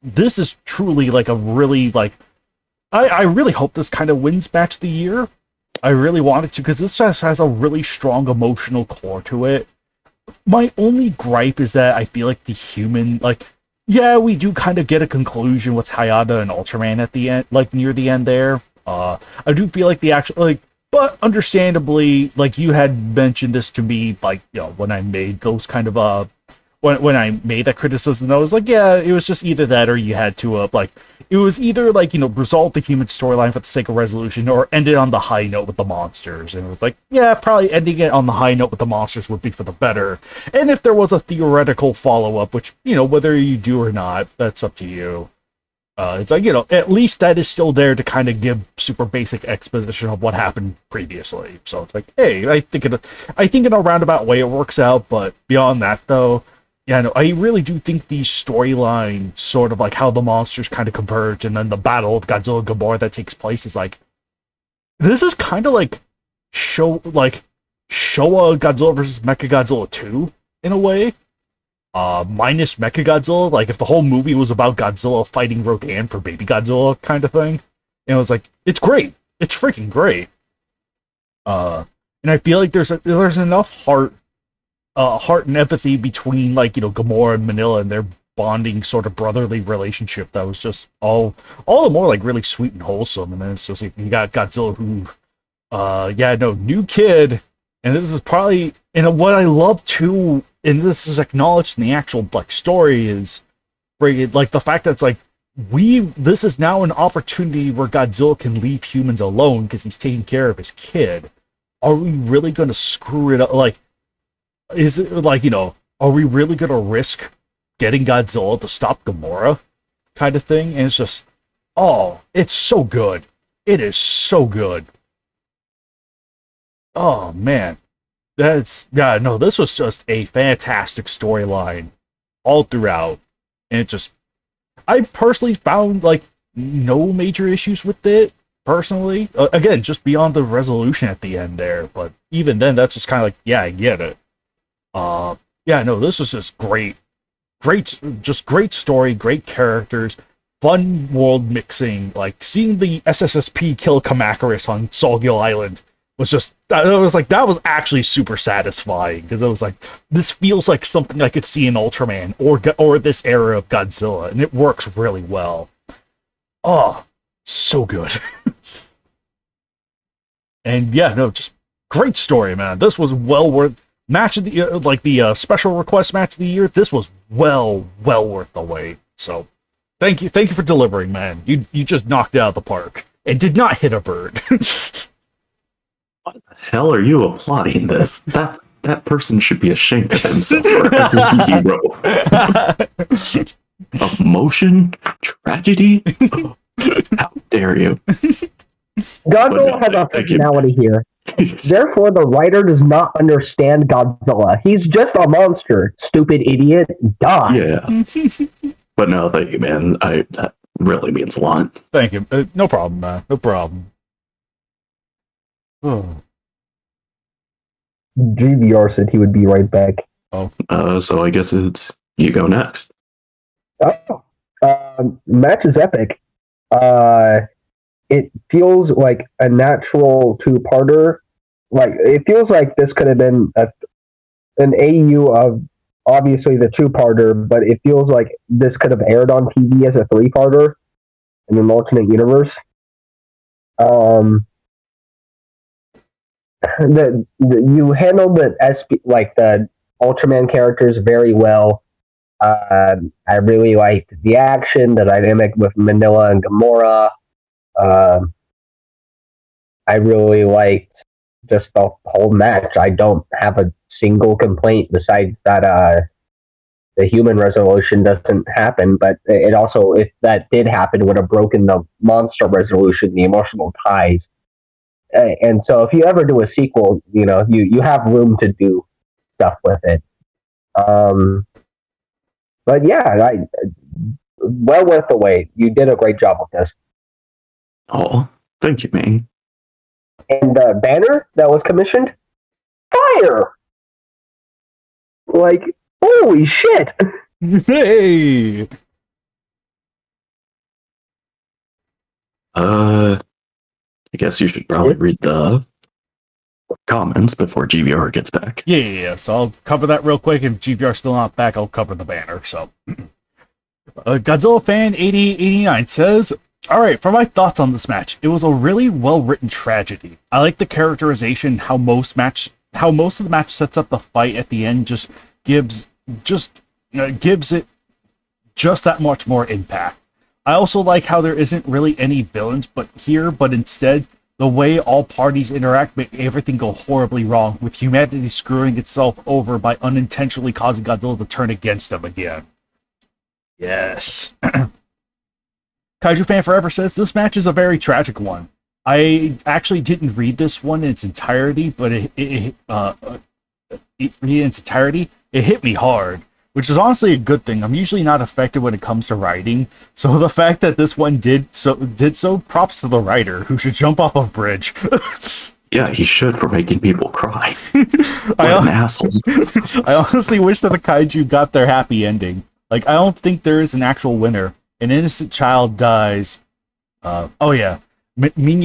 This is truly like a really like, I really hope this kind of wins match of the year. I really want it to, because this just has a really strong emotional core to it. my only gripe is that I feel like the human, like, yeah, we do kind of get a conclusion with Hayata and Ultraman at the end, like near the end there. I do feel like the actual, like, but understandably, like you had mentioned this to me, like, when I made those kind of when I made that criticism, I was like, yeah, it was just either that or you had to like, it was either like, resolve the human storyline for the sake of resolution or end it on the high note with the monsters. And it was like, yeah, probably ending it on the high note with the monsters would be for the better. And if there was a theoretical follow up, which, whether you do or not, that's up to you. It's like, at least that is still there to kind of give super basic exposition of what happened previously. So it's like, hey, I think in a roundabout way it works out, but beyond that though, yeah, no, I really do think the storyline, sort of like how the monsters kind of converge and then the battle of Godzilla and Gamora that takes place is like, this is kind of like Showa Godzilla versus Mechagodzilla 2 in a way. Minus Mechagodzilla, like if the whole movie was about Godzilla fighting Rodan for baby Godzilla kind of thing. And it was like, it's great. It's freaking great. And I feel like there's enough heart and empathy between, like, Gamora and Manila and their bonding sort of brotherly relationship that was just all the more like really sweet and wholesome. And then it's just like you got Godzilla who new kid, and this is probably, and what I love too, and this is acknowledged in the actual like story, is like the fact that it's like this is now an opportunity where Godzilla can leave humans alone because he's taking care of his kid. Are we really going to screw it up? Like, is it like, are we really going to risk getting Godzilla to stop Gamora kind of thing? And it's just, oh, it's so good. It is so good. Oh, man. This was just a fantastic storyline all throughout. And it just, I personally found, like, no major issues with it, personally. Again, just beyond the resolution at the end there. But even then, that's just kind of like, yeah, I get it. This was just great, just great story, great characters, fun world mixing. Like seeing the SSSP kill Kamacuras on Solgil Island was just, that was actually super satisfying because it was like, this feels like something I could see in Ultraman or this era of Godzilla, and it works really well. Oh, so good. And just great story, man. This was well worth. Match of the special request match of the year. This was well worth the wait. So, thank you for delivering, man. You just knocked it out of the park and did not hit a bird. Why the hell are you applauding this? That person should be ashamed of himself for everything he wrote. Emotion, tragedy. How dare you? Godzilla has a personality here. Therefore, the writer does not understand Godzilla. He's just a monster. Stupid idiot. Die. Yeah. But no, thank you, man. That really means a lot. Thank you. No problem, man. No problem. Oh. GVR said he would be right back. Oh. So I guess it's you go next. Oh. Match is epic. It feels like a natural two-parter. Like, it feels like this could have been an AU of, obviously, the two-parter, but it feels like this could have aired on TV as a three-parter in an alternate universe. You handled the Ultraman characters very well. I really liked the action, the dynamic with Manila and Gamora. I really liked just the whole match. I don't have a single complaint besides that the human resolution doesn't happen, but it also, if that did happen, would have broken the monster resolution, the emotional ties. And so if you ever do a sequel, you have room to do stuff with it. But yeah, well worth the wait. You did a great job with this. Oh, thank you, man. And the banner that was commissioned, fire! Like, holy shit! Hey! I guess you should probably read the comments before GVR gets back. Yeah. So I'll cover that real quick. If GVR's still not back, I'll cover the banner. So, Godzilla fan 8889 says, "All right, for my thoughts on this match, it was a really well written tragedy. I like the characterization, how most of the match sets up the fight at the end, gives it just that much more impact. I also like how there isn't really any villains but instead the way all parties interact make everything go horribly wrong, with humanity screwing itself over by unintentionally causing Godzilla to turn against them again." Yes. Kaiju Fan Forever says, "This match is a very tragic one. I actually didn't read this one in its entirety, but it hit me hard, which is honestly a good thing. I'm usually not affected when it comes to writing, so the fact that this one did so, props to the writer, who should jump off a bridge." Yeah, he should, for making people cry. What an asshole. I honestly wish that the Kaiju got their happy ending. Like, I don't think there is an actual winner. An innocent child dies. Minya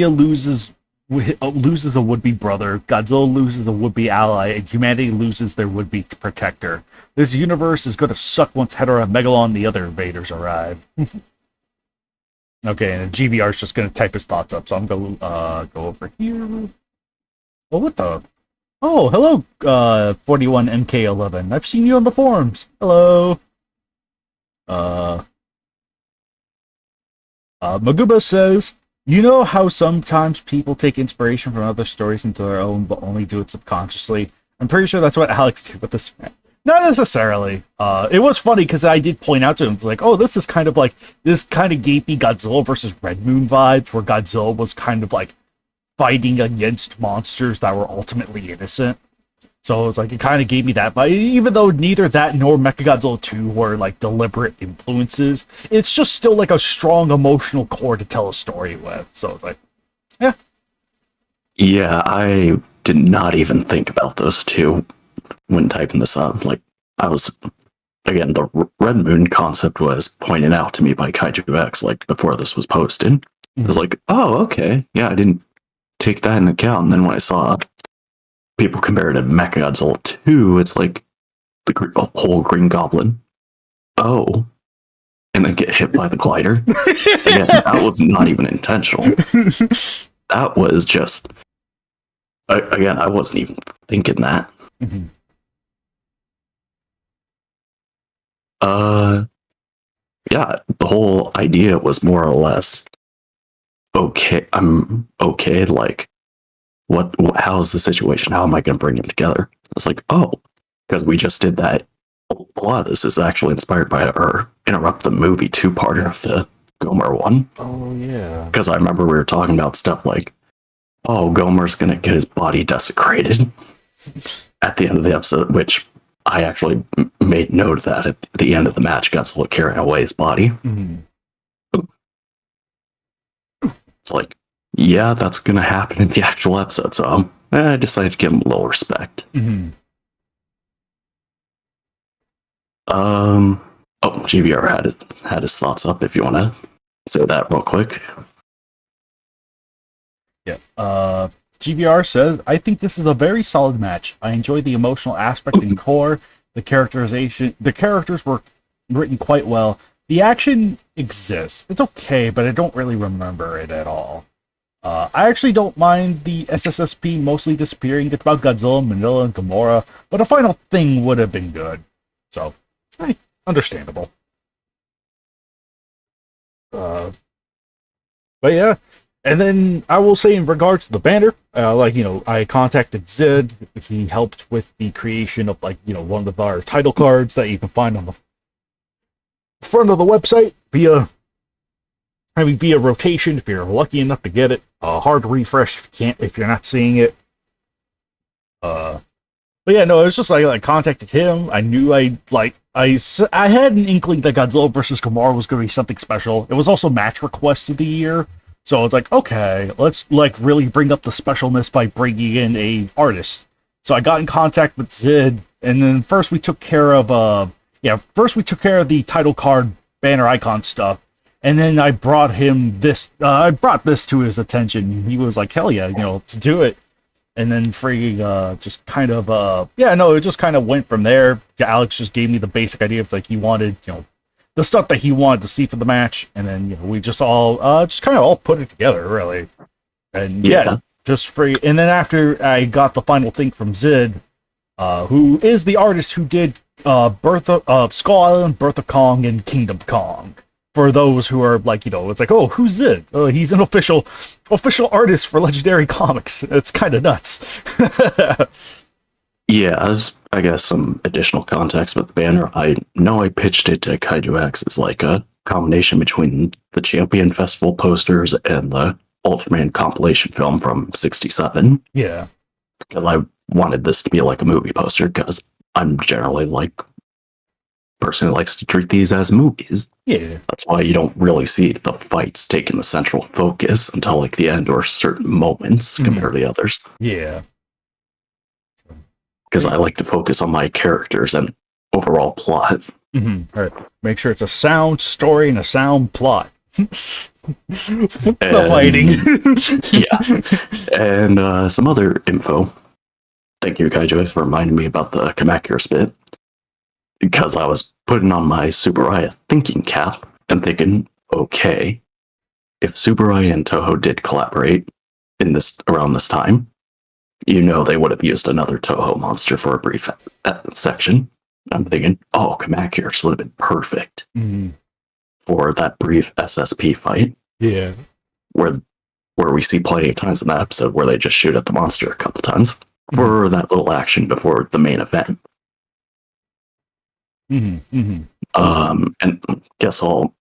loses a would-be brother, Godzilla loses a would-be ally, and humanity loses their would-be protector. This universe is going to suck once Hedorah, Megalon, and the other invaders arrive. Okay, and GVR is just going to type his thoughts up, so I'm going to go over here. Oh, what the? Oh, hello, 41MK11. I've seen you on the forums. Hello. Maguba says, "You know how sometimes people take inspiration from other stories into their own, but only do it subconsciously? I'm pretty sure that's what Alex did with this. Not necessarily. It was funny because I did point out to him, like, oh, this is kind of like, this kind of gave me Godzilla versus Red Moon vibes, where Godzilla was kind of like fighting against monsters that were ultimately innocent. So it was like, it kind of gave me that, but even though neither that nor Mechagodzilla 2 were like deliberate influences, it's just still like a strong emotional core to tell a story with. So it's like, yeah. Yeah, I did not even think about those two when typing this up. Like, I was, again, the Red Moon concept was pointed out to me by Kaiju X, like, before this was posted. Mm-hmm. I was like, oh, okay. Yeah, I didn't take that into account. And then when I saw people compare it to Mechagodzilla 2, it's like the whole Green Goblin. Oh. And then get hit by the glider. Again, that was not even intentional. That was just... Again, I wasn't even thinking that. Mm-hmm. Yeah, the whole idea was more or less, okay, I'm okay, like, how's the situation? How am I going to bring them together? It's like, oh, because we just did that. A lot of this is actually inspired by or Interrupt the Movie two-parter of the Gomer one. Oh, yeah. Because I remember we were talking about stuff like, oh, Gomer's going to get his body desecrated at the end of the episode, which I actually made note of that at the end of the match. Godzilla carrying away his body. Mm-hmm. It's like, yeah, that's going to happen in the actual episode, so I decided to give him a little respect. Mm-hmm. GVR had his thoughts up, if you want to say that real quick. Yeah. GVR says, "I think this is a very solid match. I enjoy the emotional aspect and core. The characterization, the characters were written quite well. The action exists. It's okay, but I don't really remember it at all. I actually don't mind the SSSP mostly disappearing. It's about Godzilla, Manila, and Gamora, but a final thing would have been good. So, understandable. But yeah. And then I will say, in regards to the banner, I contacted Zid. He helped with the creation of, one of our title cards that you can find on the front of the website via rotation if you're lucky enough to get it. Hard refresh if you're not seeing it. But yeah, no, it was just like I contacted him. I knew I had an inkling that Godzilla vs. Gamora was going to be something special. It was also match request of the year. So it's like, okay, let's really bring up the specialness by bringing in a artist. So I got in contact with Zid, and then first we took care of the title card banner icon stuff, and then I brought him this. I brought this to his attention. He was like, hell yeah, let's do it. and then freaking just kind of it just kind of went from there. Alex just gave me the basic idea of like he wanted, the stuff that he wanted to see for the match, and then we just all just kind of all put it together really. And just free. And then after I got the final thing from Zid, who is the artist who did Skull Island, Birth of Kong, and Kingdom Kong. For those who are like, it's like, oh, who's Zid? He's an official artist for Legendary Comics. It's kind of nuts. Yeah, I guess some additional context with the banner. I know I pitched it to Kaiju X as like a combination between the Champion Festival posters and the Ultraman compilation film from '67. Yeah. Because I wanted this to be like a movie poster, because I'm generally like person who likes to treat these as movies. Yeah. That's why you don't really see the fights taking the central focus until like the end or certain moments compared to others. Yeah. Because I like to focus on my characters and overall plot. All right. Make sure it's a sound story and a sound plot. The fighting. Yeah. And some other info. Thank you, Kaiju, for reminding me about the Kamakura bit. Because I was putting on my Subaraya thinking cap and thinking, okay, if Subaraya and Toho did collaborate around this time, they would have used another Toho monster for a brief section. I'm thinking, oh, Kamakura would have been perfect for that brief SSP fight. Yeah. Where we see plenty of times in that episode where they just shoot at the monster a couple times for that little action before the main event. And guess I'll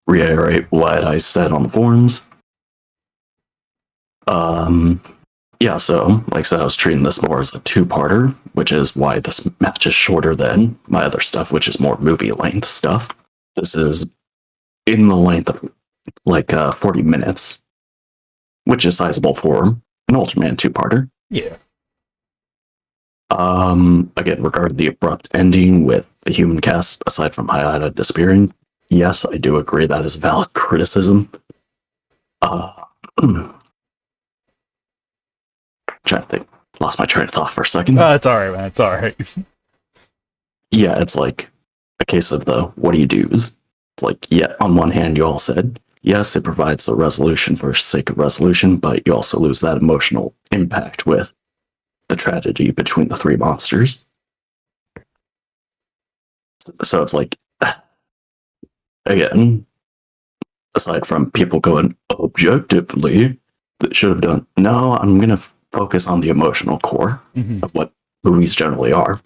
reiterate what I said on the forums. Yeah, so like I said, I was treating this more as a two-parter, which is why this match is shorter than my other stuff, which is more movie length stuff. This is in the length of like 40 minutes, which is sizable for an Ultraman two-parter. Yeah. Again, regarding the abrupt ending with the human cast, aside from Hayata disappearing, yes, I do agree that is valid criticism. Trying to think. Lost my train of thought for a second. It's alright, man. It's alright. Yeah, it's like a case of the what do you do's. It's like, yeah, on one hand, you all said, yes, it provides a resolution for sake of resolution, but you also lose that emotional impact with the tragedy between the three monsters. So it's like, again, aside from people going objectively, that should have done, no, I'm going to focus on the emotional core of what movies generally are,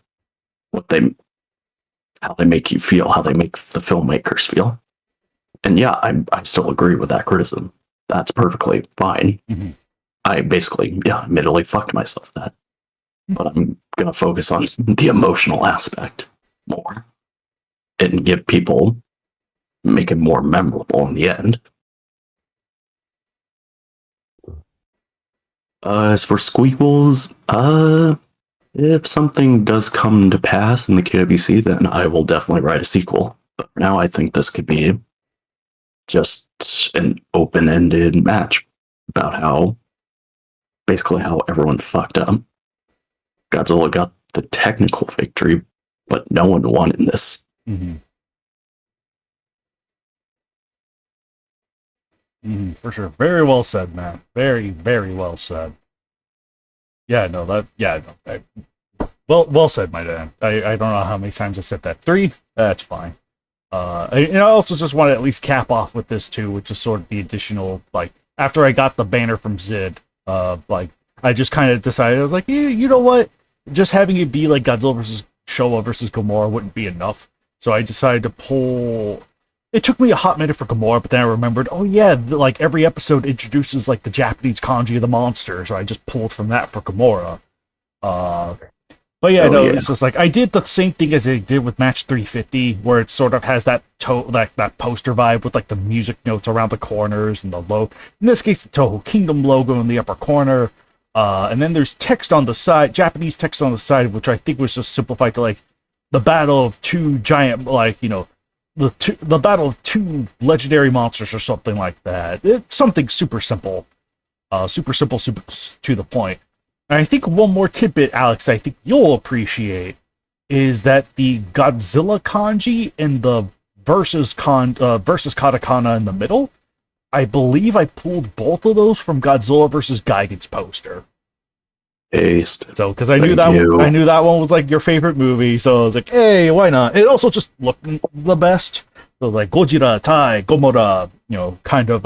how they make you feel, how they make the filmmakers feel. And yeah, I still agree with that criticism. That's perfectly fine. I basically, admittedly fucked myself that. But I'm going to focus on the emotional aspect more and make it more memorable in the end. As for Squeakles, if something does come to pass in the KWC, then I will definitely write a sequel. But for now, I think this could be just an open-ended match about how everyone fucked up. Godzilla got the technical victory, but no one won in this. For sure. Very well said, man. Very, very well said. Well said, my dad. I don't know how many times I said that. 3? That's fine. I also just want to at least cap off with this too, which is sort of the additional, like, after I got the banner from Zid, I just kind of decided, I was like, you know what? Just having it be like Godzilla versus Showa versus Gamora wouldn't be enough. So I decided to pull. It took me a hot minute for Gamora, but then I remembered, oh yeah, like every episode introduces like the Japanese kanji of the monster, so I just pulled from that for Gamora. But yeah, it's just like I did the same thing as I did with Match 350, where it sort of has that that poster vibe with like the music notes around the corners and the logo. In this case, the Toho Kingdom logo in the upper corner, and then there's text on the side, Japanese text on the side, which I think was just simplified to like the battle of two giant, like the battle of two legendary monsters or something like that. It's something super simple, super to the point. And I think one more tidbit, Alex, I think you'll appreciate is that the Godzilla kanji and the versus katakana in the middle. I believe I pulled both of those from Godzilla versus Gigan's poster. Aced. So, because I knew that one was like your favorite movie, so I was like, hey, why not? It also just looked the best. So like Gojira, Tai, Gomora, kind of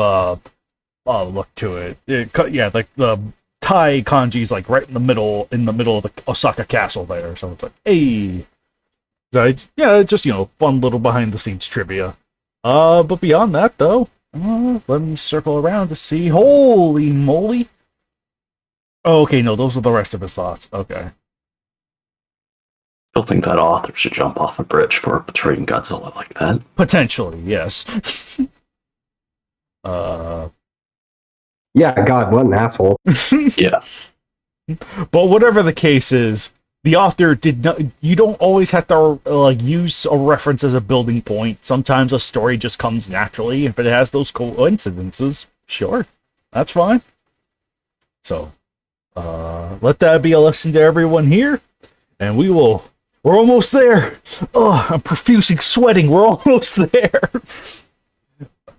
look to it. Like the Tai kanji's like right in the middle of the Osaka castle there. So it's like, hey. So it's just fun little behind the scenes trivia. But beyond that though, let me circle around to see. Holy moly! Oh, okay, no, those are the rest of his thoughts. Okay. Still think that author should jump off a bridge for portraying Godzilla like that. Potentially, yes. Yeah, God, what an asshole. Yeah. But whatever the case is, the author did not. You don't always have to use a reference as a building point. Sometimes a story just comes naturally. If it has those coincidences, sure, that's fine. So, let that be a lesson to everyone here, and we're almost there. Oh, I'm profusing sweating. We're almost there.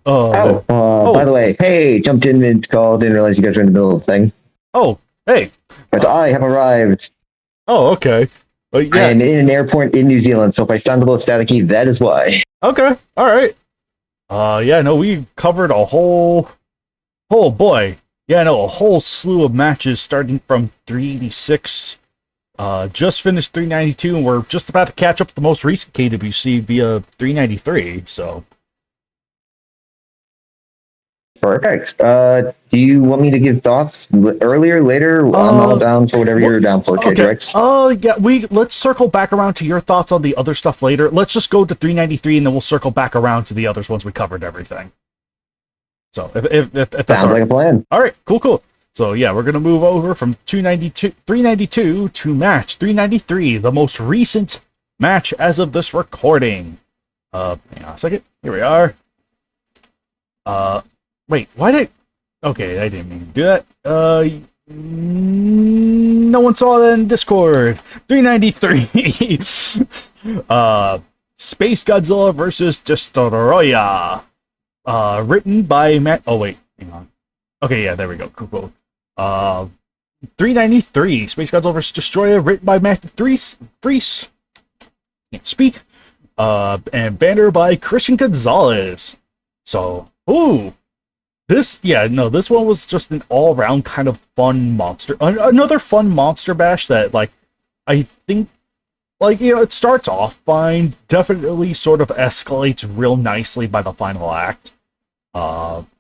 By the way, hey, jumped in mid-call, didn't realize you guys were in the middle of the thing. Oh, hey. But I have arrived. Oh, okay. I am in an airport in New Zealand, so if I sound a little staticky, that is why. Okay, alright. We covered a whole boy. A whole slew of matches starting from 386. Just finished 392, and we're just about to catch up with the most recent KWC via 393, so. Perfect. Do you want me to give thoughts earlier, later? I'm all down for whatever you're down for, KJX. Let's circle back around to your thoughts on the other stuff later. Let's just go to 393, and then we'll circle back around to the others once we covered everything. So, if that's sounds like a plan. All right, cool. So, yeah, we're going to move over from 392 to match 393, the most recent match as of this recording. Hang on a second. Here we are. Wait, okay, I didn't mean to do that. No one saw that in Discord. 393. Space Godzilla versus Destroya. Written by Matt. Oh, wait, hang on. Okay, yeah, there we go. Cool. 393. Space Godzilla vs. Destroyer, written by Matthew Freese. Can't speak. And banner by Christian Gonzalez. So, this one was just an all-around kind of fun monster. Another fun monster bash that, I think, it starts off fine, definitely sort of escalates real nicely by the final act.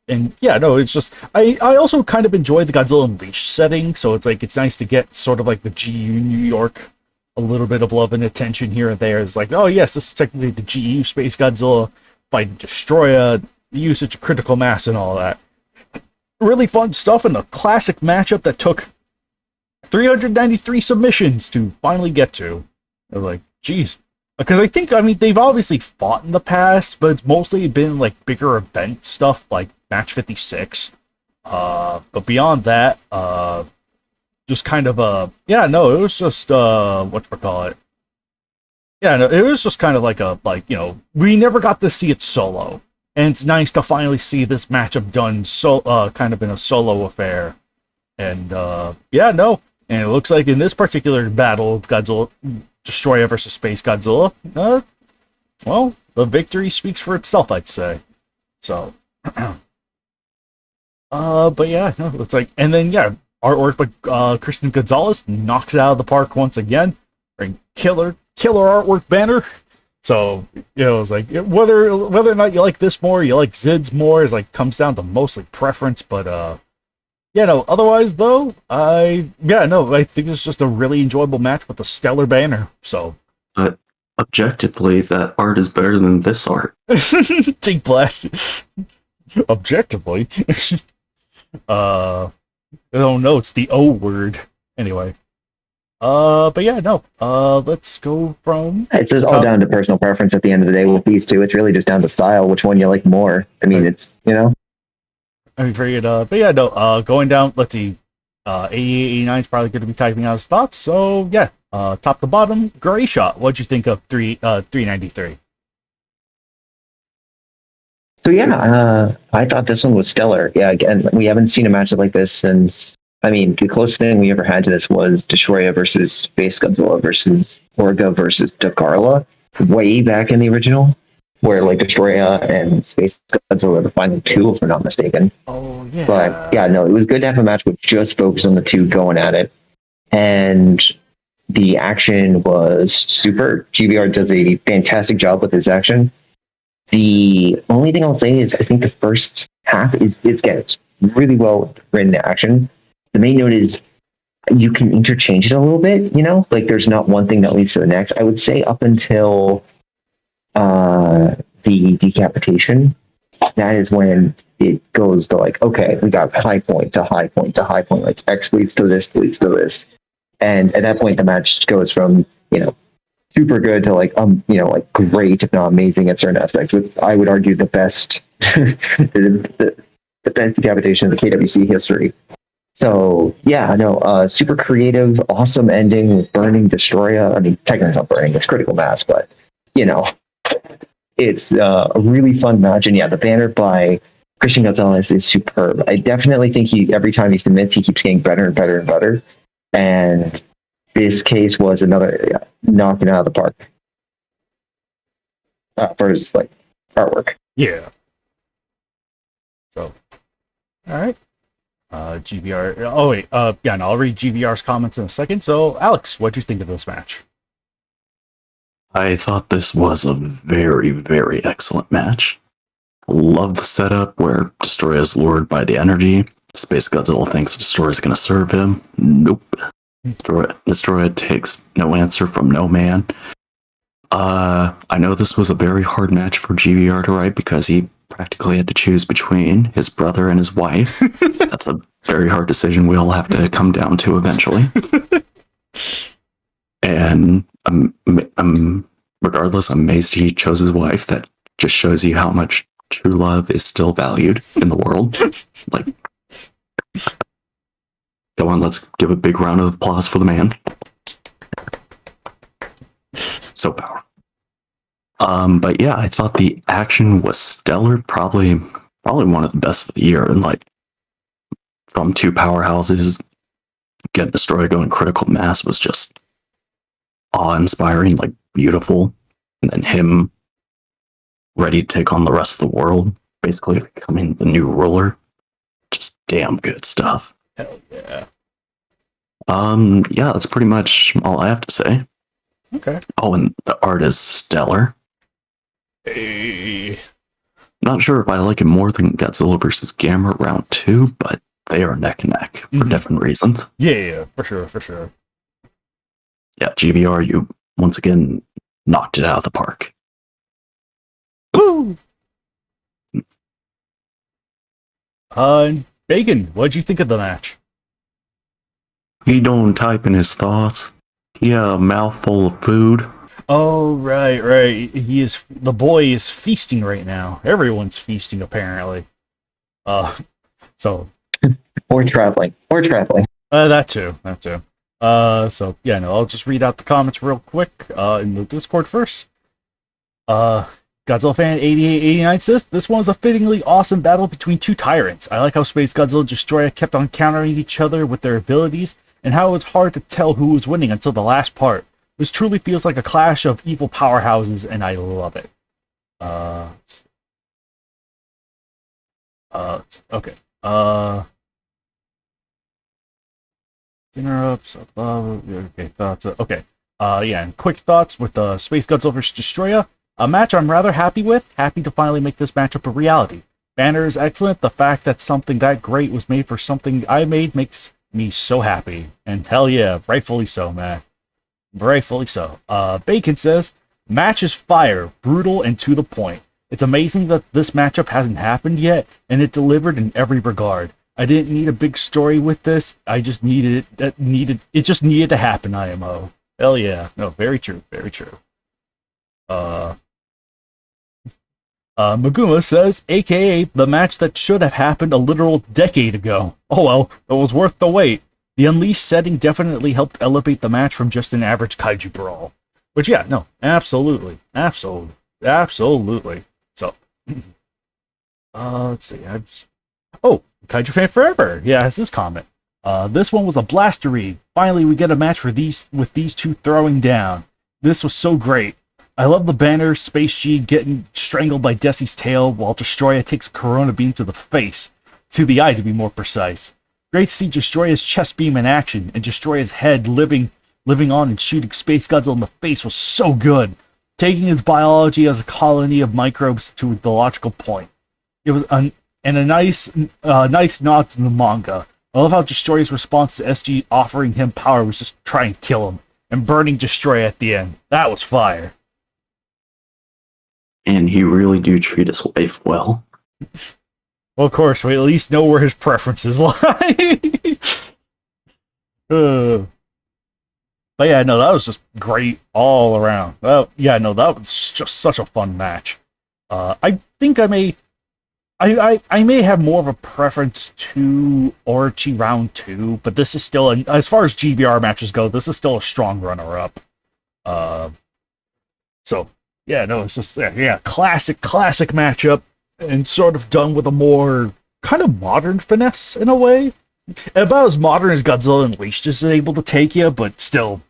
It's just, I also kind of enjoy the Godzilla Unleashed setting, so it's nice to get sort of like the GU New York, a little bit of love and attention here and there. It's like, oh yes, this is technically the GU Space Godzilla fighting Destroya, the usage of critical mass and all that. Really fun stuff, and a classic matchup that took 393 submissions to finally get to. I was like, geez. Because they've obviously fought in the past, but it's mostly been bigger event stuff like Match 56. But beyond that, just kind of it was just whatchamacallit. Yeah, no, it was just kind of we never got to see it solo. And it's nice to finally see this matchup done kind of in a solo affair. And and it looks like in this particular battle, Godzilla Destroyer versus Space Godzilla, the victory speaks for itself, I'd say. So, it's and then artwork by Christian Gonzalez knocks it out of the park once again. Killer artwork banner. So, it's whether or not you like this more, you like Zid's more, is comes down to mostly preference, but otherwise though, I think it's just a really enjoyable match with a stellar banner. So, objectively, that art is better than this art. Take blast. Objectively. I don't know, it's the O word. Anyway. Let's go from... It's just all down to personal preference at the end of the day with these two. It's really just down to style, which one you like more. I mean, it's, I figured, going down, let's see. 8889 is probably going to be typing out his thoughts. So yeah, top to bottom, great shot. What'd you think of 393? So yeah, I thought this one was stellar. Yeah, again, we haven't seen a matchup like this since. I mean, the closest thing we ever had to this was Destroya versus Space Godzilla versus Orga versus Dagarla, way back in the original, where like Destroya and Space Godzilla were the final two, if I'm not mistaken. Oh yeah. But yeah, no, it was good to have a match with just focus on the two going at it, and the action was super. GBR does a fantastic job with his action. The only thing I'll say is I think the first half is it's really well written action. The main note is you can interchange it a little bit, like there's not one thing that leads to the next. I would say up until the decapitation, that is when it goes to like, okay, we got high point to high point to high point, like X leads to this, leads to this. And at that point the match goes from, super good to like like great, if not amazing at certain aspects. With I would argue the best the best decapitation in the KWC history. So yeah, no, super creative, awesome ending with burning Destroya. I mean, technically not burning, it's critical mass, but it's a really fun match. And yeah, the banner by Christian Gonzalez is superb. I definitely think every time he submits, he keeps getting better and better and better. And this case was another knocking out of the park for his like artwork. Yeah. So, all right. GBR. Oh wait. Yeah. And I'll read GBR's comments in a second. So, Alex, what'd you think of this match? I thought this was a very, very excellent match. Love the setup where Destroyer is lured by the energy. Space Godzilla thinks Destroyer is going to serve him. Nope. Destroyer takes no answer from no man. I know this was a very hard match for GBR to write because he practically had to choose between his brother and his wife. That's a very hard decision we all have to come down to eventually. And regardless, I'm amazed he chose his wife. That just shows you how much true love is still valued in the world. Like, come on, let's give a big round of applause for the man. So powerful. But yeah, I thought the action was stellar. Probably one of the best of the year. And like, from two powerhouses, getting Destroyer going critical mass was just awe-inspiring, like beautiful. And then him ready to take on the rest of the world, basically becoming the new ruler. Just damn good stuff. Hell yeah. Yeah, that's pretty much all I have to say. Okay. Oh, and the art is stellar. Hey. Not sure if I like it more than Godzilla vs. Gamera Round 2, but they are neck and neck for different reasons. Yeah, for sure. Yeah, GBR, you once again knocked it out of the park. Woo! Bacon, what'd you think of the match? He don't type in his thoughts. He had a mouthful of food. Oh, right. The boy is feasting right now. Everyone's feasting, apparently. So. Or traveling. That too. So, yeah, no, I'll just read out the comments real quick, in the Discord first. Godzilla fan 8889 says, this one was a fittingly awesome battle between two tyrants. I like how Space Godzilla and Destroyer kept on countering each other with their abilities, and how it was hard to tell who was winning until the last part. This truly feels like a clash of evil powerhouses, and I love it. Okay. Interrupts. Okay, thoughts. Okay. Yeah, and quick thoughts with Space Godzilla vs. Destroyer. A match I'm rather happy with. Happy to finally make this matchup a reality. Banner is excellent. The fact that something that great was made for something I made makes me so happy. And hell yeah, rightfully so, man. Rightfully so. Bacon says, match is fire, brutal, and to the point. It's amazing that this matchup hasn't happened yet, and it delivered in every regard. I didn't need a big story with this. I just needed it just needed to happen, IMO. Hell yeah. No, very true, very true. Maguma says, aka the match that should have happened a literal decade ago. Oh well, it was worth the wait. The Unleashed setting definitely helped elevate the match from just an average kaiju brawl. Which, yeah, no, absolutely. So, let's see. Kaiju Fan Forever. Yeah, has this comment. This one was a blast to read. Finally, we get a match with these two throwing down. This was so great. I love the banner, Space G getting strangled by Desi's tail while Destroya takes a Corona Beam to the face. To the eye, to be more precise. Great to see Destroya's chest beam in action, and Destroya's head living on and shooting Space Godzilla in the face was so good. Taking its biology as a colony of microbes to the logical point. It was a nice nod to the manga. I love how Destroyer's response to SG offering him power was just try and kill him, and burning Destroyer at the end. That was fire. And he really do treat his wife well. Well, of course, we at least know where his preferences lie. But yeah, no, that was just great all around. Well, yeah, no, that was just such a fun match. I think I may have more of a preference to Orochi Round 2, but this is still, as far as GBR matches go, this is still a strong runner-up. So, yeah, no, it's just, yeah, classic matchup, and sort of done with a more kind of modern finesse in a way. About as modern as Godzilla Unleashed is able to take you, but still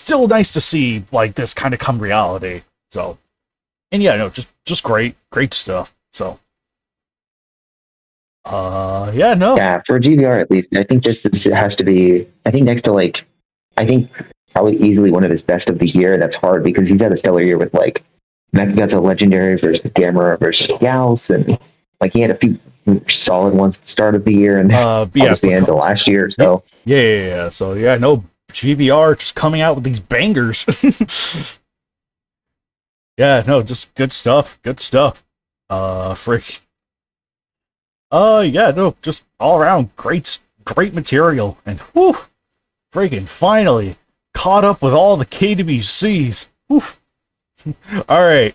nice to see like this kind of come reality. So, and yeah, no, just great stuff. So, yeah, no, Yeah, for GBR at least, I think this has to be. I think next to I think probably easily one of his best of the year. That's hard because he's had a stellar year with like Mechagodzilla Legendary versus Gamera versus Gauss, and like he had a few solid ones at the start of the year and obviously end of last year. So yeah. So yeah, no, GBR just coming out with these bangers. Yeah, no, just good stuff. Freak. Yeah, no, just all around great material, and whew, freaking finally caught up with all the KWCs. Whew. All right.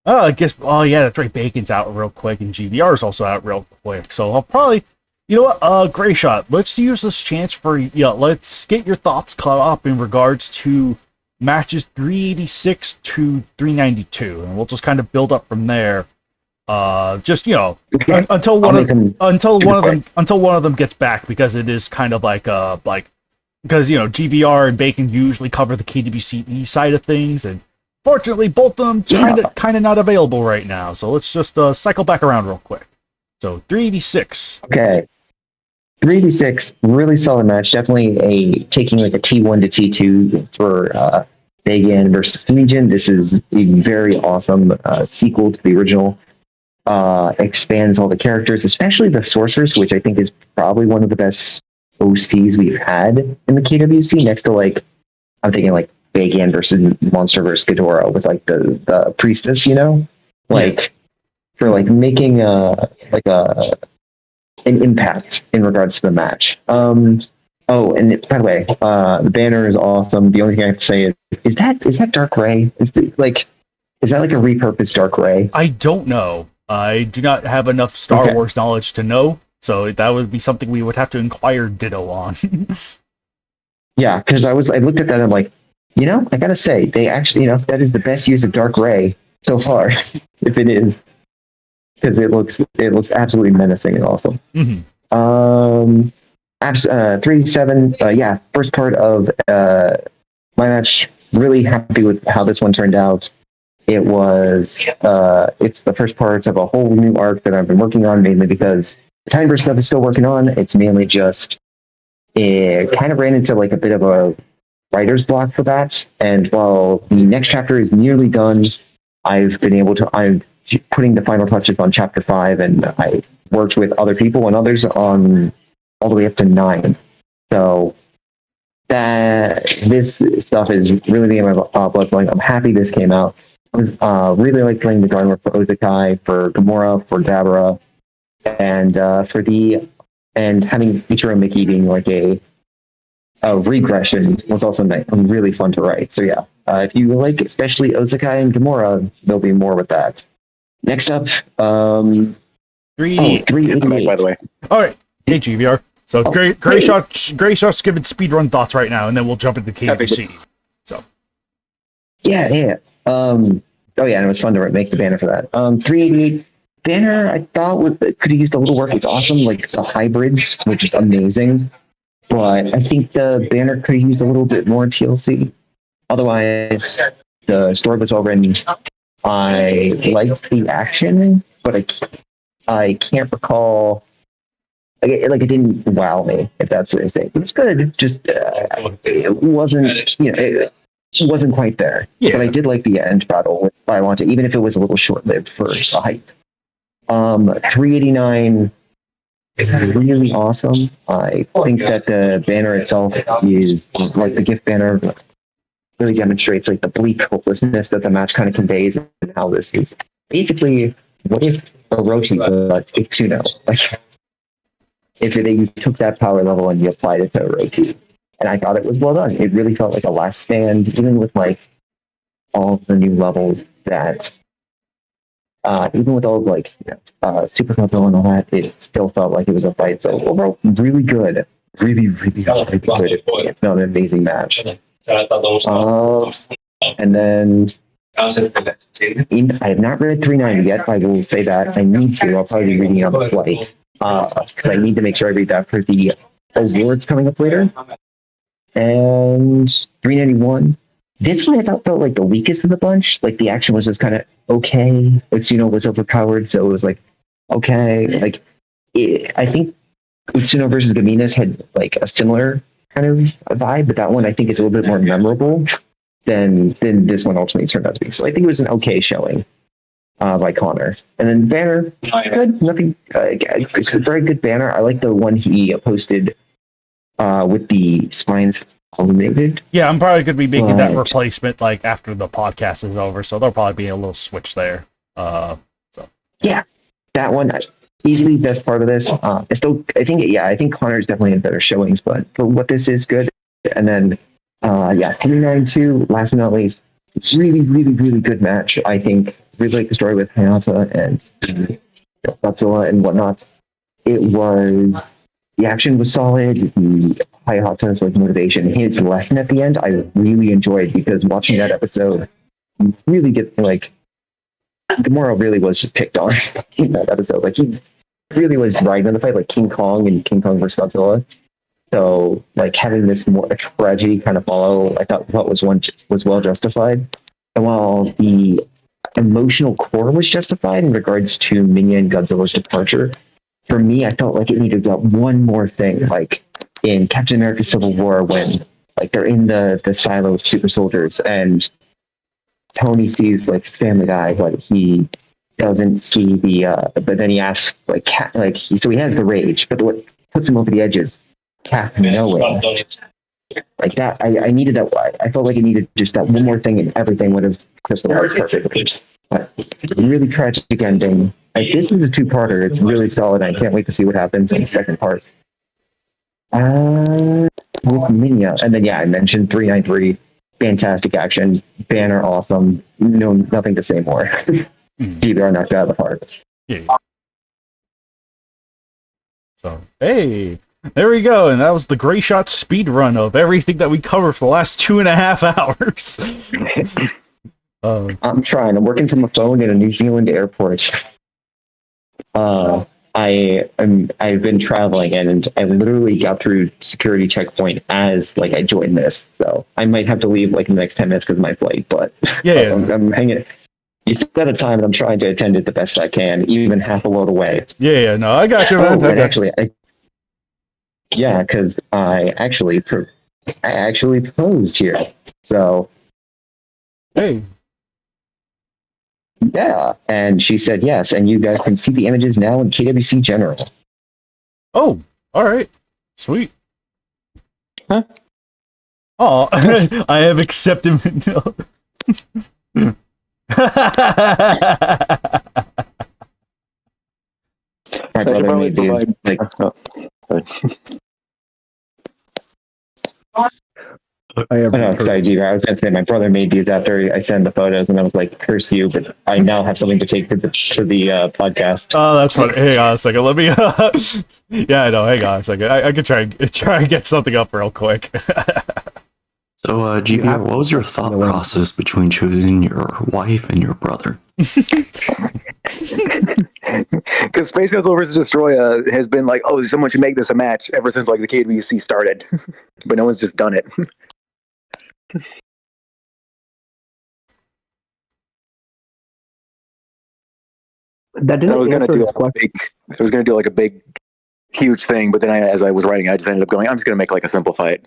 I guess. Oh yeah, that's right. Bacon's out real quick, and GBR's also out real quick. So I'll probably, you know what? Gray Shot. Let's use this chance for let's get your thoughts caught up in regards to matches 386 to 392, and we'll just kind of build up from there. Just until one of them gets back, because it is kind of because GBR and Bacon usually cover the KWCE side of things, and fortunately both of them kind of not available right now. So let's just cycle back around real quick. So 386. Okay. 386, really solid match. Definitely taking like a T1 to T2 for Bacon versus Legion. This is a very awesome sequel to the original. Expands all the characters, especially the sorceress, which I think is probably one of the best OCs we've had in the KWC, next to I'm thinking Bagan versus Monster versus Ghidorah with the priestess, for making an impact in regards to the match. And by the way, the banner is awesome. The only thing I have to say is that Dark Ray? Is that like a repurposed Dark Ray? I don't know. I do not have enough Star Wars knowledge to know, so that would be something we would have to inquire Ditto on. Yeah, because I looked at that and I'm like, I gotta say, they actually, that is the best use of Dark Ray so far, if it is, because it looks absolutely menacing and awesome. Mm-hmm. 3-7, yeah, first part of my match. Really happy with how this one turned out. It was, it's the first part of a whole new arc that I've been working on, mainly because the Timeverse stuff is still working on. It's mainly just, it kind of ran into a bit of a writer's block for that. And while the next chapter is nearly done, I'm putting the final touches on chapter 5, and I worked with other people and others on all the way up to 9. So this stuff is really being my blood flowing. I'm happy this came out. I was really playing the drawing work for Ozakai, for Gamora, for Dabura, and having Ichiro Miki being a regression was also nice, really fun to write. So yeah, if you especially Ozakai and Gamora, there'll be more with that. Next up, 388. 388. By the way. All right. Hey, GVR. So Oh, Gray hey. Shot's giving speedrun thoughts right now, and then we'll jump into KWC. So Yeah. Oh yeah, and it was fun to make the banner for that. 388 banner, I thought could have used a little work. It's awesome, like the hybrids were just amazing. But I think the banner could have used a little bit more TLC. Otherwise, the story was well written. I liked the action, but I can't recall. Like it didn't wow me, if that's what I say. It's good, just it wasn't, it wasn't quite there. Yeah. But I did like the end battle with Biolanta, even if it was a little short-lived for the hype. 389 is really awesome. I think that the banner itself is like the gift banner really demonstrates like the bleak hopelessness that the match kind of conveys, and how this is basically what if Orochi but it's Tsuno. Like if you took that power level and you applied it to Orochi. And I thought it was well done. It really felt like a last stand, even with like all the new levels that even with all like Super Level and all that, it still felt like it was a fight. So overall, really good. Really good. It's an amazing match. And then I have not read 390 yet. I will say that I need to. I'll probably be reading it on the flight because I need to make sure I read that for the awards coming up later. And 391. This one I thought felt like the weakest of the bunch. Like the action was just kind of okay. Utsuno was overpowered, so it was like okay. Like I think Utsuno versus Gaminas had like a similar kind of vibe, but that one I think is a little bit more memorable than this one ultimately turned out to be. So I think it was an okay showing by Connor. And then banner, good, nothing. It's a very good banner. I like the one he posted with the spines eliminated. yeah, I'm probably going to be making that replacement like after the podcast is over, so there'll probably be a little switch there. Yeah, that one easily best part of this. I think Connor's definitely had better showings, but for what this is good. And then 392, last but not least, really good match. I think really like the story with Hayata and Godzilla and whatnot. The action was solid. The Hayata's like motivation, his lesson at the end, I really enjoyed, because watching that episode, you really get like Gamora really was just picked on in that episode. Like he really was riding on the fight like King Kong and King Kong versus Godzilla. So like having this more a tragedy kind of follow, I thought was well justified. And while the emotional core was justified in regards to Minya and Godzilla's departure, for me, I felt like it needed that one more thing, like in Captain America: Civil War, when like they're in the silo of super soldiers and Tony sees like his family die, but he doesn't see but then he asks so he has the rage, but what puts him over the edge is Cap knowing. Like that, I needed that. I felt like it needed just that one more thing, and everything would have crystallized perfectly. But really tragic ending. Like, this is a two-parter. It's really solid. I can't wait to see what happens in the second part. With Minya, and then I mentioned 393. Fantastic action, banner awesome. No, nothing to say more. DBR knocked out of the park. Yeah. So hey, there we go, and that was the Gray Shot speed run of everything that we covered for the last 2.5 hours. I'm trying. I'm working from a phone in a New Zealand airport. I've been traveling, and I literally got through security checkpoint as like I joined this. So I might have to leave like in the next 10 minutes because of my flight. But I'm hanging. You set a time, and I'm trying to attend it the best I can, even half a load away. No, I got you, man. And actually, because I actually proposed here. So hey. Yeah, and she said yes, and you guys can see the images now in KWC General. Oh, all right, sweet. Huh? Oh, I have accepted. My brother made these. I am Oh, no, sorry, G. I was gonna say my brother made these after I sent the photos, and I was like, "Curse you!" But I now have something to take to the podcast. Oh, that's funny. Hang on a second. Let me. Yeah, I know. Hang on a second. I could try and get something up real quick. So, GBR, what was your thought process between choosing your wife and your brother? Because Space Godzilla vs. Destroya has been like, oh, someone should make this a match ever since like the KWC started, but no one's just done it. That didn't I was gonna answer do his question. I was gonna do like a big, huge thing, but then as I was writing, I just ended up going, I'm just gonna make like a simple fight.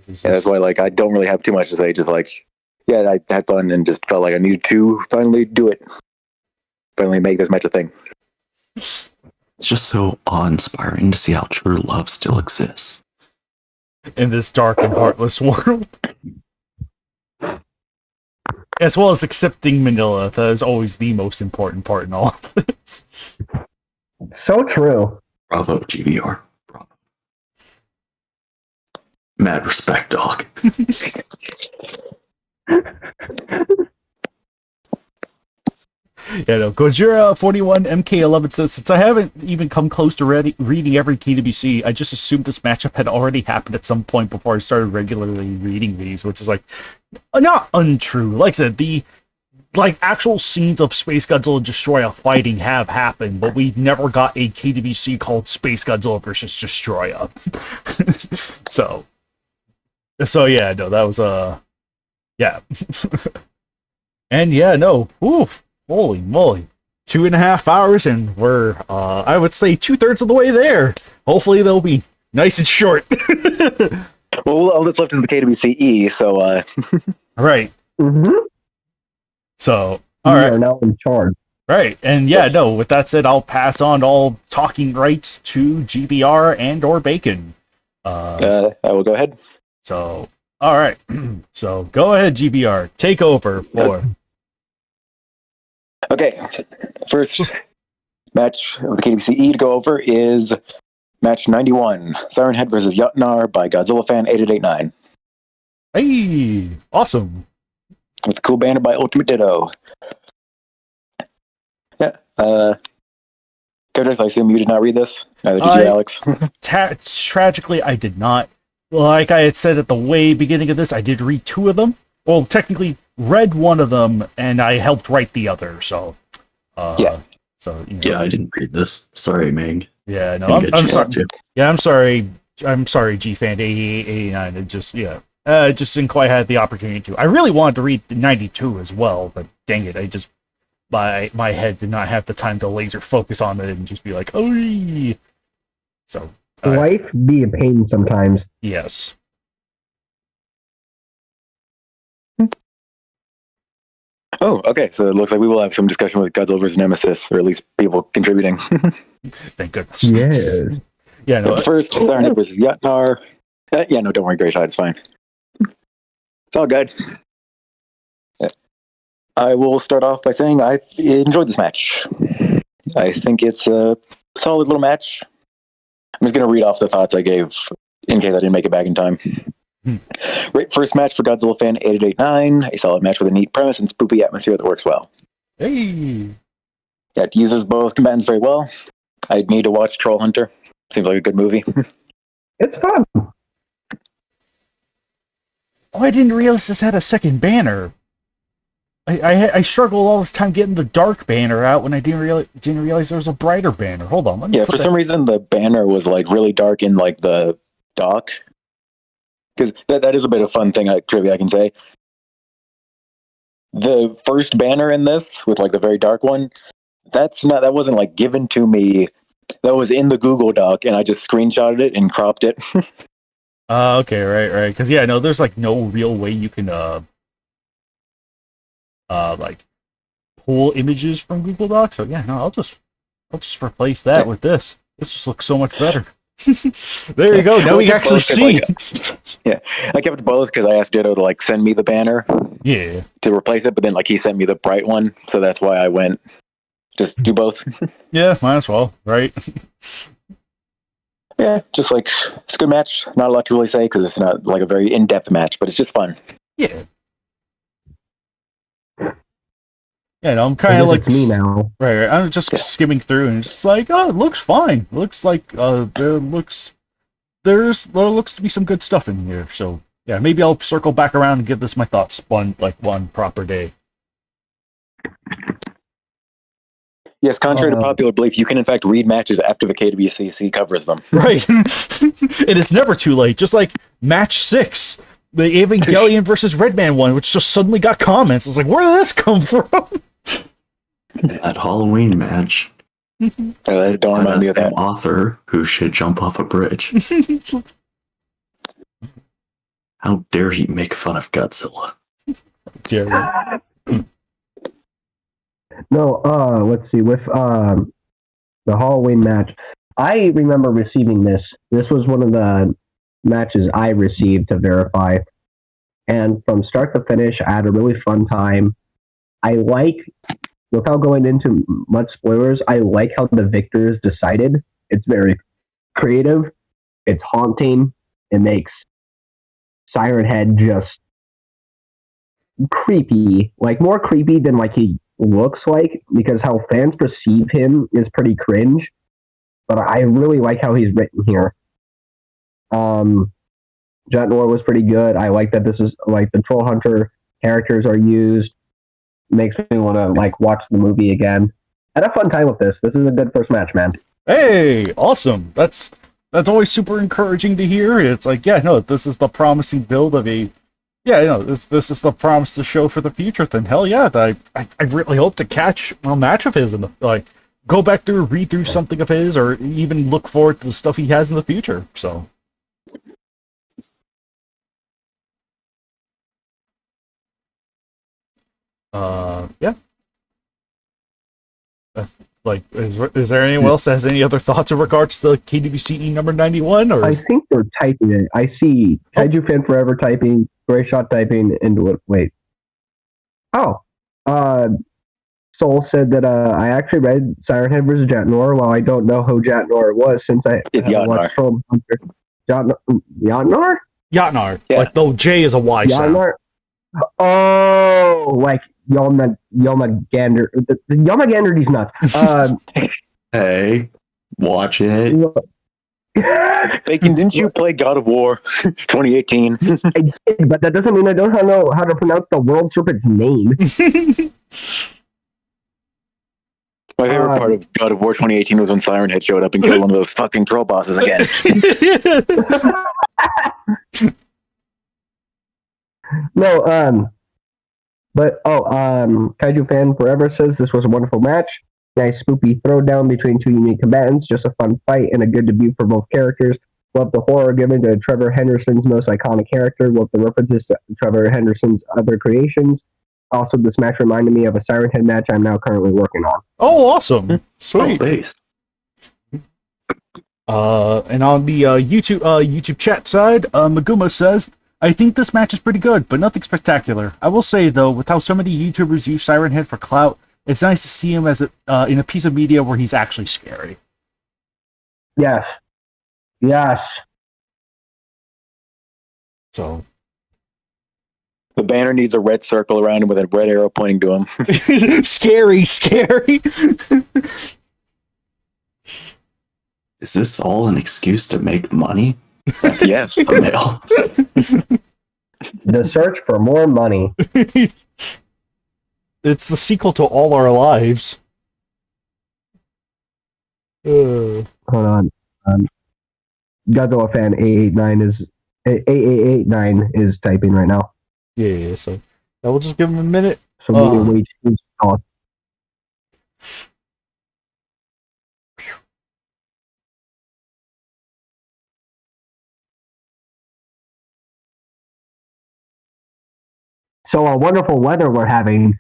Yeah, that's why like I don't really have too much to say. Just like, yeah, I had fun and just felt like I needed to finally do it. Finally make this match a thing. It's just so awe-inspiring to see how true love still exists. In this dark and heartless world. As well as accepting Manila, that is always the most important part in all of this. So true. Bravo, GBR. Bravo. Mad respect, dog. Yeah, no. Gojira 41 MK11 says, since I haven't even come close to reading every KWC, I just assumed this matchup had already happened at some point before I started regularly reading these, which is like not untrue. Like I said, the actual scenes of Space Godzilla Destroya fighting have happened, but we never got a KWC called Space Godzilla versus Destroya. So yeah, no, that was yeah. And yeah, no, oof. Holy moly. 2.5 hours, and we're, I would say, 2/3 of the way there. Hopefully, they'll be nice and short. Well, all that's left is the KWCE, so, Right. Mm-hmm. So, We all right. are now in charge. Right. And yeah, Yes. no, with that said, I'll pass on all talking rights to GBR and or Bacon. I will go ahead. So, all right. So, go ahead, GBR. Take over for... Okay, first match of the KWCE to go over is match 91, Siren Head versus Yatnar by Godzilla Fan 8889. Hey, awesome. With a cool banner by Ultimate Ditto. Yeah, Curtis, I assume you did not read this? Neither did you, Alex. Tragically, I did not. Like I had said at the way beginning of this, I did read 2 of them. Well, technically, read 1 of them, and I helped write the other. So, Yeah. So Yeah, I didn't read this. Sorry, Meg. Yeah, no, Didn't get a I'm chance sorry. to. Yeah, I'm sorry. I'm sorry, GFan 8889. It just just didn't quite have the opportunity to. I really wanted to read 92 as well, but dang it, I just my head did not have the time to laser focus on it and just be like, oh. So Life be a pain sometimes. yes. Oh, okay, so it looks like we will have some discussion with Godzilla vs. Nemesis, or at least people contributing. Thank goodness. Yes. Yeah, no. But first, Siren Head versus Yatnar. Yeah, no, don't worry, Grey Shot, it's fine. It's all good. I will start off by saying I enjoyed this match. I think it's a solid little match. I'm just going to read off the thoughts I gave in case I didn't make it back in time. Great first match for Godzilla Fan 8889. A solid match with a neat premise and spoopy atmosphere that works well. Hey. Yeah, it uses both combatants very well. I need to watch Troll Hunter. Seems like a good movie. It's fun. Oh, I didn't realize this had a second banner. I struggled all this time getting the dark banner out when I didn't realize there was a brighter banner. Hold on, let me. Yeah, for some reason the banner was like really dark in like the dock. Because that is a bit of fun thing, trivia I can say. The first banner in this, with like the very dark one, that wasn't like given to me. That was in the Google Doc, and I just screenshotted it and cropped it. Okay, right. Because yeah, no, there's like no real way you can like pull images from Google Docs. So yeah, no, I'll just replace that with this. This just looks so much better. There you go. Now we can actually see. Yeah, I kept both because I asked Ditto to like send me the banner. Yeah. To replace it, but then like he sent me the bright one, so that's why I went just do both. Yeah, might as well, right? Yeah, just like it's a good match. Not a lot to really say because it's not like a very in-depth match, but it's just fun. Yeah. Yeah, no, I'm I kind guess of like it's me now. right. I'm just Yeah. skimming through, and it's just like, oh, it looks fine. It looks like there looks to be some good stuff in here. So yeah, maybe I'll circle back around and give this my thoughts one proper day. Yes, contrary to popular belief, you can in fact read matches after the KWCC covers them. Right. It is never too late. Just like match 6, the Evangelion versus Redman one, which just suddenly got comments. It's like, where did this come from? That Halloween match. Don't By remind me that of that. same author who should jump off a bridge. How dare he make fun of Godzilla? Jerry. No, let's see. With the Halloween match, I remember receiving this. This was one of the matches I received to verify. And from start to finish, I had a really fun time. I like, without going into much spoilers, I like how the victors decided. It's very creative. It's haunting. It makes Siren Head just creepy, like more creepy than like he looks like, because how fans perceive him is pretty cringe. But I really like how he's written here. Jet Noir was pretty good. I like that this is like the Troll Hunter characters are used. Makes me want to like watch the movie again. I had a fun time with this. This is a good first match, man. Hey, awesome. That's always super encouraging to hear. It's like, yeah, no, this is the promising build of a, yeah, you know, this is the promise to show for the future. Then hell yeah, I really hope to catch a match of his and like go back through, read through something of his, or even look forward to the stuff he has in the future. So. Yeah. Like, is there anyone else that has any other thoughts in regards to KWCE number 91? Or I think they're typing it. I see Kaiju Fan Forever typing, Gray Shot typing into it. Wait. Oh. Soul said that I actually read Siren Head vs. Jet Noir, while I don't know who Jet Noir was since I It's haven't watched Troll Hunter. Yatnar? Yatnar. Yeah. Like, the J is a Y sound. Yatnar? Oh, like Yomagander. The Yomagander, these nuts. Hey, watch it. Bacon, didn't you play God of War 2018? I did, but that doesn't mean I don't know how to pronounce the world serpent's name. My favorite part of God of War 2018 was when Siren Head showed up and killed one of those fucking troll bosses again. No, but Kaiju Fan Forever says this was a wonderful match. Nice spoopy throwdown between two unique combatants. Just a fun fight and a good debut for both characters. Love the horror given to Trevor Henderson's most iconic character. Love the references to Trevor Henderson's other creations. Also, this match reminded me of a Siren Head match I'm now currently working on. Oh, awesome. Sweet. Based. And on the YouTube chat side, Maguma says, I think this match is pretty good, but nothing spectacular. I will say, though, with how so many YouTubers use Siren Head for clout, it's nice to see him as in a piece of media where he's actually scary. Yes. So. The banner needs a red circle around him with a red arrow pointing to him. Scary. Is this all an excuse to make money? Yes. Thumbnail. The search for more money. It's the sequel to All Our Lives. Hold on. Godzilla fan A889 is typing right now. Yeah, so we'll just give him a minute. So medium wage is off. So wonderful weather we're having.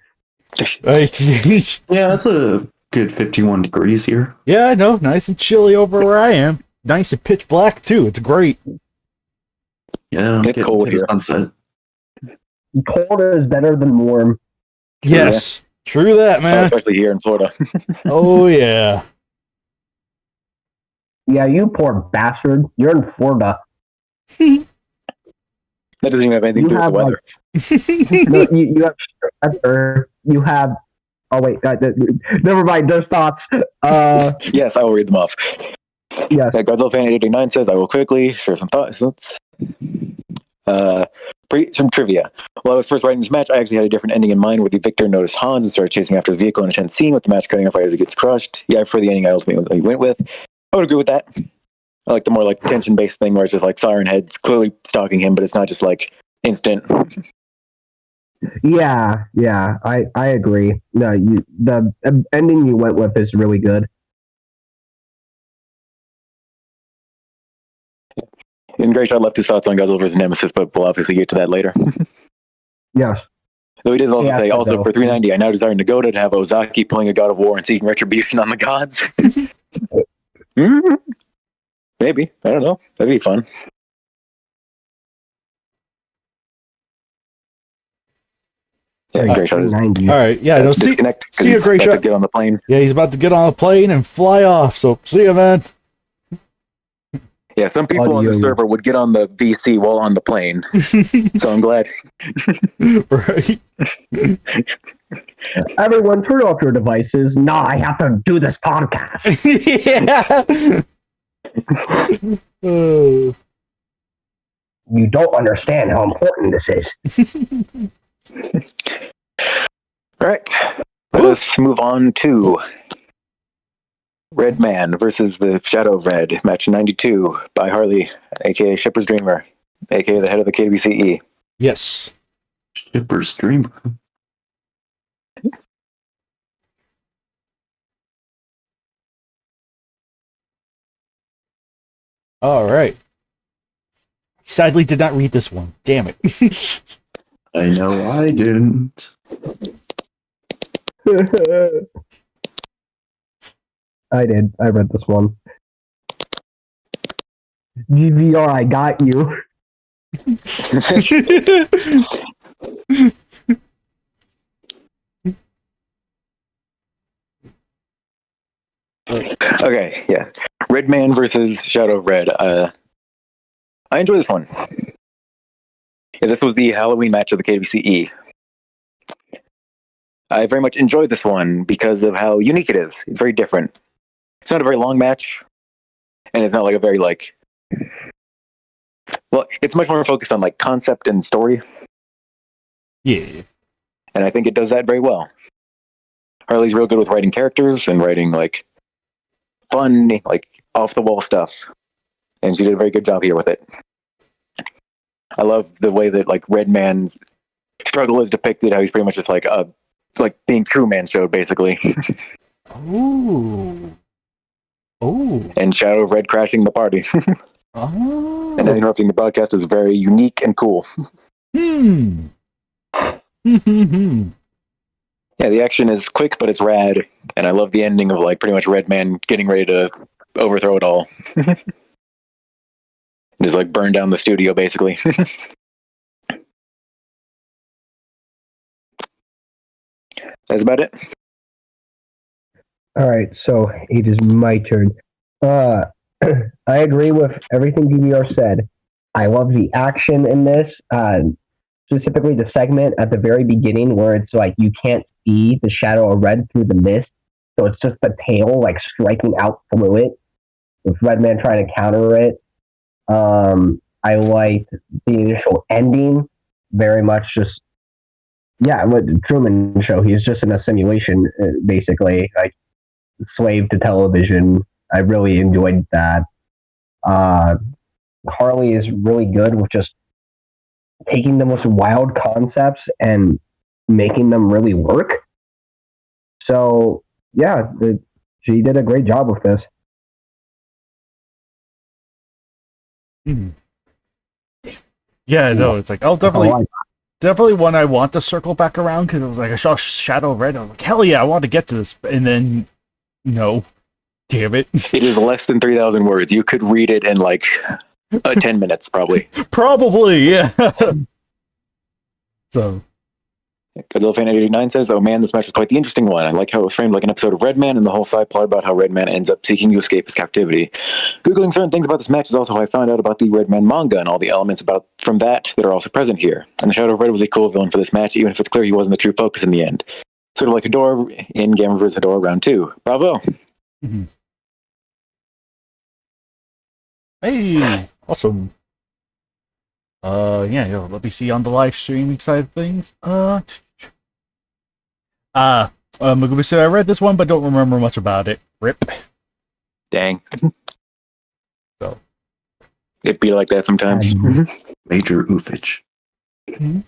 Right. Yeah, that's a good 51 degrees here. Yeah, I know. Nice and chilly over where I am. Nice and pitch black, too. It's great. Yeah, It's cold here. Sunset. Cold is better than warm. Yes. True that, man. Especially here in Florida. Oh, yeah. Yeah, you poor bastard. You're in Florida. That doesn't even have anything to do with the weather. No, you have weather. You have. Oh wait, never mind. There's thoughts. Yes, I will read them off. Yes. Godzilla Fan 889 says, I will quickly share some thoughts. Some trivia. While I was first writing this match, I actually had a different ending in mind where the victor noticed Hans and started chasing after his vehicle in a tense scene with the match cutting off right as it gets crushed. Yeah, I prefer the ending I ultimately went with. I would agree with that. I like the more like tension-based thing where it's just like Siren Head's clearly stalking him, but it's not just like instant. Yeah, I agree. No, the ending you went with is really good. And Grayshot left his thoughts on Godzilla vs. Nemesis, but we'll obviously get to that later. Yes. Though he did also say, also though. for 390, I now desire Nagoda to have Ozaki playing a god of war and seeking retribution on the gods. Maybe. I don't know. That'd be fun. Yeah, Grayshot is All right, yeah, no, see you, Grayshot. To get on the plane. Yeah, he's about to get on a plane and fly off. So see you, man. Yeah, some people on the server would get on the VC while on the plane. So I'm glad. Right. Everyone, turn off your devices. Nah, I have to do this podcast. Yeah. You don't understand how important this is. All right. Let us move on to Red Man versus the Shadow of Red, match 92 by Harley, aka Shipper's Dreamer, aka the head of the KBCE. Yes. Shipper's Dreamer. All right. Sadly, did not read this one. Damn it. I know I didn't. I did. I read this one. GVR, I got you. Okay, yeah. Red Man versus Shadow of Red. I enjoy this one. Yeah, this was the Halloween match of the KBCE. I very much enjoyed this one because of how unique it is. It's very different. It's not a very long match, and it's not like a very like. Well, it's much more focused on like concept and story. Yeah. And I think it does that very well. Harley's real good with writing characters and writing like fun, like off the wall stuff. And she did a very good job here with it. I love the way that like Red Man's struggle is depicted, how he's pretty much just like being True Man showed basically. Ooh. Oh. And Shadow of Red crashing the party. Oh. And then interrupting the broadcast is very unique and cool. Hmm. Yeah, the action is quick, but it's rad. And I love the ending of like pretty much Red Man getting ready to overthrow it all. Just like burn down the studio, basically. That's about it. All right, so it is my turn. I agree with everything DVR said. I love the action in this, specifically the segment at the very beginning where it's like you can't see the Shadow of Red through the mist, so it's just the tail like striking out through it, with Red Man trying to counter it. I liked the initial ending, very much just, yeah, with the Truman Show. He's just in a simulation, basically, like slave to television. I really enjoyed that. Harley is really good with just taking the most wild concepts and making them really work. So, yeah, she did a great job with this. Mm. Yeah, no, it's like I'll definitely one I want to circle back around because it was like I saw Shadow of Red. I was like, hell yeah, I want to get to this, and then no, damn it. It is less than 3,000 words. You could read it in like 10 minutes, probably. Probably, yeah. So, Godzilla Fan 89 says, "Oh man, this match was quite the interesting one. I like how it was framed like an episode of Red Man and the whole side plot about how Red Man ends up seeking to escape his captivity. Googling certain things about this match is also how I found out about the Red Man manga and all the elements from that are also present here. And the Shadow of Red was a cool villain for this match, even if it's clear he wasn't the true focus in the end. Sort of like Hedorah in Gamma vs. Hedorah Round 2. Bravo." Mm-hmm. Hey, awesome. Yeah, let me see on the live streaming side of things. Magooba said I read this one, but don't remember much about it. Rip. Dang. So It'd be like that sometimes. Major oofage. Mm-hmm.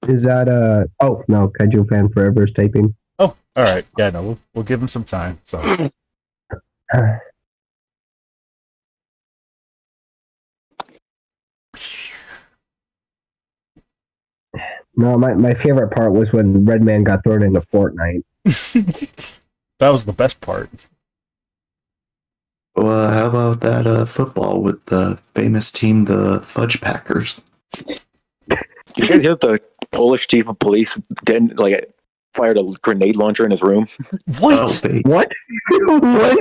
Is that oh no, Kaiju Fan Forever is typing. Oh, all right. Yeah, no, we'll give him some time. So No, my favorite part was when Red Man got thrown into Fortnite. that was the best part. Well, how about that football with the famous team, the Fudge Packers? Did you guys hear the Polish chief of police fired a grenade launcher in his room? What? Oh, base. What? What?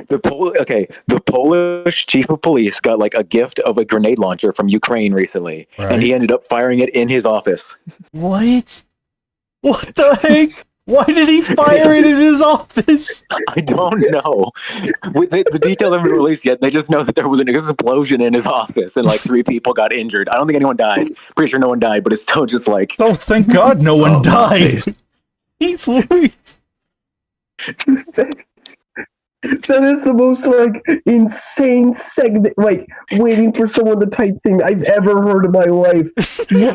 The Polish chief of police got like a gift of a grenade launcher from Ukraine recently, Right. and he ended up firing it in his office. What? What the heck? Why did he fire it in his office? I don't know. The details haven't been released yet. They just know that there was an explosion in his office and like 3 people got injured. I don't think anyone died. Pretty sure no one died, but it's still just like. Oh, thank God no one Oh, died. base. He's Louise. That is the most like insane segment, like waiting for someone to type thing I've ever heard in my life.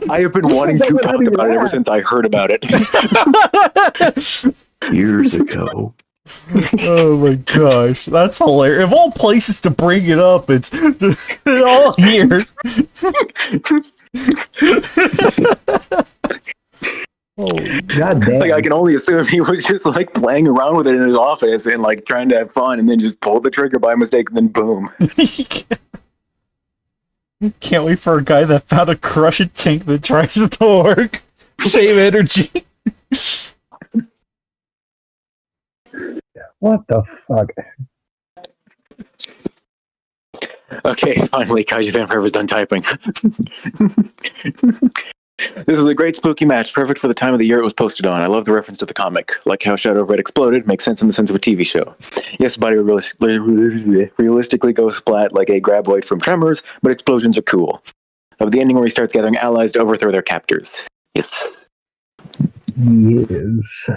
I have been wanting to talk about it ever since I heard about it. Years ago. Oh my gosh, that's hilarious. Of all places to bring it up, it's all here. Holy God damn. Like I can only assume he was just like playing around with it in his office and like trying to have fun, and then just pulled the trigger by mistake, and then boom. Can't wait for a guy that found a crushing tank that tries to work. Same energy. What the fuck? Okay, finally, Kaiju Fan Forever's done typing. This was a great spooky match, perfect for the time of the year it was posted on. I love the reference to the comic. Like how Shadow of Red exploded, makes sense in the sense of a TV show. Yes, the body realistically goes flat like a graboid from Tremors, but explosions are cool. Of the ending where he starts gathering allies to overthrow their captors. Yes. Yes.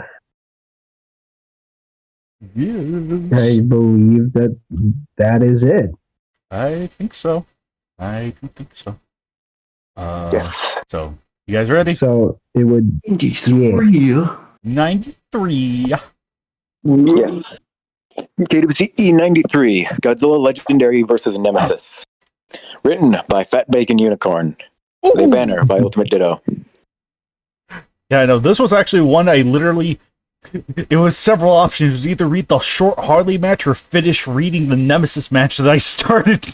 I believe that is it. I think so. I do think so. Yes. So, you guys ready? So it would 93. 93. Yes. KWC E93, Godzilla Legendary vs. Nemesis. Written by Fat Bacon Unicorn. The banner by Ultimate Ditto. Yeah, I know. This was actually one I literally... It was several options. It was either read the short Harley match or finish reading the Nemesis match that I started.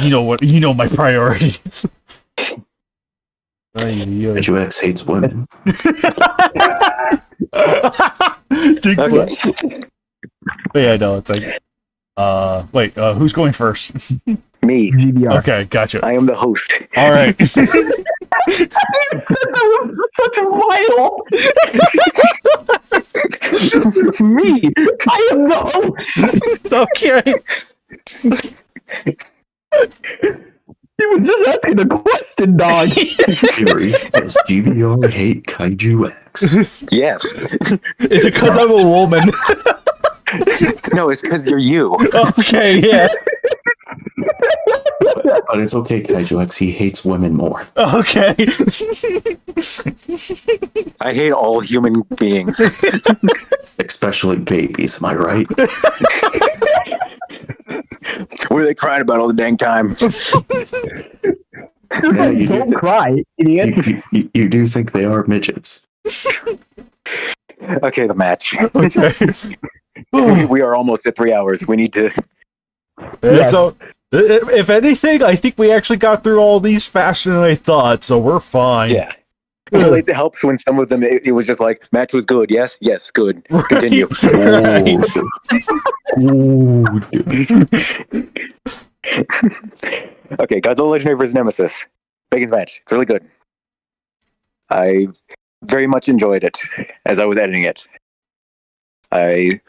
You know my priorities. Kaiju X hates women. Okay. But yeah, no, it's like... wait, who's going first? Me. GBR. Okay, gotcha. I am the host. All right. Such a vital. Me. I am the host. Okay. He was just asking a question, dog. Theory, does GVR hate Kaiju X? Yes. Is it because I'm a woman? No, it's because you're you. Okay, yeah. But it's okay, Kaiju X. He hates women more. Okay. I hate all human beings. Especially babies, am I right? What are they crying about all the dang time? Yeah, you Don't cry, idiot. You do think they are midgets. Okay, the match. Okay. We are almost at 3 hours. We need to. It's If anything, I think we actually got through all these faster than I thought, so we're fine. Yeah. Well, it helps when some of them, it was just like, match was good. Yes, good. Continue. Right. Ooh, dude. Okay, Godzilla Legendary vs. Nemesis. Bacon's match. It's really good. I very much enjoyed it as I was editing it. I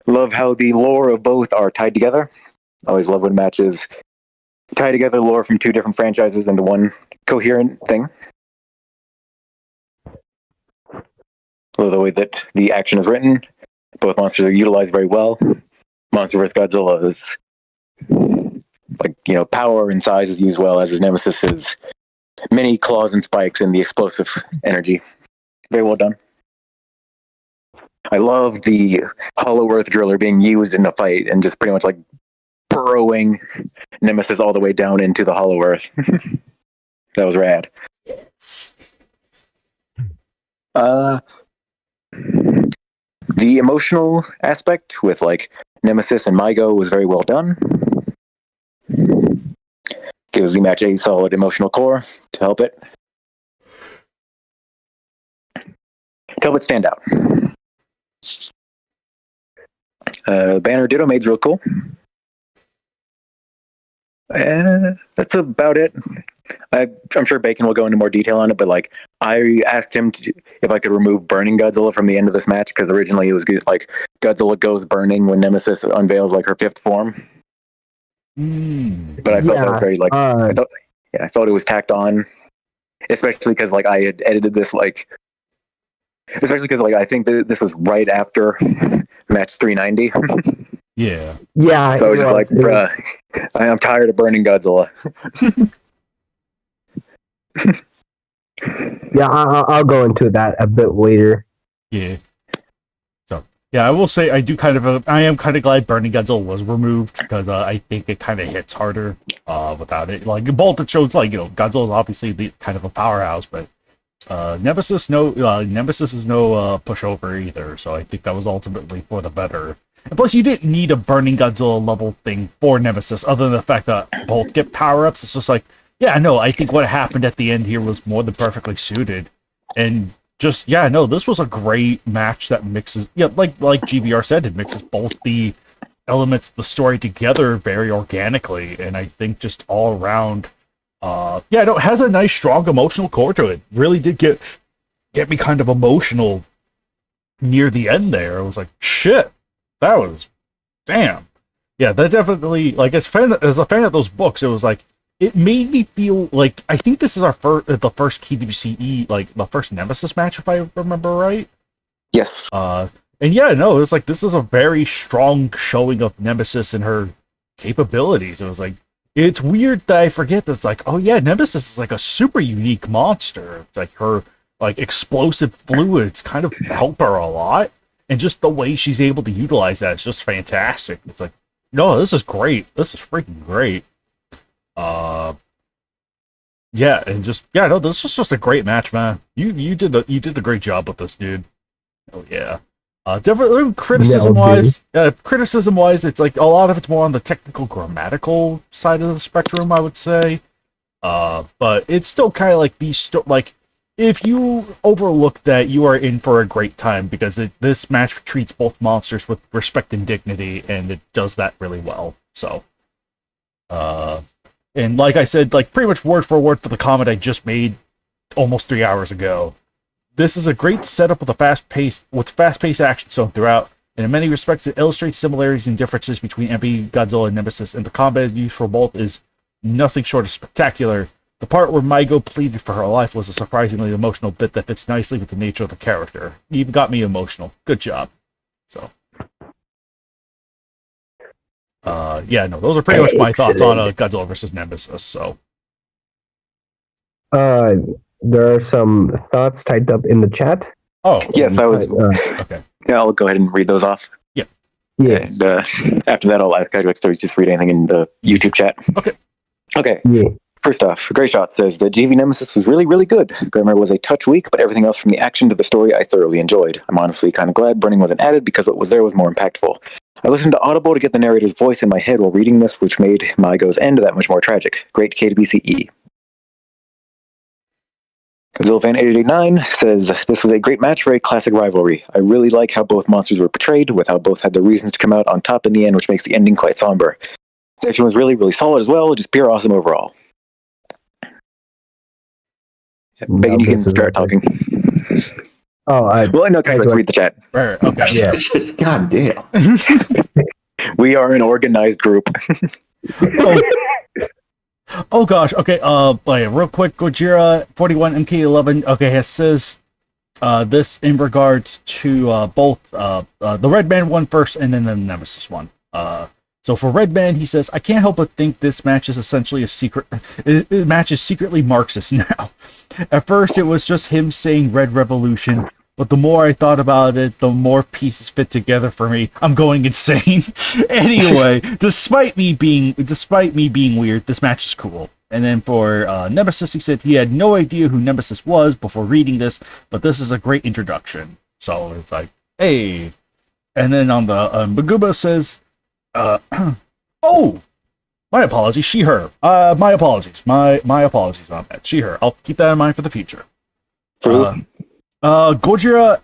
love how the lore of both are tied together. I always love when matches tie together lore from two different franchises into one coherent thing. Love the way that the action is written. Both monsters are utilized very well. Monster vs. Godzilla is power and size is used well, as is Nemesis's many claws and spikes and the explosive energy. Very well done. I love the Hollow Earth Driller being used in a fight and just pretty much like burrowing Nemesis all the way down into the Hollow Earth. That was rad. Yes. The emotional aspect with like Nemesis and Mygo was very well done. Gives the match a solid emotional core to help it stand out. Banner Ditto Maid's real cool. That's about it. I'm sure Bacon will go into more detail on it, but like I asked him if I could remove Burning Godzilla from the end of this match, because originally it was like Godzilla goes burning when Nemesis unveils like her fifth form. But I felt that was very like I thought it was tacked on, especially because like I had edited this especially because like I think this was right after match 390. Yeah. Yeah. So I was just like, bruh, I'm tired of Burning Godzilla. Yeah, I'll go into that a bit later. Yeah. So yeah, I will say I am kind of glad Burning Godzilla was removed, because I think it kind of hits harder without it. Like both it shows Godzilla is obviously the kind of a powerhouse, but Nemesis is no pushover either. So I think that was ultimately for the better. And plus, you didn't need a Burning Godzilla level thing for Nemesis, other than the fact that both get power ups. It's just like, yeah, no, I think what happened at the end here was more than perfectly suited. And just, yeah, no, this was a great match that mixes, like GVR said, it mixes both the elements of the story together very organically. And I think just all around, it has a nice, strong emotional core to it. Really did get me kind of emotional near the end there. I was like, shit, that was, damn. Yeah, that definitely, like, as a fan of those books, it was like, it made me feel like, I think this is the first KWCE, like the first Nemesis match, if I remember right. Yes. And yeah, no, it was like, this is a very strong showing of Nemesis and her capabilities. It was like, it's weird that I forget that it's like, oh yeah, Nemesis is like a super unique monster. It's like her like explosive fluids kind of help her a lot, and just the way she's able to utilize that is just fantastic. It's like, no, this is great. This is freaking great. Yeah, and just no, this was just a great match, man. You did a great job with this, dude. Oh yeah. Definitely criticism wise, it's like a lot of it's more on the technical grammatical side of the spectrum, I would say. But it's still kind of like like if you overlook that, you are in for a great time, because this match treats both monsters with respect and dignity, and it does that really well. So, and like I said, like pretty much word for word for the comment I just made almost 3 hours ago. This is a great setup with fast-paced action shown throughout, and in many respects it illustrates similarities and differences between MP, Godzilla, and Nemesis, and the combat used for both is nothing short of spectacular. The part where Mygo pleaded for her life was a surprisingly emotional bit that fits nicely with the nature of the character. It even got me emotional. Good job. So, those are pretty much my thoughts on Godzilla vs. Nemesis, so. There are some thoughts typed up in the chat. Oh. Yes, I was. Okay. Yeah, I'll go ahead and read those off. Yeah. And after that, I'll ask Kaiju to just read anything in the YouTube chat. Okay. Yeah. First off, Grey Shot says the GV Nemesis was really, really good. Grammar was a touch weak, but everything else from the action to the story I thoroughly enjoyed. I'm honestly kind of glad Burning wasn't added, because what was there was more impactful. I listened to Audible to get the narrator's voice in my head while reading this, which made Maigo's end that much more tragic. Great KWCE. Zillfan8889 says, this was a great match for a classic rivalry. I really like how both monsters were portrayed, with how both had the reasons to come out on top in the end, which makes the ending quite somber. The action was really, really solid as well, just pure awesome overall. Bacon, you can start talking. Well, no, guys, let's read the chat. Right, okay. Yeah. God damn. We are an organized group. Oh gosh, okay, real quick, Gojira 41 MK11, okay, it says this in regards to both the Red Band one first and then the Nemesis one. So for Red Band, he says, I can't help but think this match is essentially match is secretly Marxist now. At first, it was just him saying Red Revolution, but the more I thought about it, the more pieces fit together for me. I'm going insane. Anyway, despite me being weird, this match is cool. And then for Nemesis, he said he had no idea who Nemesis was before reading this, but this is a great introduction. So it's like, hey. And then on the Maguba says, oh, my apologies, she, her. My apologies. My apologies on that. She, her. I'll keep that in mind for the future. Gojira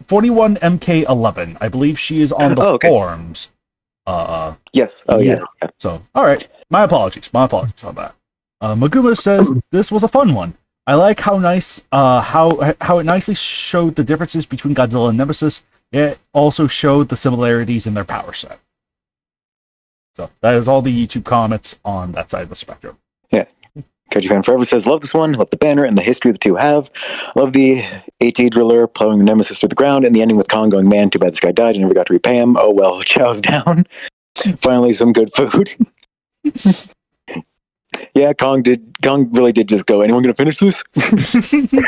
41 MK11. I believe she is on the forums. Yes. Oh, yeah. So, all right. My apologies on that. Maguma says this was a fun one. I like how nice, how it nicely showed the differences between Godzilla and Nemesis. It also showed the similarities in their power set. So that is all the YouTube comments on that side of the spectrum. Yeah. Kaiju Fan Forever says, love this one, love the banner and the history the two have. Love the AT driller plowing the Nemesis through the ground and the ending with Kong going, man, too bad this guy died and never got to repay him. Oh well, chow's down. Finally some good food. Yeah, Kong really did just go, anyone gonna finish this? The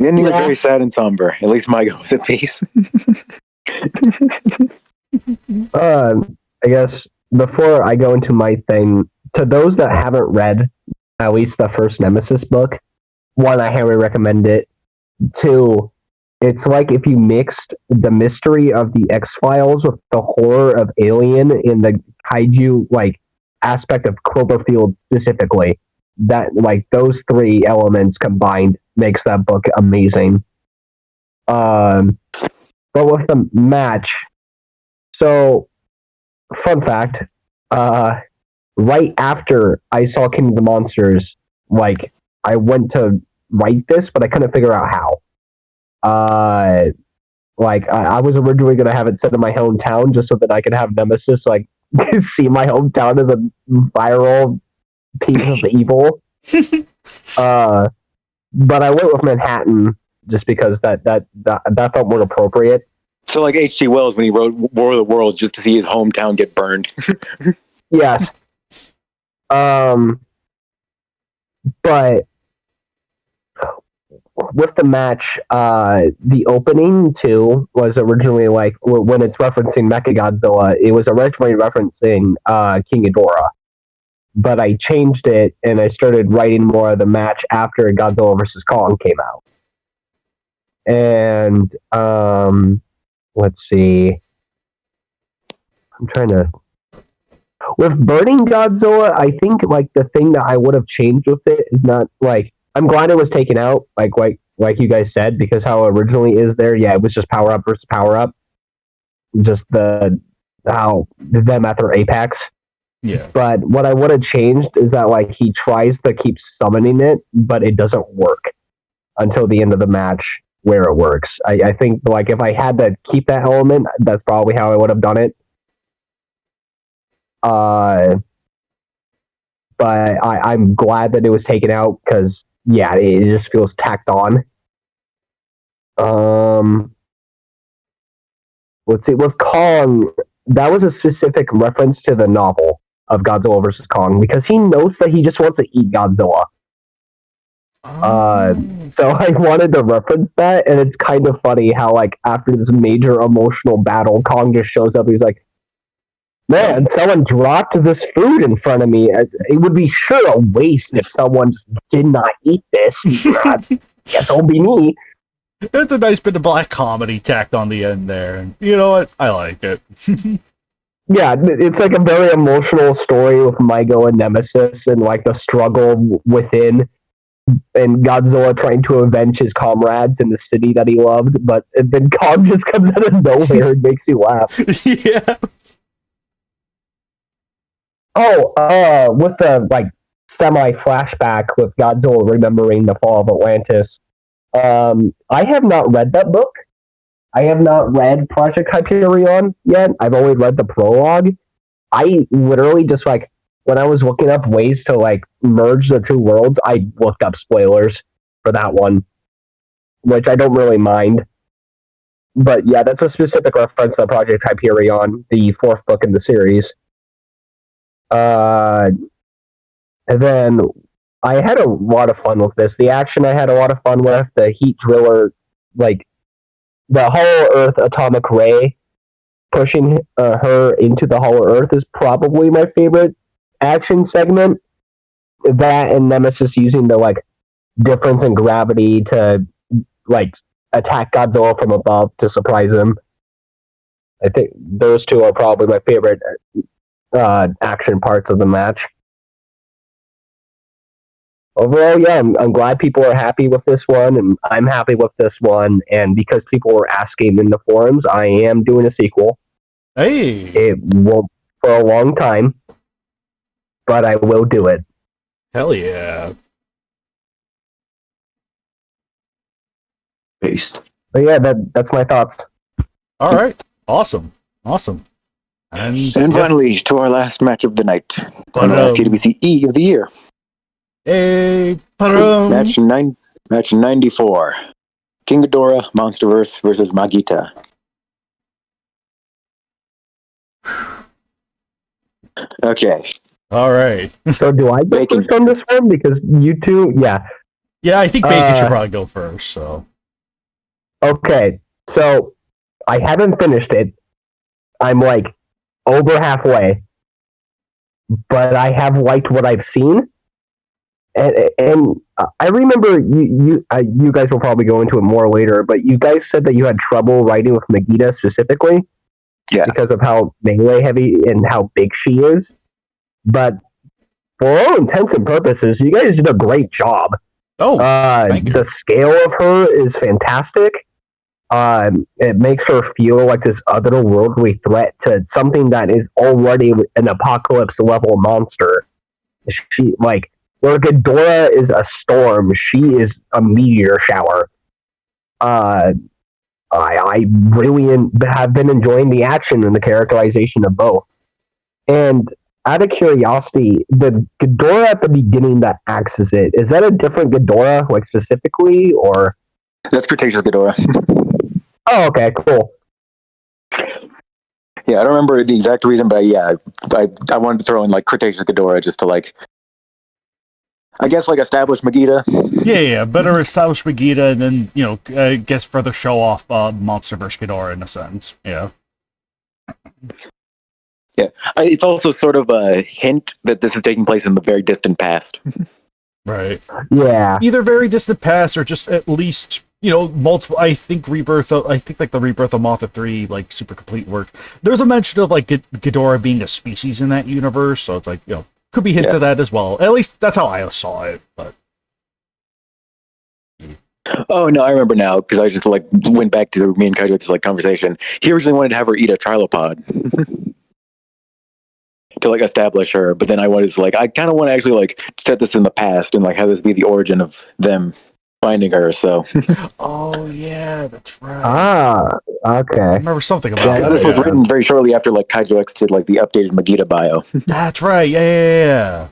ending was very sad and somber. At least my go was at peace. I guess before I go into my thing, to those that haven't read at least the first Nemesis book, one, I highly recommend it. Two, it's like if you mixed the mystery of the X-Files with the horror of Alien in the kaiju aspect of Cloverfield specifically. That those three elements combined makes that book amazing. But with the match, so fun fact, right after I saw King of the Monsters, I went to write this, but I couldn't figure out how. I was originally going to have it set in my hometown just so that I could have Nemesis see my hometown as a viral piece of evil. But I went with Manhattan just because that felt more appropriate. So like H.G. Wells when he wrote War of the Worlds just to see his hometown get burned. Yes. But with the match, the opening too was originally when it's referencing Mechagodzilla, it was originally referencing King Ghidorah. But I changed it and I started writing more of the match after Godzilla vs. Kong came out. And let's see. I'm trying to. With Burning Godzilla, I think the thing that I would have changed with it is not I'm glad it was taken out, like you guys said, because how it originally is there, yeah, it was just power up versus power up. Just how them at their apex. Yeah. But what I would have changed is that he tries to keep summoning it, but it doesn't work until the end of the match where it works. I think if I had to keep that element, that's probably how I would have done it. But I'm glad that it was taken out because it just feels tacked on. Let's see, with Kong, that was a specific reference to the novel of Godzilla vs. Kong because he knows that he just wants to eat Godzilla. So I wanted to reference that, and it's kind of funny how after this major emotional battle, Kong just shows up. He's like, "Man, someone dropped this food in front of me. It would be sure a waste if someone just did not eat this. Yeah, don't be me." It's a nice bit of black comedy tacked on the end there. And you know what? I like it. Yeah, it's like a very emotional story with Mygo and Nemesis and like the struggle within and Godzilla trying to avenge his comrades in the city that he loved, but then Kong just comes out of nowhere and makes you laugh. Yeah. Oh, with the like semi flashback with Godzilla remembering the fall of Atlantis. I have not read that book. I have not read Project Hyperion yet. I've only read the prologue. I literally just like when I was looking up ways to like merge the two worlds, I looked up spoilers for that one, which I don't really mind. But yeah, that's a specific reference to Project Hyperion, the fourth book in the series. And then I had a lot of fun with this. The action I had a lot of fun with. The heat driller, like the Hollow Earth atomic ray pushing her into the Hollow Earth is probably my favorite action segment. That and Nemesis using the like difference in gravity to like attack Godzilla from above to surprise him. I think those two are probably my favorite action parts of the match. Overall, yeah, I'm glad people are happy with this one, and I'm happy with this one. And because people were asking in the forums, I am doing a sequel. Hey. It won't for a long time, but I will do it. Hell yeah. Based. But yeah, that's my thoughts. All right. Awesome. And yeah. finally, to our last match of the night. On the Ta-da. last PWCE of the year. Hey, pa-dum. Match 94. King Ghidorah, Monsterverse versus Magita. Okay. All right. So do I go Bacon. first on this one? Because you two, yeah. Yeah, I think Bacon should probably go first. So Okay, so I haven't finished it. I'm like over halfway, but I have liked what I've seen. And I remember you guys will probably go into it more later, but you guys said that you had trouble writing with Megiddo specifically, because of how melee heavy and how big she is. But for all intents and purposes, you guys did a great job. Oh, thank you. The scale of her is fantastic. It makes her feel like this otherworldly threat to something that is already an apocalypse level monster. She like where Ghidorah is a storm, she is a meteor shower. I really have been enjoying the action and the characterization of both. And out of curiosity, the Ghidorah at the beginning that axes it, is that a different Ghidorah, like specifically, or? That's Cretaceous Ghidorah. Oh, okay, cool. Yeah, I don't remember the exact reason, but I wanted to throw in like Cretaceous Ghidorah just to like, I guess like establish Megiddo. Yeah, better establish Megiddo, and then I guess further show off Monsterverse Ghidorah in a sense. Yeah. Yeah, it's also sort of a hint that this is taking place in the very distant past. Right. Yeah. Either very distant past or just at least multiple. I think like the Rebirth of Mothra 3 like super complete work. There's a mention of like Ghidorah being a species in that universe, so it's like could be hints of that as well. At least that's how I saw it. But oh no, I remember now because I just like went back to me and Kaiju's like conversation. He originally wanted to have her eat a trilopod to like establish her, but then I wanted to like I kind of want to actually like set this in the past and like have this be the origin of them finding her. So oh yeah, that's right. Okay. I remember something about that. This was written very shortly after like Kaiju X did like the updated Megiddo bio. That's right. Yeah.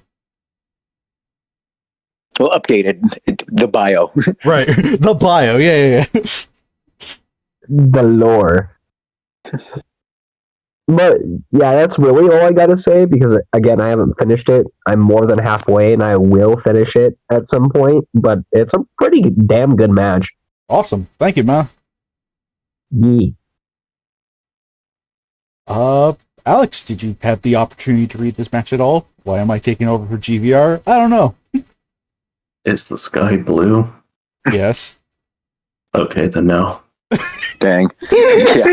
Well, updated the bio. Right. The bio. Yeah. The lore. But yeah, that's really all I gotta say because again, I haven't finished it. I'm more than halfway, and I will finish it at some point. But it's a pretty damn good match. Awesome. Thank you, man. Yeah. Alex, did you have the opportunity to read this match at all? Why am I taking over for GVR? I don't know. Is the sky blue? Yes. Okay, then no. Dang. Yeah.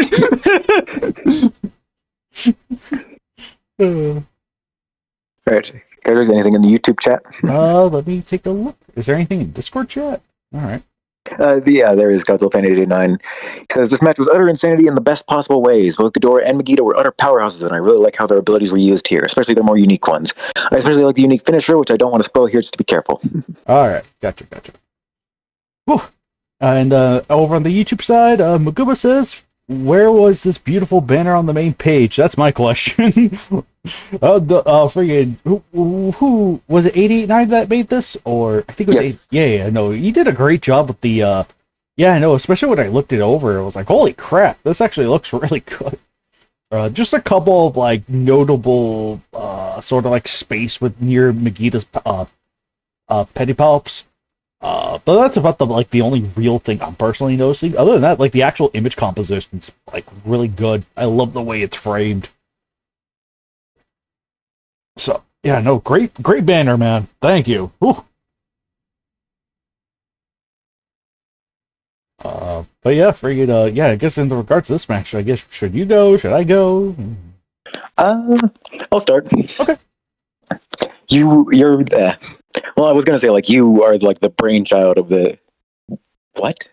All right. Guys, is anything in the YouTube chat? Let me take a look. Is there anything in Discord chat? All right. Yeah, there is Godzilla Fan 889. He says, this match was utter insanity in the best possible ways. Both Ghidorah and Megiddo were utter powerhouses, and I really like how their abilities were used here, especially their more unique ones. I especially like the unique finisher, which I don't want to spoil here, just to be careful. All right. Gotcha. Whew. And over on the YouTube side, Maguma says, where was this beautiful banner on the main page? That's my question. Friggin' who was it? 889 that made this, or I think it was Yes. Yeah. No, he did a great job with the. Yeah, I know. Especially when I looked it over, I was like, holy crap, this actually looks really good. Just a couple of like notable, sort of like space with near Megiddo's pedipalps. But that's about the only real thing I'm personally noticing. Other than that, like the actual image composition's like really good. I love the way it's framed. So yeah, no, great banner, man. Thank you. Whew. But yeah, friggin', yeah, I guess in regards to this match, I guess should you go? Should I go? I'll start. Okay. You're well, I was gonna say like you are like the brainchild of the what?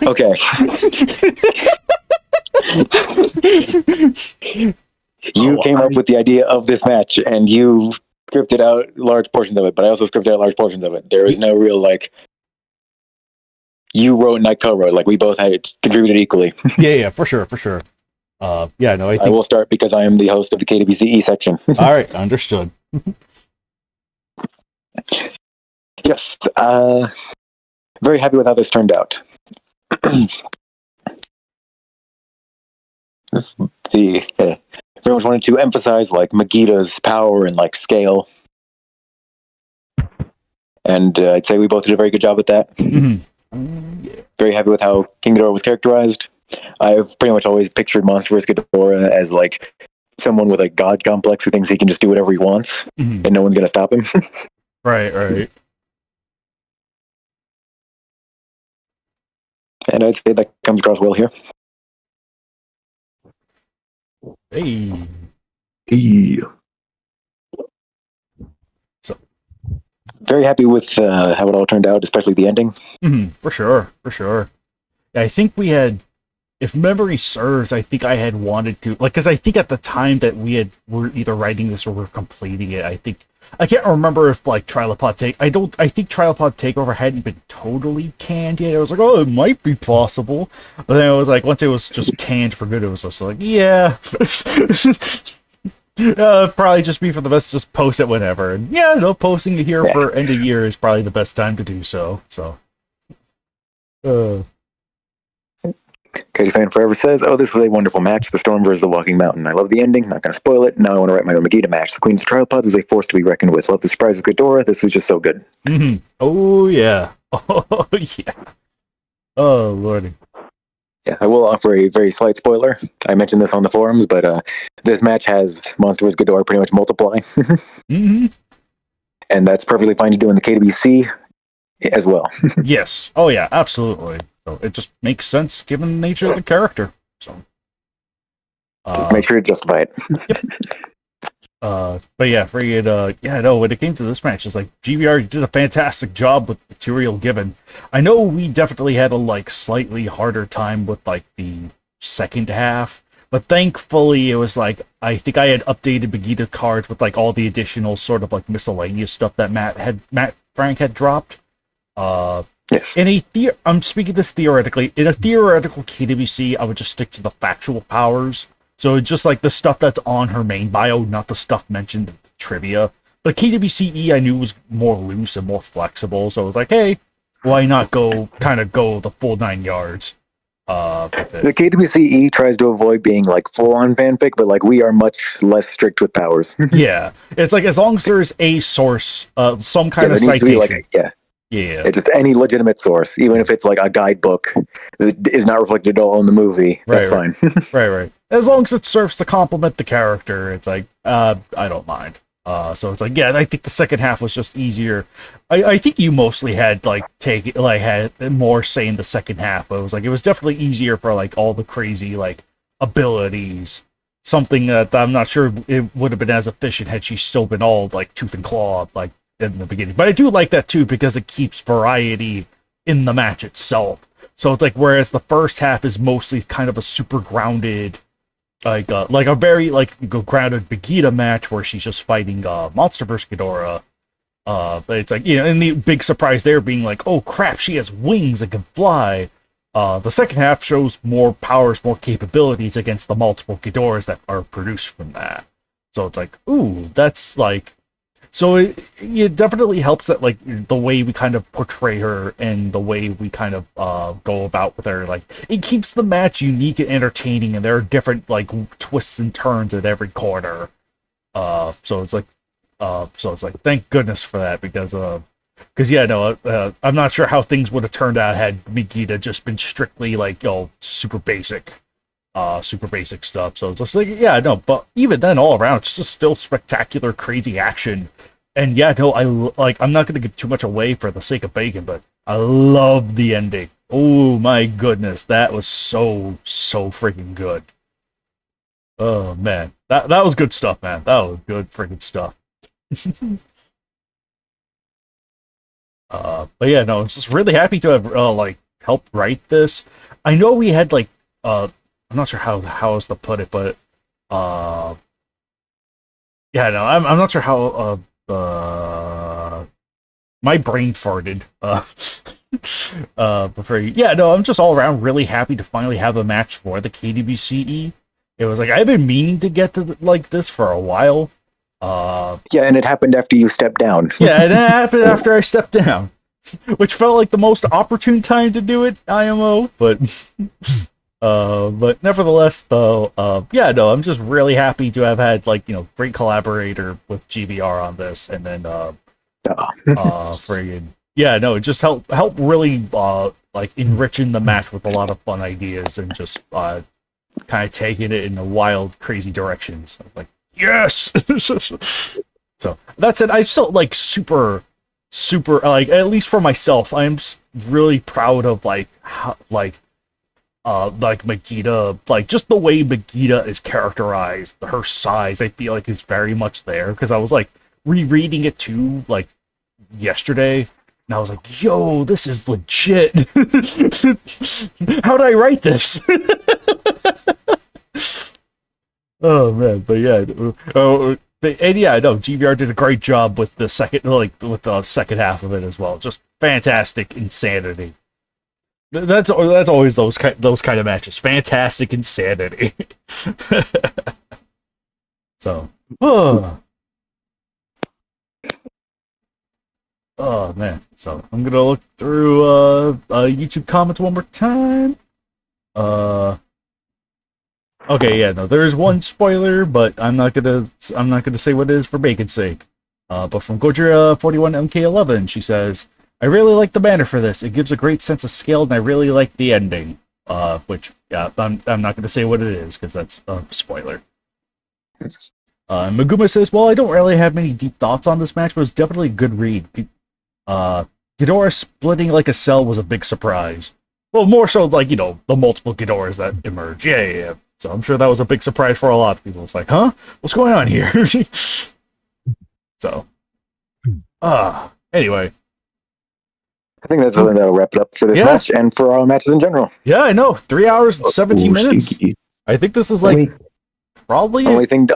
Okay. You came up with the idea of this match, and you scripted out large portions of it. But I also scripted out large portions of it. There is no real like you wrote and I co-wrote. Like we both had contributed equally. Yeah, for sure. Yeah, no, I I think. will start because I am the host of the KWCE section. All right, understood. Yes. Very happy with how this turned out. Very much wanted to emphasize like Megiddo's power and like scale, and I'd say we both did a very good job with that. Yeah. Very happy with how King Ghidorah was characterized. I've pretty much always pictured Monster vs. Ghidorah as like someone with a god complex who thinks he can just do whatever he wants and no one's gonna stop him. Right. And I'd say that comes across well here. Hey. Hey. Very happy with how it all turned out, especially the ending. For sure. Yeah, I think we had, if memory serves, I think I had wanted to, like, because I think at the time that were either writing this or were completing it, I can't remember if like Trilopod I think Trilopod Takeover hadn't been totally canned yet. I was like, oh, it might be possible, but then it was like once it was just canned for good, it was just like, yeah. Probably just be for the best, just post it whenever. And yeah, no, posting it here for end of year is probably the best time to do so. Kaiju Fan Forever says, oh, this was a wonderful match. The Storm versus the Walking Mountain. I love the ending. Not going to spoil it. Now I want to write my own Megiddo match. The Queen's Trilopods was a force to be reckoned with. Love the surprise of Ghidorah. This was just so good. Oh, yeah. Oh, yeah. Oh, lordy. Yeah, I will offer a very slight spoiler. I mentioned this on the forums, but this match has Monster vs. Ghidorah pretty much multiply. And that's perfectly fine to do in the KWC as well. Yes. Oh, yeah, absolutely. So it just makes sense given the nature of the character. So make sure to justify it. But yeah, when it came to this match, it's like GBR did a fantastic job with material given. I know we definitely had a like slightly harder time with like the second half, but thankfully it was like I think I had updated Megiddo cards with like all the additional sort of like miscellaneous stuff that Matt Frank had dropped. Yes. I'm speaking this theoretically. In a theoretical KWC, I would just stick to the factual powers. So just like the stuff that's on her main bio, not the stuff mentioned in the trivia. But KWCE I knew was more loose and more flexible, so I was like, hey, why not go the full 9 yards? The KWCE tries to avoid being like full on fanfic, but like we are much less strict with powers. Yeah, it's like as long as there's a source, some kind of citation. Yeah. It's just any legitimate source, even if it's like a guidebook that is not reflected at all in the movie. That's fine. Right. As long as it serves to complement the character, it's like, I don't mind. So it's like, yeah, I think the second half was just easier. I think you mostly had had more say in the second half, but it was definitely easier for like all the crazy like abilities. Something that I'm not sure it would have been as efficient had she still been all like tooth and claw like in the beginning. But I do like that too because it keeps variety in the match itself. So it's like whereas the first half is mostly kind of a super grounded like a very like grounded Vegeta match where she's just fighting Monster vs. Ghidorah. But it's like, and the big surprise there being like, oh crap, she has wings and can fly. The second half shows more powers, more capabilities against the multiple Ghidorahs that are produced from that. So it's like, ooh, that's like, so it definitely helps that like the way we kind of portray her and the way we kind of go about with her, like it keeps the match unique and entertaining, and there are different like twists and turns at every corner. So it's like thank goodness for that because yeah, no, I'm not sure how things would have turned out had Vegeta just been strictly like super basic stuff. So it's just like, yeah, no, but even then, all around, it's just still spectacular, crazy action. And yeah, no, I'm not gonna give too much away for the sake of bacon, but I love the ending. Oh my goodness, that was so freaking good. Oh man, that was good stuff, man. That was good freaking stuff. But yeah, no, I'm just really happy to have like helped write this. I know we had like I'm not sure how else to put it, but yeah, no, I'm not sure how my brain farted. Yeah, no, I'm just all around really happy to finally have a match for the KWCE. It was like I've been meaning to get to like this for a while. Yeah, and it happened after you stepped down. Yeah, and it happened after I stepped down, which felt like the most opportune time to do it, IMO. But nevertheless, though, yeah, no, I'm just really happy to have had like great collaborator with GBR on this, and then friggin' yeah, no, it just helped really like enriching the match with a lot of fun ideas and just kind of taking it in the wild, crazy directions. Like, yes. So that's it. I still like super like, at least for myself, I'm really proud of like how, like Vegeta, like just the way Vegeta is characterized, her size, I feel like is very much there because I was like rereading it too like yesterday, and I was like, yo, this is legit. How'd I write this? Oh man, but yeah, and yeah, I know GBR did a great job with the second half of it as well. Just fantastic insanity. That's always those kind of matches. Fantastic insanity. So, oh man. So I'm gonna look through YouTube comments one more time. Okay, yeah, no, there is one spoiler, but I'm not gonna say what it is for bacon's sake. But from Gojira 41 MK11, she says, "I really like the banner for this. It gives a great sense of scale, and I really like the ending." Which, yeah, I'm not gonna say what it is because that's a spoiler. Maguma says, "Well, I don't really have many deep thoughts on this match, but it's definitely a good read. Ghidorah splitting like a cell was a big surprise. Well, more so like the multiple Ghidorahs that emerge. Yeah. So I'm sure that was a big surprise for a lot of people. It's like, huh? What's going on here?" So, anyway. I think that'll wrap it up for this match and for all matches in general. Yeah, I know. 3 hours and 17 minutes. Stinky. I think this is like probably. The only thing.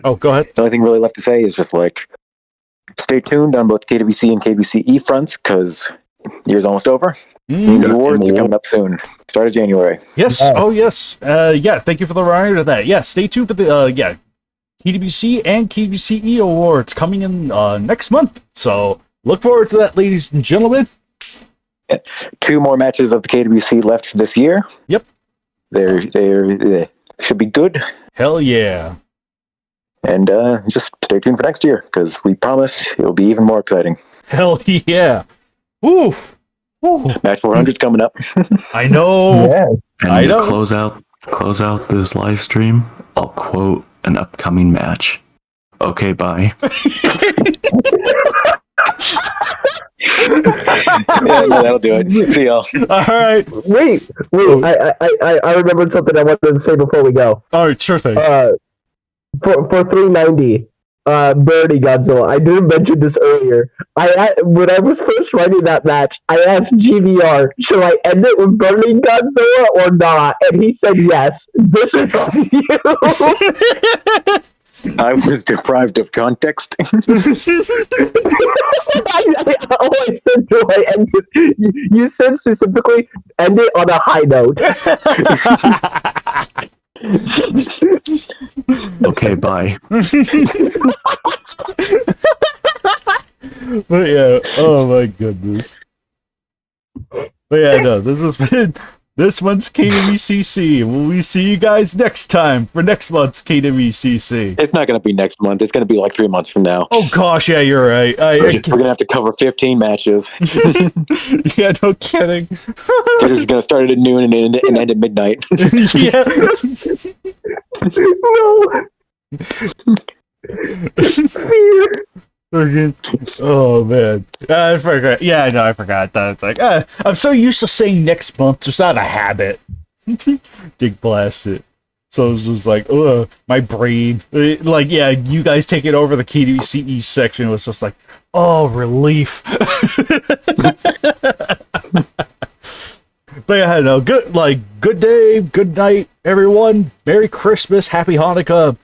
Oh, go ahead. The only thing really left to say is just like, stay tuned on both KWC and KWCE fronts because year's almost over. The awards are coming up soon. Start of January. Yes. Oh, yes. Yeah. Thank you for the reminder to that. Yeah. Stay tuned for the KWC and KWCE awards coming in next month. So look forward to that, ladies and gentlemen. 2 more matches of the KWC left for this year. Yep. They should be good. Hell yeah. And just stay tuned for next year because we promise it'll be even more exciting. Hell yeah. Woo. Woo. Match 400's coming up. I know. Yeah. And I to know. close out this live stream, I'll quote an upcoming match. Okay, bye. Yeah, no, that'll do it. See y'all. All right. Wait. Oh. I remembered something I wanted to say before we go. All right, sure thing. For 390, Birdie Godzilla. I didn't mention this earlier. When I was first writing that match, I asked GVR, should I end it with Birdie Godzilla or not? And he said yes. This is on you. I was deprived of context. I always said, do I end it? You said specifically, end it on a high note. Okay, bye. But yeah, oh my goodness. But yeah, no, this has been this month's KWCC. Will we see you guys next time for next month's KWCC? It's not going to be next month. It's going to be like 3 months from now. Oh gosh, yeah, you're right. We're going to have to cover 15 matches. Yeah, no kidding. This is going to start at noon and end at midnight. Yeah. No. Oh man, I forgot. Yeah, I know, I forgot that. It's like I'm so used to saying next month, just out of habit. Dig blast it. So it's just like, my brain. Like, yeah, you guys taking over the KDCE section was just like, oh, relief. But yeah, no, good day, good night, everyone. Merry Christmas, Happy Hanukkah.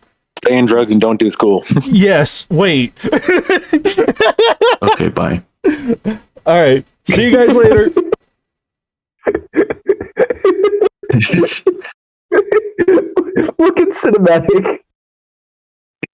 Stay in drugs and don't do school. Yes, wait. Okay, bye. All right, see you guys later. Look at cinematic.